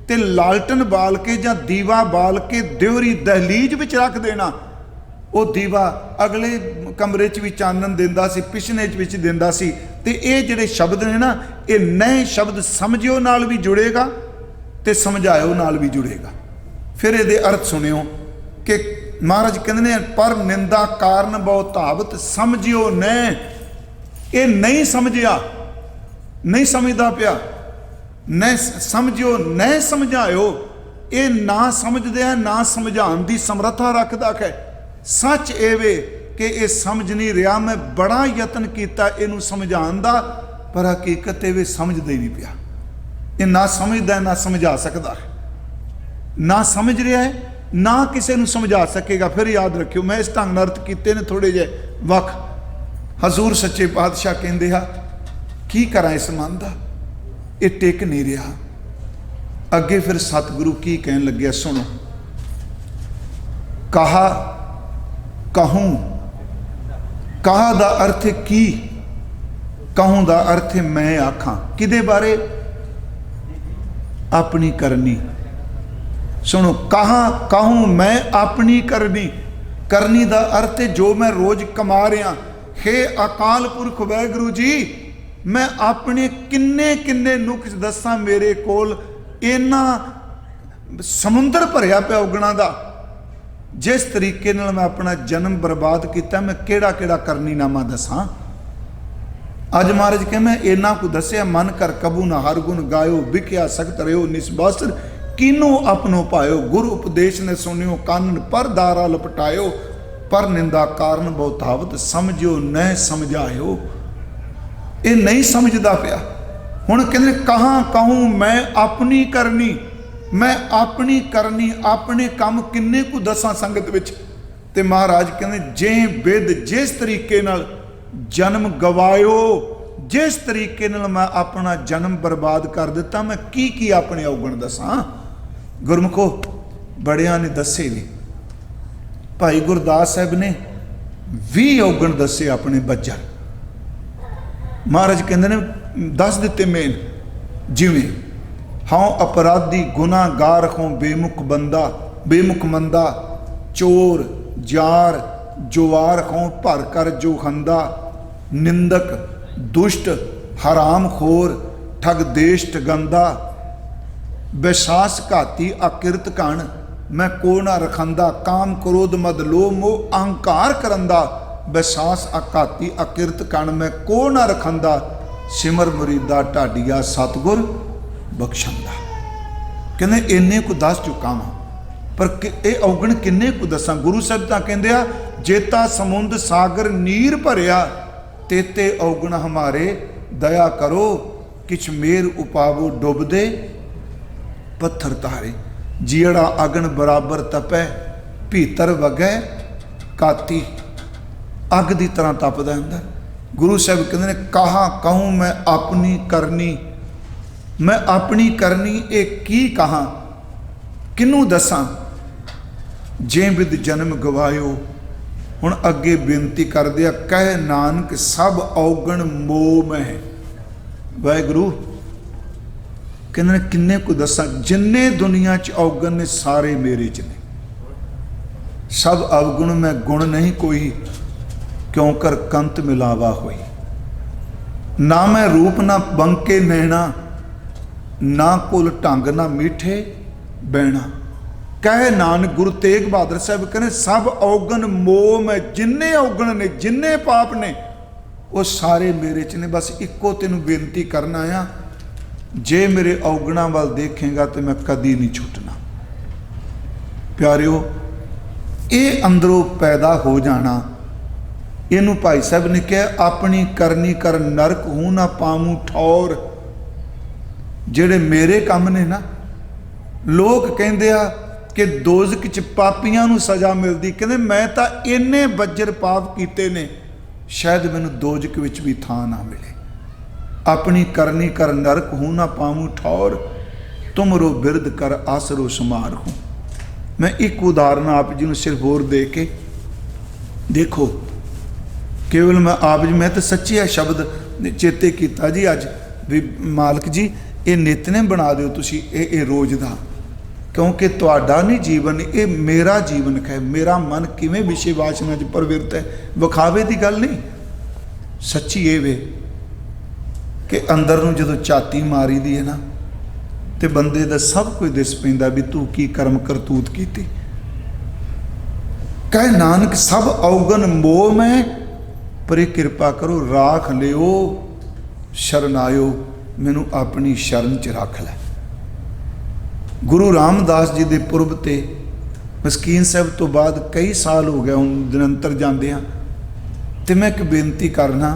ते लालटन बाल के जां दीवा बाल के दिवरी दहलीज विच रख देना। वो दीवा अगले कमरे च भी चानन दिंदा सी, पिछले च विच दिंदा सी। ते ये जिहड़े शब्द ने ना, ये नए शब्द समझियो नाल भी जुड़ेगा ते समझायो नाल भी जुड़ेगा। फिर ये अर्थ सुनियो कि महाराज कहते हैं, पर निंदा कारण बहुत आवत, समझियो न, ये नहीं समझिया, नहीं समझदा पिया, न समझियो न समझायो। ये ना समझदे ना समझाने की समर्था रखदा है। सच ये वे कि ये समझ नहीं रहा, मैं बड़ा यतन किया इनू समझाने का, पर हकीकत ये समझते ही नहीं पिया। ये ना समझदा है ना समझा सकता है, ना समझ रहा है ना किसी को समझा सकेगा। फिर याद रखियो, मैं इस ढंग अर्थ किए ने थोड़े जे वख। हजूर सच्चे पातशाह कहते हैं, की करा इस मन का, ये टिक नहीं रहा। अगे फिर सतगुरु की कहन लगे, सुनो। कहा कहूँ, कहा दा अर्थ की, कहूँ दा अर्थ मैं आखां। किदे बारे? अपनी करनी। सुनो, कहा कहूँ मैं अपनी करनी। करनी दा अर्थ जो मैं रोज कमा रहा। हे अकाल पुरख वाहिगुरू जी, मैं अपने किन्ने किन्ने नुक्स दसा, मेरे कोल इन्ना समुंदर भरिया पिया उगना दा। जिस तरीके नाल मैं अपना जन्म बर्बाद किया, मैं केड़ा केड़ा करनीनामा दसा। अज महाराज कह मैं इन्ना को दसिया, मन कर कबू ना हर गुण गायो, बिख्या सख्त रहो निस्बासर, किनो अपनो पायो। गुरु उपदेश ने सुनियो, कानन पर दारा लपटायो। पर निंदा कारण बहुत आवत, समझियो न समझायो। ये नहीं समझदा पिया। हुण कहंदे कहां कहूँ मैं अपनी करनी, मैं अपनी करनी, अपने काम किन्ने को दसा संगत विच। ते महाराज कहंदे जे बिद जिस तरीके नाल जन्म गवायो, जिस तरीके नाल मैं अपना जन्म बर्बाद कर दिता, मैं की अपने अवगुण दसा। गुरमुखो बड़ियां ने दसे ने, भाई गुरदास साहब ने 20 अवगुण दसे अपने बज्जर। महाराज कहते ने 10 दिते मेन, जिवें हाँ अपराधी गुनाहगार हों, बेमुख बंदा बेमुख मंदा, चोर जार जुआर हों, भर कर जो खंदा, निंदक दुष्ट हराम खोर, ठग देष्ट गंदा, विश्वास घाती अकिरत कण, मैं को ना रखंदा, काम क्रोध मद लोभ मोह अहंकार करंदा, विश्वास अघाती अकिरत कण, मैं को ना रखंदा, सिमर मुरीदा ढाडिया सतगुर बख्शंदा। कहते इन्ने को दस चुका वा, पर ये अवगुण किन्ने को दसा। गुरु साहब तां कहंदे आ, जेता समुंद सागर नीर भरिया, तेते अवगुण हमारे दया करो, किछ मेर उपावो डुबदे पत्थर तारे। जीड़ा अगन बराबर तपै भीतर वगै काती। अग की तरह तपदा अंदर। गुरु साहब कहते हैं कहा कहूँ मैं अपनी करनी, मैं अपनी करनी ये की कहा किनू दसां, जे विद जन्म गवायो। हुण अगे बेनती कर दिया, कह नानक सब औगण मोह में। वाहिगुरु कहते किन्ने को दसा, जिन्ने दुनिया च औगण ने सारे मेरे च ने। सब अवगुण में गुण नहीं कोई, क्यों कर कंत मिलावा हुई। ना मैं रूप ना बंके नैना, ना कुल ढंग ना मीठे बैणा। कह नानक गुरु तेग बहादुर साहब कहने सब औगण मोह में, जिन्ने औगण ने जिन्ने पाप ने वो सारे मेरे च ने। बस इको तेनू बेनती करना आ, जे मेरे औगणा वाल देखेगा तो मैं कदी नहीं छुटना। प्यारिओ ये अंदरों पैदा हो जाना, इनू भाई साहब ने कहा अपनी करनी कर नरक हूँ ना पामू ठौर। जेड़े मेरे काम ने ना, लोग कहते आ कि दोजक च पापियां नू सज़ा मिलती, कहते मैं तो इन्ने बज्जर पाप किए ने, शायद मैनू दोजक विच भी थां ना मिले। अपनी करनी कर नरक हूँ ना पामू ठौर, तुमरो बिरद कर आसरो समार हूँ। मैं एक उदाहरण आप जी नू सिर्फ होर दे के देखो, केवल मैं आप जी, मैं तो सच्ची है शब्द चेते किया जी अज भी, मालक जी ये नितने बना दो तुसी ये रोज़ का, क्योंकि तुहाडा नहीं जीवन, ये मेरा जीवन है। मेरा मन किवें विषय वासना च प्रवृत्त है, विखावे की गल नहीं, सच्ची ये वे कि अंदर नूं जदों झाती मारी दी है ना, तो बंदे दा सब कुछ दिस पैंदा भी तू की कर्म करतूत कीती। कह नानक सब औगण मोह में, पर कृपा करो राख लियो शरण आयो, मैनू अपनी शरण च रख लै। गुरु रामदास जी के पुरब ते मस्कीन साहब तो बाद कई साल हो गए हूँ निरंतर जाते हैं, तो मैं एक बेनती करना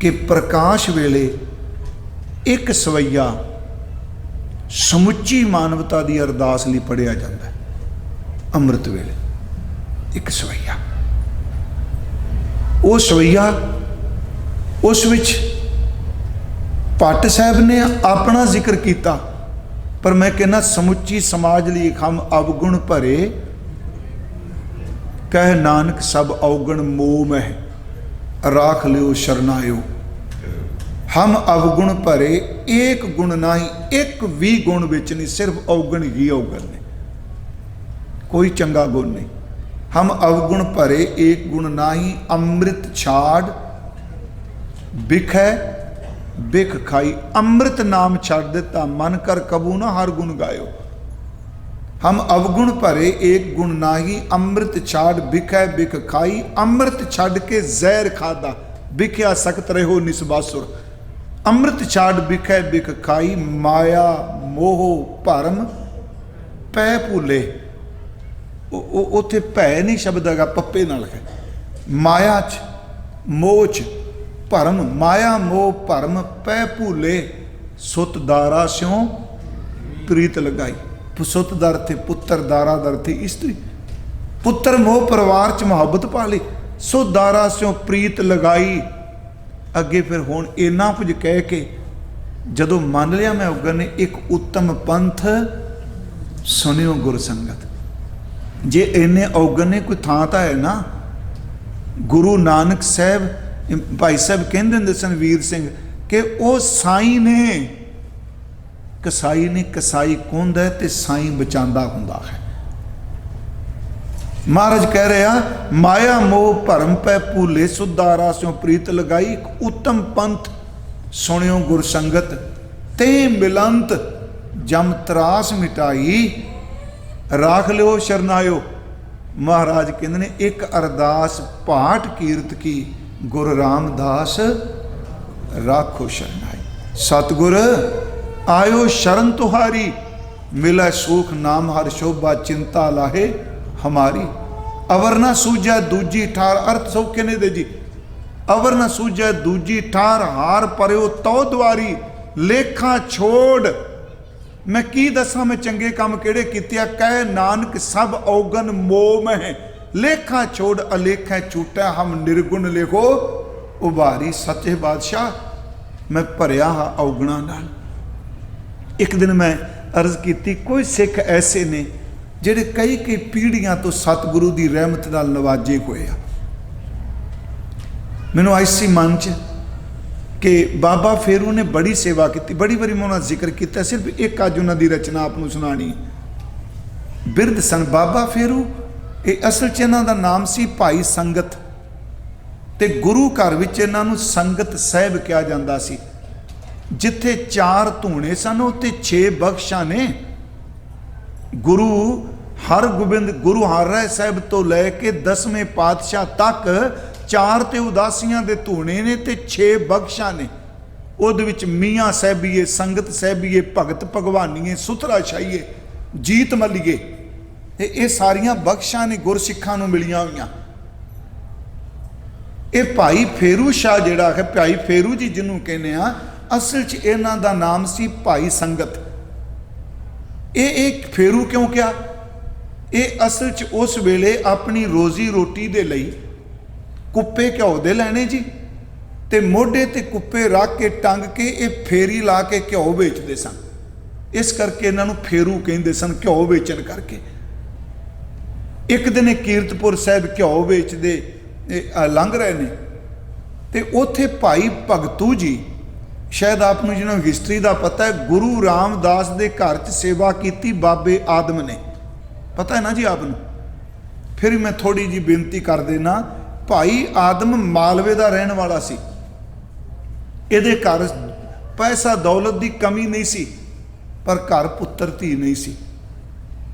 कि प्रकाश वेले एक सवैया समुची मानवता की अरदास लिए पढ़िया जाता है। अमृत वेले एक सवैया, वो सवैया उस विच भट्ट साहब ने अपना जिक्र किया, पर मैं कहना समुची समाज लिए हम अवगुण भरे। कह नानक सब अवगुण मोह में, राख लियो शरणायो। हम अवगुण भरे एक गुण नाही, एक भी गुण विच नहीं, सिर्फ अवगुण ही अवगुण ने, कोई चंगा गुण नहीं। हम अवगुण भरे एक गुण नाही, अमृत छाड़ बिखै बिख खाई। अमृत नाम छड़ दिता, मन कर कबू ना हर गुण गायो। हम अवगुण भरे एक गुण नाही, अमृत छाड़ बिखै बिख खाई। अमृत छड़ के जहर खादा, बिख्या सख्त रहो निसबासुर। अमृत छाड़ बिखै बिख खाई, माया मोह भरम पै भूले। उत्थे भै नहीं शब्द है, पप्पे नाल है। माया च मोह च भरम, माया मोह भरम पै भूले। सुत दारा स्यों प्रीत लगाई। सुत दर थे पुत्र, दारा दर थे स्त्री। पुत्र मोह परिवार च मुहब्बत पा ली, सो दारा स्यों प्रीत लगाई। अगे फिर हुण इन्ना कुछ कह के जदों मान लिया मैं अवगण ने, एक उत्तम पंथ सुनियो गुर संगत। जे इन्ने अवगण ने कोई थां तां है ना। गुरु नानक साहब भाई साहब कहते होंदे सन वीर सिंह कि वो साई ने, कसाई ने कसाई कौंदा है ते साई बचांदा हुंदा है। महाराज कह रहे हैं माया मोह भरम पै भूले, सुदारा स्यों प्रीत लगाई। एक उत्तम पंथ सुनियो गुर संगत, ते मिलंत जम त्रास मिटाई। राख लियो शरणायो। महाराज कहते ने एक अरदास पाठ कीरत की, गुर रामदास राखो शरणाई। सतगुर आयो शरण तुहारी, मिला सुख नाम हर शोभा, चिंता लाहे हमारी। अवर ना सूझै दूजी ठार, अर्थ सौखे ने दे जी। अवर ना सूझै दूजी ठार, हार परयो तो द्वारी। लेखा छोड़ मैं की दसा मैं चंगे काम केड़े कीते। कह नानक सब औगन मोह में, लेखा छोड़ अलेखा झूठा, हम निर्गुण लिखो उभारी। सच्चे बादशाह मैं भरिया हाँ औगणा नाल। एक दिन मैं अर्ज की, कोई सिख ऐसे ने ਜਿਹੜੇ कई पीढ़ियां तो सतगुरु की रहमत नाल नवाजे हुए आ। मैनू आई सी मन च कि बाबा फेरू ने बड़ी सेवा की, बड़ी बारी मैं उन्होंने जिक्र किया, सिर्फ एक अज उन्होंने रचना आपको सुनानी। बिरध सन बाबा फेरू, ये असल च इन्हां दा नाम सी भाई संगत, ते गुरु घर विच इन्हां नूं संगत साहिब कहा जांदा सी। जिथे 4 धूणे सन उत्ते 6 बख्शा ने। गुरु हरगोबिंद गुरु हरराय साहिब तो लैके 10वें पातशाह तक 4 ते उदासियां दे धूणे ने ते 6 बख्शा ने। उहदे विच मियाँ साहिबीए, संगत साहिबीए, भगत भगवानीए, सुथरा शाहीए, जीत मलीए, ये सारियां बख्शा ने गुरसिखां नूं मिलियां होईयां। ये भाई फेरू शाह जिहड़ा है, भाई फेरू जी जिन्हों कहने आ, असल च इन्हां दा नाम सी भाई संगत। ये एक फेरू क्यों क्या? ये असल च उस वेले अपनी रोजी रोटी दे लई कुप्पे घ्यो दे लैने जी, ते मोढे ते कुप्पे रख के टंग के ये फेरी ला के घ्यो बेचते सन। इस करके इन्हां नूं फेरू कहंदे सन, घ्यो बेचण करके। एक दिन कीरतपुर साहिब घ्यो बेचते लंघ रहे ने, ते उत्थे भाई भगतू जी, शायद आपको जिन्होंने हिस्टरी का पता है, गुरु रामदास के घर च सेवा की बाबे आदम ने, पता है ना जी आपको। फिर मैं थोड़ी जी बेनती कर देना, भाई आदम मालवे का रहने वाला सी। इहदे घर पैसा दौलत की कमी नहीं सी, पर घर पुत्र धी नहीं सी।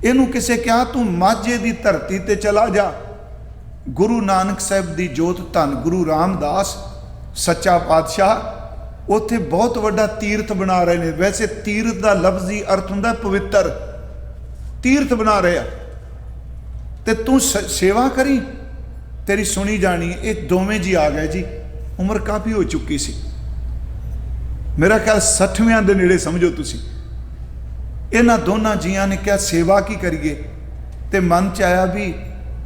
इनू किसे कहा तू माझे की धरती ते चला जा। गुरु नानक साहिब की जोत धन गुरु रामदास सच्चा पातशाह उत्थे बहुत वड्डा तीर्थ बना रहे हैं। वैसे तीर्थ का लफ्जी अर्थ हुंदा पवित्र, तीर्थ बना रहे आ, ते तू सेवा करी, तेरी सुनी जानी। ये दोवें जी आ गए जी, उम्र काफ़ी हो चुकी सी, मेरा ख्याल 60वें दे नेड़े समझो तुसी। इन्हां दोनों जियां ने क्या सेवा की करिए, ते मन च आया भी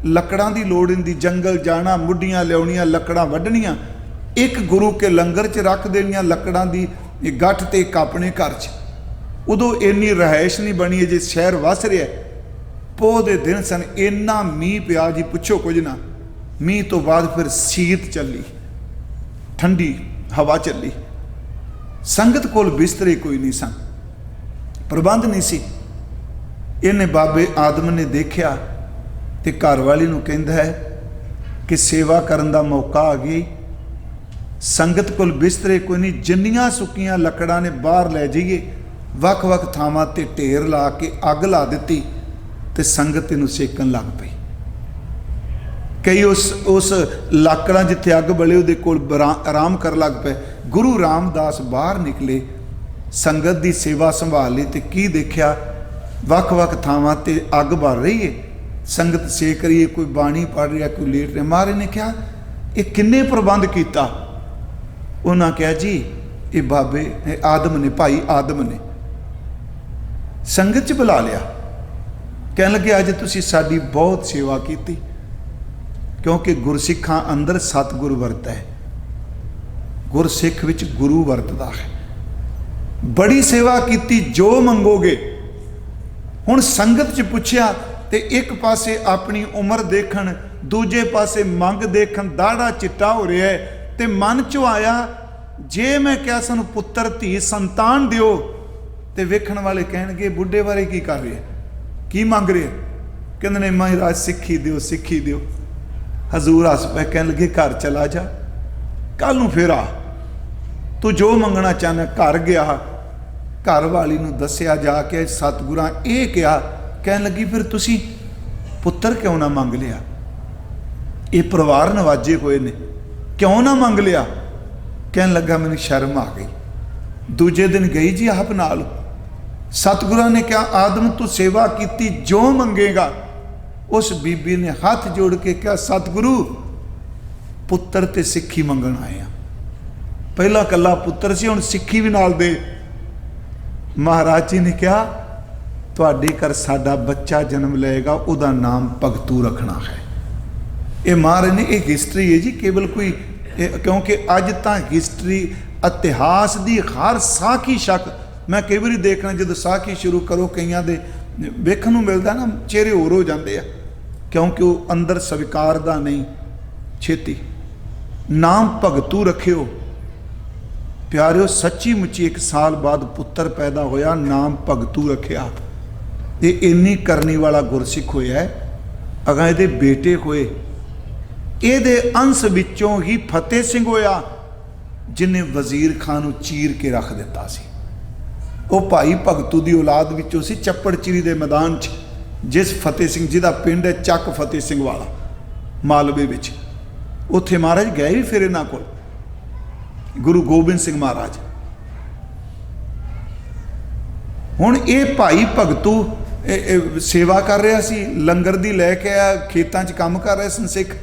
लकड़ां दी लोड़ इंदी, जंगल जाना, मुड्डियां लियाउणियां, लकड़ां वड्ढणियां, एक गुरु के लंगर च रख देनियां लकड़ां दी गठ ते एक अपने घर च। उदों इन्नी रहायश नहीं बनी है, जे शहर वस रहा। पोह दे दिन सन, इन्ना मीह पिया जी पुछो कुछ ना। मीह तो बाद फिर शीत चली, ठंडी हवा चली। संगत कोल बिस्तरे कोई नहीं सन, प्रबंध नहीं सी। इन्हें बाबे आदम ने देखा ते घरवाली नूं कहंदा है कि सेवा करन दा मौका आ गई। संगत कोल बिस्तरे कोई नहीं, जिन्नियां सुक्कियां लकड़ां ने बाहर लै जाइए। वख वख थावां ते ढेर ला के अग ला दित्ती ते संगत इनूं सेकन लग पई। कई उस लाकड़ां जिथे अग बले उहदे कोल आराम कर लग पे। गुरु रामदास बाहर निकले, संगत की सेवा संभाल ली, ते की देखा वख वख थावां ते अग भर रही है, संगत सेक रही है, कोई बाणी पढ़ रहा, कोई लेट रहा। महाराज ने कहा ये किन्ने प्रबंध किया? उन्होंने कहा जी ये बाबे आदम ने, भाई आदम ने संगत च बुला लिया। कह लगे अज तुसी साडी बहुत सेवा की, क्योंकि गुरसिखां अंदर सतगुर वरता है, गुरसिख विच गुरु वरतदा है। बड़ी सेवा की, जो मंगोगे। हुण संगत च पुछया ते एक पासे अपनी उम्र देखण, दूजे पासे मंग देखण, दाड़ा चिट्टा हो रहा है, ते मन चो आया जे मैं क्या सानू पुत्र धी संतान दिओ, ते वेखण वाले कहणगे बुढ़े बारे की कर रहे, की मंग रहे? कहंदे ने महाराज सिक्खी दिओ, सिक्खी दिओ। हजूर हस पे कहण लगे घर चला जा, कल नूं फिर आ, तू जो मंगना चाहना। घर गया, घर वाली नूं दस्सिया जाके सतगुरां ये कहा, कहण लगी फिर तुसी पुत्र क्यों ना मंग लिया? ये परिवार नवाजे हुए ने, क्यों ना मंग लिया? कहन लगा मैनूं शर्म आ गई। दूजे दिन गई जी आप नाल, सतगुरां ने कहा आदम तू सेवा की, जो मंगेगा। उस बीबी ने हाथ जोड़ के कहा सतगुरु पुत्र ते सिक्खी मंगण आए हैं। पहला कला पुत्र सी, हुण सिक्खी भी नाल दे। महाराज जी ने कहा तुहाडे घर साडा बच्चा जन्म लएगा, उहदा नाम भगतू रखना है। ये महाराज ने एक हिस्टरी है जी, केवल कोई क्योंकि अज तो हिस्टरी इतिहास की हर साखी शक मैं कई बार देखना जो साखी शुरू करो कईयां दे वेखण नूं मिलदा ना चेहरे होर हो जाते हैं, क्योंकि वो अंदर स्वीकार दा नहीं छेती। नाम भगतू रखियो प्यारिओ, सच्ची मुच्ची 1 साल बाद पुत्र पैदा होया, नाम भगतू रखिया। ये इन्नी करनी वाला गुरसिख होया है। अगर ये बेटे होए, ये अंश विचों ही फतेह सिंह होया जिन्हें वजीर खान नूं चीर के रख दिता सी। वो भाई भगतू की औलाद विचों सी, चप्पड़ चिरी के मैदान च जिस फतेह सिंह जिहदा पिंड है ਚੱਕ फतेह सिंह वाला मालवे विच, उत्थे महाराज गए भी फिर इन्हां कोल गुरु गोबिंद सिंह महाराज। हुण ये भाई भगतू सेवा कर रहा सी, लंगर दी लैके आया, खेतां च काम कर रहे सन सिख।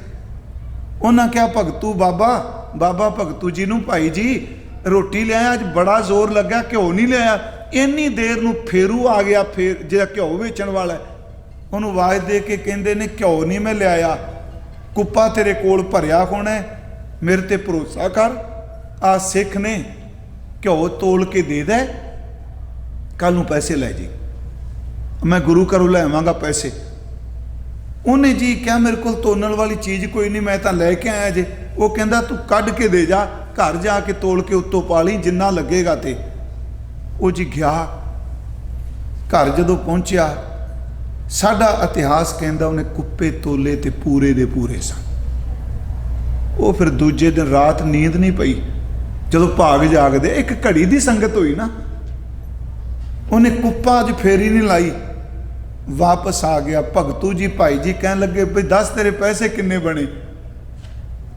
उन्हें क्या भगतू बाबा बाबा भगतू जी नूं भाई जी रोटी लिया, अज बड़ा जोर लग्या, घ्यो नहीं लिया। इन्नी देर नूं फेरू आ गया, फिर जो घ्यो वेचण वाला है उन्होंने आवाज़ दे के कहते ने घ्यो नहीं मैं लिया, कुप्पा तेरे कोल भरिया होना है, मेरे ते भरोसा कर, आ सिख ने घ्यो तोल के दे दे, कल नूं पैसे लै जी, मैं गुरु घरों लैवांगा पैसे। उन्हें जी क्या मेरे को तोलण वाली चीज़ कोई नहीं, मैं तो लैके आया जे। वो कहता तू कढ़ के दे जा, घर जाके तोल के उत्तों पा ली जिन्ना लगेगा। तो वो जी गया, घर जदों पहुँचा, साडा इतिहास कहता उन्हें कुप्पे तोले ते पूरे दे पूरे सन। वो फिर दूजे दिन रात नींद नहीं पई, जदों भाग जागदे एक घड़ी की संगत हुई ना, उन्हें कुप्पा अज फेरी नहीं लाई, वापस आ गया। भगतू जी भाई जी कह लगे भाई दस तेरे पैसे किन्ने बने?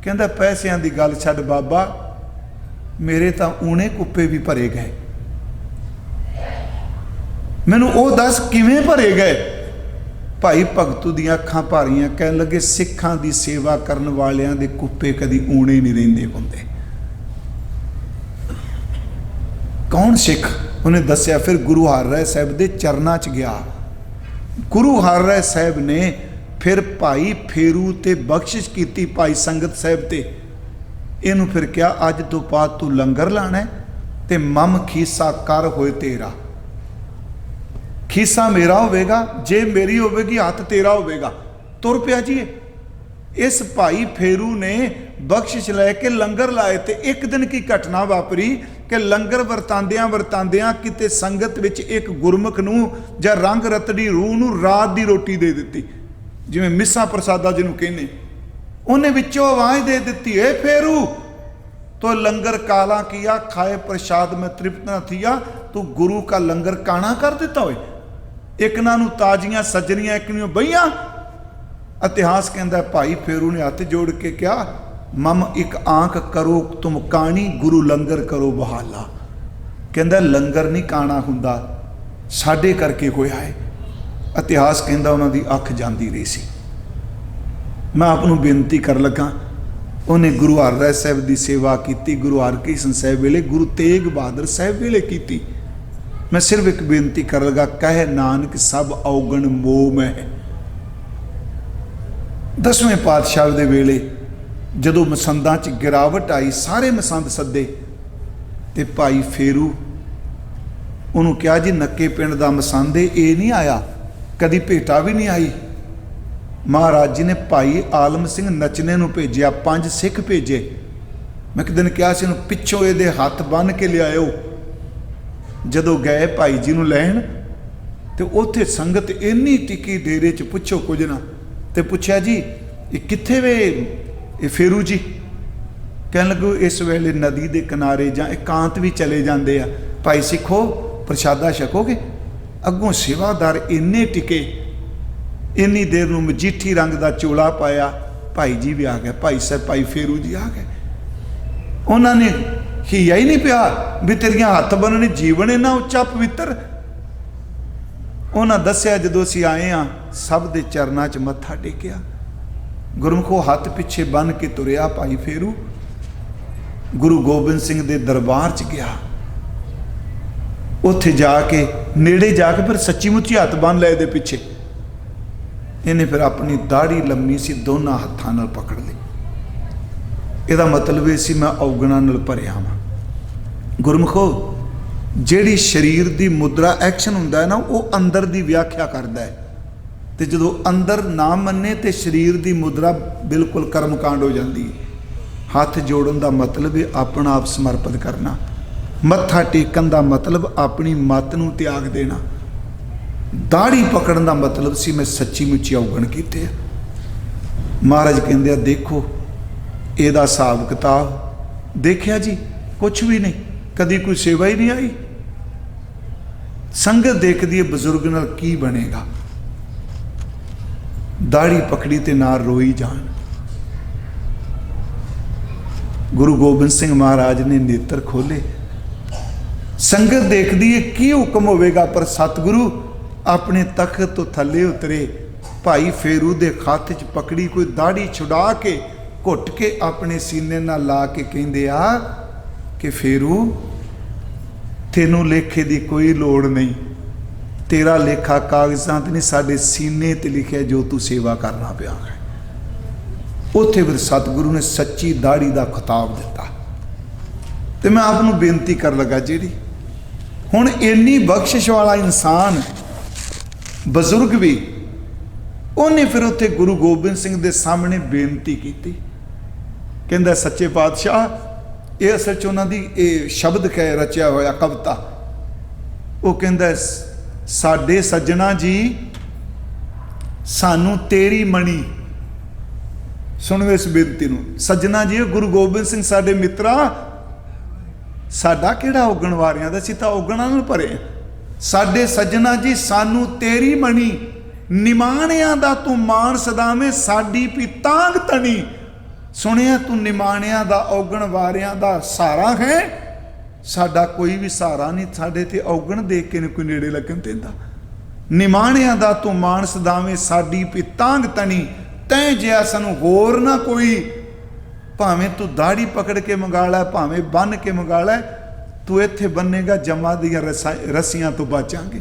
कहता पैसों की गल छड्ड बाबा, मेरे तो ऊने कुप्पे भी भरे गए, मैनू वो दस किवें भरे गए? भाई भगतू दी अखां भारियां, कह लगे सिखां दी सेवा करन वालियां दे कुप्पे कदी ऊने नहीं रहिंदे हुंदे। कौन सिख? उन्हें दस्या। फिर गुरु हर राय साहब दे चरनां च गया। गुरु हर राय साहब ने फिर भाई फेरू ते बख्शिश की भाई संगत साहब ते, इनू फिर क्या अज तो बाद तू लंगर लाना है ते मम खीसा कर होए तेरा, खीसा मेरा होवेगा, जे मेरी होवेगी हथ तेरा होवेगा। तुर पिया जी। इस भाई फेरू ने बख्शिश लैके लंगर लाए ते एक दिन की घटना वापरी कि लंगर वरतांदियां वरतांदियां किते संगत विच एक गुरमुख नूं जां रंग रतड़ी रूह नूं रात दी रोटी दे दित्ती, जिवें मिस्सा प्रसादा जिन्हों कहने। उन्हें विचों आवाज़ दे दित्ती, ए फेरू तो लंगर काला किया, खाए प्रसाद में तृप्त न थिया, तू गुरु का लंगर काना कर दिता होए। एक नूं ताजियां सजनियां, एक नूं बईयां। इतिहास कहता है भाई फेरू ने हथ जोड़ के क्या, मम एक आंख करो तुम कानी, गुरु लंगर करो बहाला। कहता लंगर नहीं काना हुंदा, साडे करके होया है। इतिहास कहता उन्होंने अख जाती रही सी। मैं आपनों बेनती कर लगा, उन्हें गुरु हर राय साहब की सेवा की, गुरु हरकृष्ण साहब वेले, गुरु तेग बहादुर साहब वेले की। मैं सिर्फ एक बेनती कर लगा, कह नानक सब औगण मोह में है। 10वें पातशाह दे वेले जदों मसंदां च गिरावट आई, सारे मसंद सदे ते भाई फेरू उन्होंने कहा जी नक्के पिंड का मसंद ये नहीं आया, कदी भेटा भी नहीं आई। महाराज जी ने भाई आलम सिंह नचने नूं भेजिया, 5 सिख भेजे। मैं एक दिन कहा सी पिछों ये हथ बन के लियाओ। जदों गए भाई जी नूं लैण ते उत्थे संगत इन्नी टिकी डेरे च पुछो कुछ ना, ते पुछया जी ये कित्थे वे ये फेरू जी? कहन लगो इस वेले नदी के किनारे जां एकांत भी चले जाते आ, भाई सिखो प्रसादा छकोगे। अगों सेवादार इन्ने टिके, इन्नी देर नूं मजीठी रंग का चोला पाया, भाई जी भी आ गए, भाई साहब भाई फेरू जी आ गए। उन्होंने हिया ही नहीं पिया भी तेरिया हथ बनने, जीवन इन्ना उच्चा पवित्र। उन्हें दसिया जदों असीं आए हाँ, सब दे चरनां च मत्था टेकिया, गुरमुखो हथ पिछे बन के तुरिया भाई फेरू। गुरु गोबिंद सिंह दे दरबार च गया, ਉੱਥੇ ਜਾ ਕੇ ਨੇੜੇ ਜਾ ਕੇ ਫਿਰ ਸੱਚੀ ਮੁੱਚੀ ਹੱਥ ਬੰਨ ਲਏ ਇਹਦੇ ਪਿੱਛੇ। ਇਹਨੇ ਫਿਰ ਆਪਣੀ ਦਾੜੀ ਲੰਮੀ ਸੀ ਦੋਨਾਂ ਹੱਥਾਂ ਨਾਲ ਪਕੜ ਲਈ। ਇਹਦਾ ਮਤਲਬ ਇਹ ਸੀ ਮੈਂ ਔਗਣਾਂ ਨਾਲ ਭਰਿਆ ਹਾਂ। ਗੁਰਮੁਖੋ, ਜਿਹੜੀ ਸਰੀਰ ਦੀ ਮੁਦਰਾ ਐਕਸ਼ਨ ਹੁੰਦਾ ਹੈ ਨਾ, ਉਹ ਅੰਦਰ ਦੀ ਵਿਆਖਿਆ ਕਰਦਾ ਹੈ। ਤੇ ਜਦੋਂ ਅੰਦਰ ਨਾ ਮੰਨੇ ਤੇ ਸਰੀਰ ਦੀ ਮੁਦਰਾ ਬਿਲਕੁਲ ਕਰਮਕਾਂਡ ਹੋ ਜਾਂਦੀ ਹੈ। ਹੱਥ ਜੋੜਨ ਦਾ ਮਤਲਬ ਹੈ ਆਪਣਾ ਆਪ ਸਮਰਪਿਤ ਕਰਨਾ। ਮੱਥਾ ਟੇਕਣ ਦਾ ਮਤਲਬ ਆਪਣੀ ਮੱਤ ਨੂੰ ਤਿਆਗ ਦੇਣਾ। ਦਾੜੀ ਪਕੜਨ ਦਾ ਮਤਲਬ ਸੀ ਮੈਂ ਸੱਚੀ ਮੁੱਚੀ ਔਗਣ ਕੀਤੇ ਆ। ਮਹਾਰਾਜ ਕਹਿੰਦੇ ਆ ਦੇਖੋ ਇਹਦਾ ਹਿਸਾਬ ਕਿਤਾਬ ਦੇਖਿਆ ਜੀ, ਕੁਛ ਵੀ ਨਹੀਂ, ਕਦੀ ਕੋਈ ਸੇਵਾ ਹੀ ਨਹੀਂ ਆਈ। ਸੰਗਤ ਦੇਖਦੀ ਹੈ ਬਜ਼ੁਰਗ ਨਾਲ ਕੀ ਬਣੇਗਾ। ਦਾੜੀ ਪਕੜੀ ਤੇ ਨਾਲ ਰੋਈ ਜਾਣ। ਗੁਰੂ ਗੋਬਿੰਦ ਸਿੰਘ ਮਹਾਰਾਜ ਨੇ ਨੇਤਰ ਖੋਲੇ। ਸੰਗਤ ਦੇਖਦੀ ਹੈ ਕੀ ਹੁਕਮ ਹੋਵੇਗਾ, ਪਰ ਸਤਿਗੁਰੂ ਆਪਣੇ ਤਖਤ ਤੋਂ ਥੱਲੇ ਉਤਰੇ। ਭਾਈ ਫੇਰੂ ਦੇ ਹੱਥ 'ਚ ਪਕੜੀ ਕੋਈ ਦਾੜੀ ਛੁਡਾ ਕੇ ਘੁੱਟ ਕੇ ਆਪਣੇ ਸੀਨੇ ਨਾਲ ਲਾ ਕੇ ਕਹਿੰਦੇ ਆ ਕਿ ਫੇਰੂ ਤੈਨੂੰ ਲੇਖੇ ਦੀ ਕੋਈ ਲੋੜ ਨਹੀਂ, ਤੇਰਾ ਲੇਖਾ ਕਾਗਜ਼ਾਂ ਤੇ ਨਹੀਂ, ਸਾਡੇ ਸੀਨੇ ਤੇ ਲਿਖਿਆ ਜੋ ਤੂੰ ਸੇਵਾ ਕਰਨਾ ਪਿਆ ਹੈ। ਉੱਥੇ ਫਿਰ ਸਤਿਗੁਰੂ ਨੇ ਸੱਚੀ ਦਾੜੀ ਦਾ ਖਿਤਾਬ ਦਿੱਤਾ। ਤੇ ਮੈਂ ਆਪ ਨੂੰ ਬੇਨਤੀ ਕਰਨ ਲੱਗਾ, ਜਿਹੜੀ ਹੁਣ ਇੰਨੀ ਬਖਸ਼ਿਸ਼ ਵਾਲਾ ਇਨਸਾਨ ਬਜ਼ੁਰਗ ਵੀ, ਉਹਨੇ ਫਿਰ ਉੱਥੇ ਗੁਰੂ ਗੋਬਿੰਦ ਸਿੰਘ ਦੇ ਸਾਹਮਣੇ ਬੇਨਤੀ ਕੀਤੀ। ਕਹਿੰਦਾ ਸੱਚੇ ਪਾਤਸ਼ਾਹ, ਇਹ ਅਸਲ 'ਚ ਉਹਨਾਂ ਦੀ ਇਹ ਸ਼ਬਦ ਕਹਿ ਰਚਿਆ ਹੋਇਆ ਕਵਿਤਾ। ਉਹ ਕਹਿੰਦਾ ਸਾਡੇ ਸੱਜਣਾ ਜੀ ਸਾਨੂੰ ਤੇਰੀ ਮਣੀ, ਸੁਣੋ ਇਸ ਬੇਨਤੀ ਨੂੰ। ਸੱਜਣਾ ਜੀ, ਗੁਰੂ ਗੋਬਿੰਦ ਸਿੰਘ ਸਾਡੇ ਮਿੱਤਰਾ, ਸਾਡਾ ਕਿਹੜਾ ਔਗਣ ਵਾਰਿਆਂ ਦਾ, ਅਸੀਂ ਤਾਂ ਔਗਣਾਂ ਨਾਲ ਭਰੇ। ਸਾਡੇ ਸੱਜਣਾ ਜੀ ਸਾਨੂੰ ਤੇਰੀ ਮਣੀ, ਨਿਮਾਣਿਆਂ ਦਾ ਤੂੰ ਮਾਣ ਸਦਾਵੇਂ, ਸਾਡੀ ਪੀਤਾਂਗ ਤਣੀ। ਸੁਣਿਆ ਤੂੰ ਨਿਮਾਣਿਆਂ ਦਾ ਔਗਣ ਵਾਰਿਆਂ ਦਾ ਸਹਾਰਾ ਹੈ, ਸਾਡਾ ਕੋਈ ਵੀ ਸਹਾਰਾ ਨਹੀਂ। ਸਾਡੇ ਤੇ ਔਗਣ ਦੇਖ ਕੇ ਕੋਈ ਨੇੜੇ ਲੱਗਣ ਦਿੰਦਾ। ਨਿਮਾਣਿਆਂ ਦਾ ਤੂੰ ਮਾਣ ਸਦਾਵੇਂ, ਸਾਡੀ ਪੀਤਾਂਗ ਤਣੀ। ਤੈਂ ਜਿਹਾ ਸਾਨੂੰ ਹੋਰ ਨਾ ਕੋਈ, ਭਾਵੇਂ ਤੂੰ ਦਾੜੀ ਪਕੜ ਕੇ ਮੰਗਾ ਲੈ, ਭਾਵੇਂ ਬੰਨ ਕੇ ਮੰਗਾ ਲੈ, ਤੂੰ ਇੱਥੇ ਬੰਨੇਗਾ ਜਮਾ ਦੀਆਂ ਰੱਸੀਆਂ ਤੋਂ ਬਚਾਂਗੇ।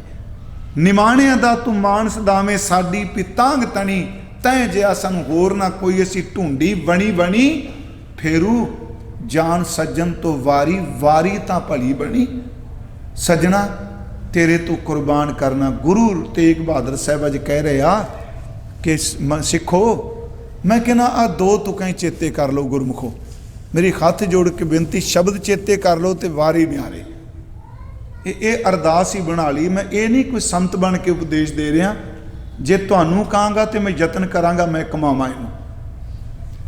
ਨਿਮਾਣਿਆਂ ਦਾ ਤੂੰ ਮਾਣ ਸਦਾਵੇਂ, ਸਾਡੀ ਪੀਤਾਂਗ ਤਣੀ। ਤੈਂ ਜਿਹਾ ਸਾਨੂੰ ਹੋਰ ਨਾ ਕੋਈ, ਅਸੀਂ ਢੂੰਡੀ ਬਣੀ ਬਣੀ। ਫੇਰੂ ਜਾਨ ਸੱਜਣ ਤੋਂ ਵਾਰੀ, ਵਾਰੀ ਤਾਂ ਭਲੀ ਬਣੀ। ਸੱਜਣਾ ਤੇਰੇ ਤੋਂ ਕੁਰਬਾਨ ਕਰਨਾ। ਗੁਰੂ ਤੇਗ ਬਹਾਦਰ ਸਾਹਿਬ ਅੱਜ ਕਹਿ ਰਹੇ ਆ ਕਿ ਸਿੱਖੋ, ਮੈਂ ਕਹਿੰਦਾ ਆ ਦੋ ਤੁਕਾਂ ਹੀ ਚੇਤੇ ਕਰ ਲਓ ਗੁਰਮੁਖੋ, ਮੇਰੀ ਹੱਥ ਜੋੜ ਕੇ ਬੇਨਤੀ, ਸ਼ਬਦ ਚੇਤੇ ਕਰ ਲਓ ਤੇ ਵਾਰੀ ਨਿਆਰੇ। ਇਹ ਅਰਦਾਸ ਹੀ ਬਣਾ ਲਈ। ਮੈਂ ਇਹ ਨਹੀਂ ਕੋਈ ਸੰਤ ਬਣ ਕੇ ਉਪਦੇਸ਼ ਦੇ ਰਿਹਾ। ਜੇ ਤੁਹਾਨੂੰ ਕਹਾਂਗਾ ਤੇ ਮੈਂ ਯਤਨ ਕਰਾਂਗਾ ਮੈਂ ਕਮਾਵਾਂ ਇਹਨੂੰ।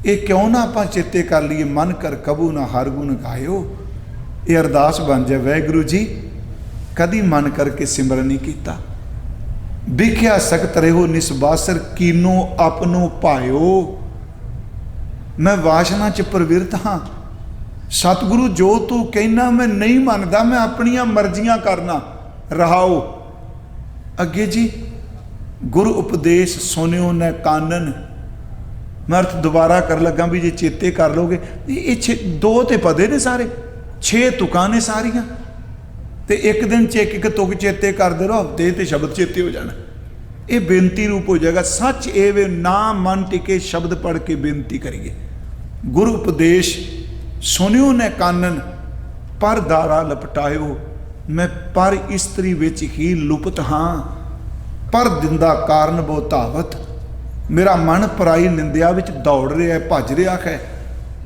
ਇਹ ਕਿਉਂ ਨਾ ਆਪਾਂ ਚੇਤੇ ਕਰ ਲਈਏ, ਮਨ ਕਰ ਕਬੂ ਨਾ ਹਰ ਗੁਣ ਗਾਇਓ। ਇਹ ਅਰਦਾਸ ਬਣ ਜਾਏ, ਵਾਹਿਗੁਰੂ ਜੀ ਕਦੀ ਮਨ ਕਰਕੇ ਸਿਮਰਨ ਨਹੀਂ ਕੀਤਾ। ਵਿਖਿਆ ਸਖਤ ਰਹੋ ਨਿਸਬਾਸਰ, ਕੀਨੋ ਆਪਣੋ ਭਾਇਓ। ਮੈਂ ਵਾਸ਼ਨਾ 'ਚ ਪ੍ਰਵਿਰਤ ਹਾਂ। ਸਤਿਗੁਰੂ ਜੋ ਤੂੰ ਕਹਿਣਾ ਮੈਂ ਨਹੀਂ ਮੰਨਦਾ, ਮੈਂ ਆਪਣੀਆਂ ਮਰਜ਼ੀਆਂ ਕਰਨਾ। ਰਹਾਓ ਅੱਗੇ ਜੀ, ਗੁਰੂ ਉਪਦੇਸ਼ ਸੁਣਿਓ ਨਾ ਕਾਨਨ। ਮੈਂ ਅਰਥ ਦੁਬਾਰਾ ਕਰ ਲੱਗਾ ਵੀ ਜੇ ਚੇਤੇ ਕਰ ਲੋਗੇ, ਇਹ ਦੋ ਤੇ ਪਦੇ ਨੇ ਸਾਰੇ, 6 ਤੁਕਾਂ ਨੇ ਸਾਰੀਆਂ, ਤੇ ਇੱਕ ਦਿਨ 'ਚ ਇੱਕ ਤੁਕ ਚੇਤੇ ਕਰਦੇ ਰਹੋ, ਹਫ਼ਤੇ ਤੇ ਸ਼ਬਦ ਚੇਤੇ ਹੋ ਜਾਣਾ। ਇਹ ਬੇਨਤੀ ਰੂਪ ਹੋ ਜਾਏਗਾ। ਸੱਚ ਇਹ ਵੇ ਨਾ ਮਨ ਟਿਕੇ, ਸ਼ਬਦ ਪੜ੍ਹ ਕੇ ਬੇਨਤੀ ਕਰੀਏ। ਗੁਰੂ ਉਪਦੇਸ਼ ਸੁਣਿਓ ਨੇ ਕਾਨਨ, ਪਰ ਦਾਰਾ ਲਪਟਾਇਓ। ਮੈਂ ਪਰ ਇਸਤਰੀ ਵਿੱਚ ਹੀ ਲੁਪਤ ਹਾਂ, ਪਰ ਦਿੰਦਾ ਕਾਰਨ ਬਹੁ ਧਾਵਤ। ਮੇਰਾ ਮਨ ਪਰਾਈ ਨਿੰਦਿਆ ਵਿੱਚ ਦੌੜ ਰਿਹਾ, ਭੱਜ ਰਿਹਾ ਹੈ।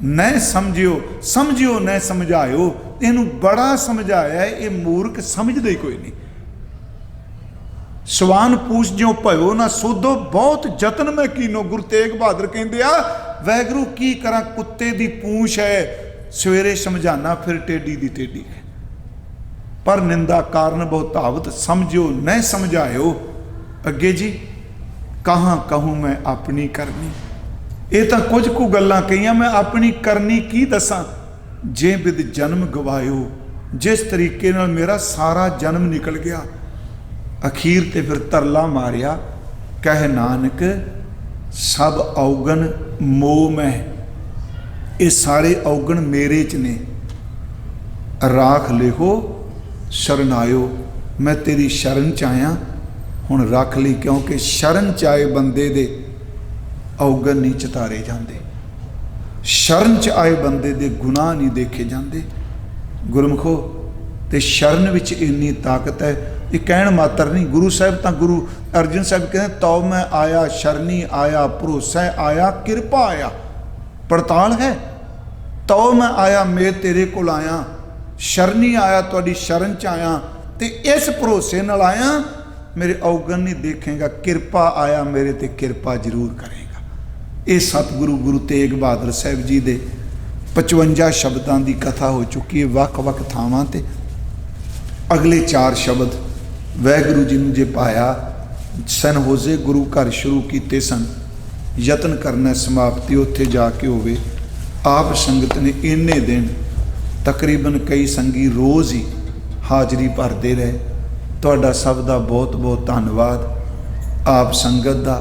ਨੈ ਸਮਝਿਓ, ਸਮਝਿਓ ਨੈ ਸਮਝਾਇਓ। ਇਹਨੂੰ ਬੜਾ ਸਮਝਾਇਆ, ਇਹ ਮੂਰਖ ਸਮਝਦਾ ਹੀ ਕੋਈ ਨਹੀਂ। ਸਵਾਨ ਪੂਛ ਜਿਉ ਭਇਓ ਨਾ ਸੋਧੋ, ਬਹੁਤ ਯਤਨ ਮੈਂ ਕੀਨੋ। ਗੁਰੂ ਤੇਗ ਬਹਾਦਰ ਕਹਿੰਦੇ ਆ, ਵਾਹਿਗੁਰੂ ਕੀ ਕਰਾਂ, ਕੁੱਤੇ ਦੀ ਪੂਛ ਹੈ, ਸਵੇਰੇ ਸਮਝਾਣਾ ਫਿਰ ਟੇਢੀ ਦੀ ਟੇਢੀ ਹੈ। ਪਰ ਨਿੰਦਾ ਕਾਰਨ ਬਹੁ ਧਾਵਤ, ਸਮਝਿਓ ਨੈ ਸਮਝਾਇਓ। ਅੱਗੇ ਜੀ, ਕਹਾਂ ਕਹੂੰ ਮੈਂ ਆਪਣੀ ਕਰਨੀ। ਇਹ ਤਾਂ ਕੁਝ ਕੁ ਗੱਲਾਂ ਕਹੀਆਂ, ਮੈਂ ਆਪਣੀ ਕਰਨੀ ਕੀ ਦੱਸਾਂ। ਜੇ ਬਿਦ ਜਨਮ ਗਵਾਇਓ, ਜਿਸ ਤਰੀਕੇ ਨਾਲ ਮੇਰਾ ਸਾਰਾ ਜਨਮ ਨਿਕਲ ਗਿਆ। ਅਖੀਰ ਤੇ ਫਿਰ ਤਰਲਾ ਮਾਰਿਆ, ਕਹਿ ਨਾਨਕ ਸਭ ਔਗਣ ਮੋਹ ਮੈਂ। ਇਹ ਸਾਰੇ ਔਗਣ ਮੇਰੇ 'ਚ ਨੇ। ਰਾਖ ਲਿਖੋ शरण आयो, मैं तेरी शरण च आया। हुण रख ली, क्योंकि शरण च आए बंदे दे अवगन नहीं चितारे जाते, शरण च आए बंदे दे गुनाह नहीं देखे जाते। गुरमुखो, ते शरण विच इन्नी ताकत है, ये कहण मात्र नहीं। गुरु साहब तो गुरु अर्जन साहब कहते तौ मैं आया, शरणी आया, भरोसा आया, कृपा आया। पड़ताल है, तौ मैं आया, मैं तेरे कोल आया, शरणी आया, तुहाडी शरण च आया, ते इस भरोसे नाल आया, मेरे अवगन नहीं देखेगा, कृपा आया मेरे ते कृपा जरूर करेगा। ये सतगुरु गुरु तेग बहादुर साहब जी दे 55 शब्दों की कथा हो चुकी है वख-वख थावां ते। अगले 4 शब्द वाहिगुरू जी ने जे पाया, सन होजे गुरु घर शुरू किए सन, यतन करना समाप्ति उत्थे जाके होवे। आप संगत ने इन्ने दिन तकरीबन कई संगी रोज़ ही हाज़री भरते रहे। तुहाडा सब दा बहुत बहुत धन्नवाद आप संगत दा।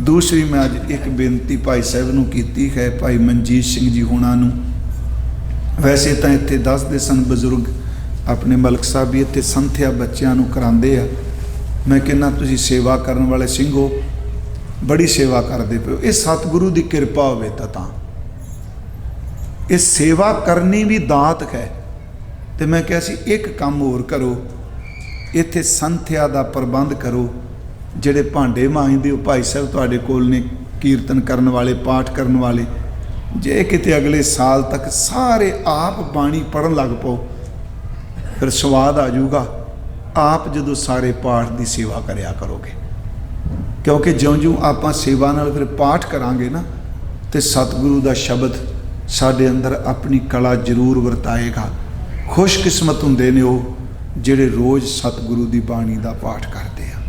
दूसरी मैं अज एक बेनती भाई साहब नूं कीती है, भाई मनजीत सिंह जी होना नूं। वैसे तो इत्थे दसदे सन बजुर्ग अपने मलक साहब भी इत्थे संथਿਆ बच्चों नूं करांदे आ। मैं कहना तुसीं सेवा करन वाले ਸਿੰਘੋ बड़ी सेवा करते पे हो। ये सतगुरु की कृपा होवे तां ये सेवा करनी भी दात है। तो मैं कहा सी एक काम होर करो, इत्थे संथਿਆ दा प्रबंध करो। ਜਿਹੜੇ ਭਾਂਡੇ ਮਾਂਜਦੇ हो भाई साहब तुहाडे कोल ने कीर्तन करन वाले, पाठ करन वाले, जे किते अगले साल तक सारे आप बाणी पढ़न लग पाओ, फिर स्वाद आ जाऊगा। आप जदों सारे पाठ की सेवा करया करोगे, क्योंकि ज्यों ज्यों आप सेवा नाल फिर पाठ करांगे ना, तो सतगुरु का शब्द साडे अंदर अपनी कला जरूर वरताएगा। खुशकिस्मत हुंदे ने वो जिहड़े रोज़ सतगुरु की बाणी का पाठ करते हैं।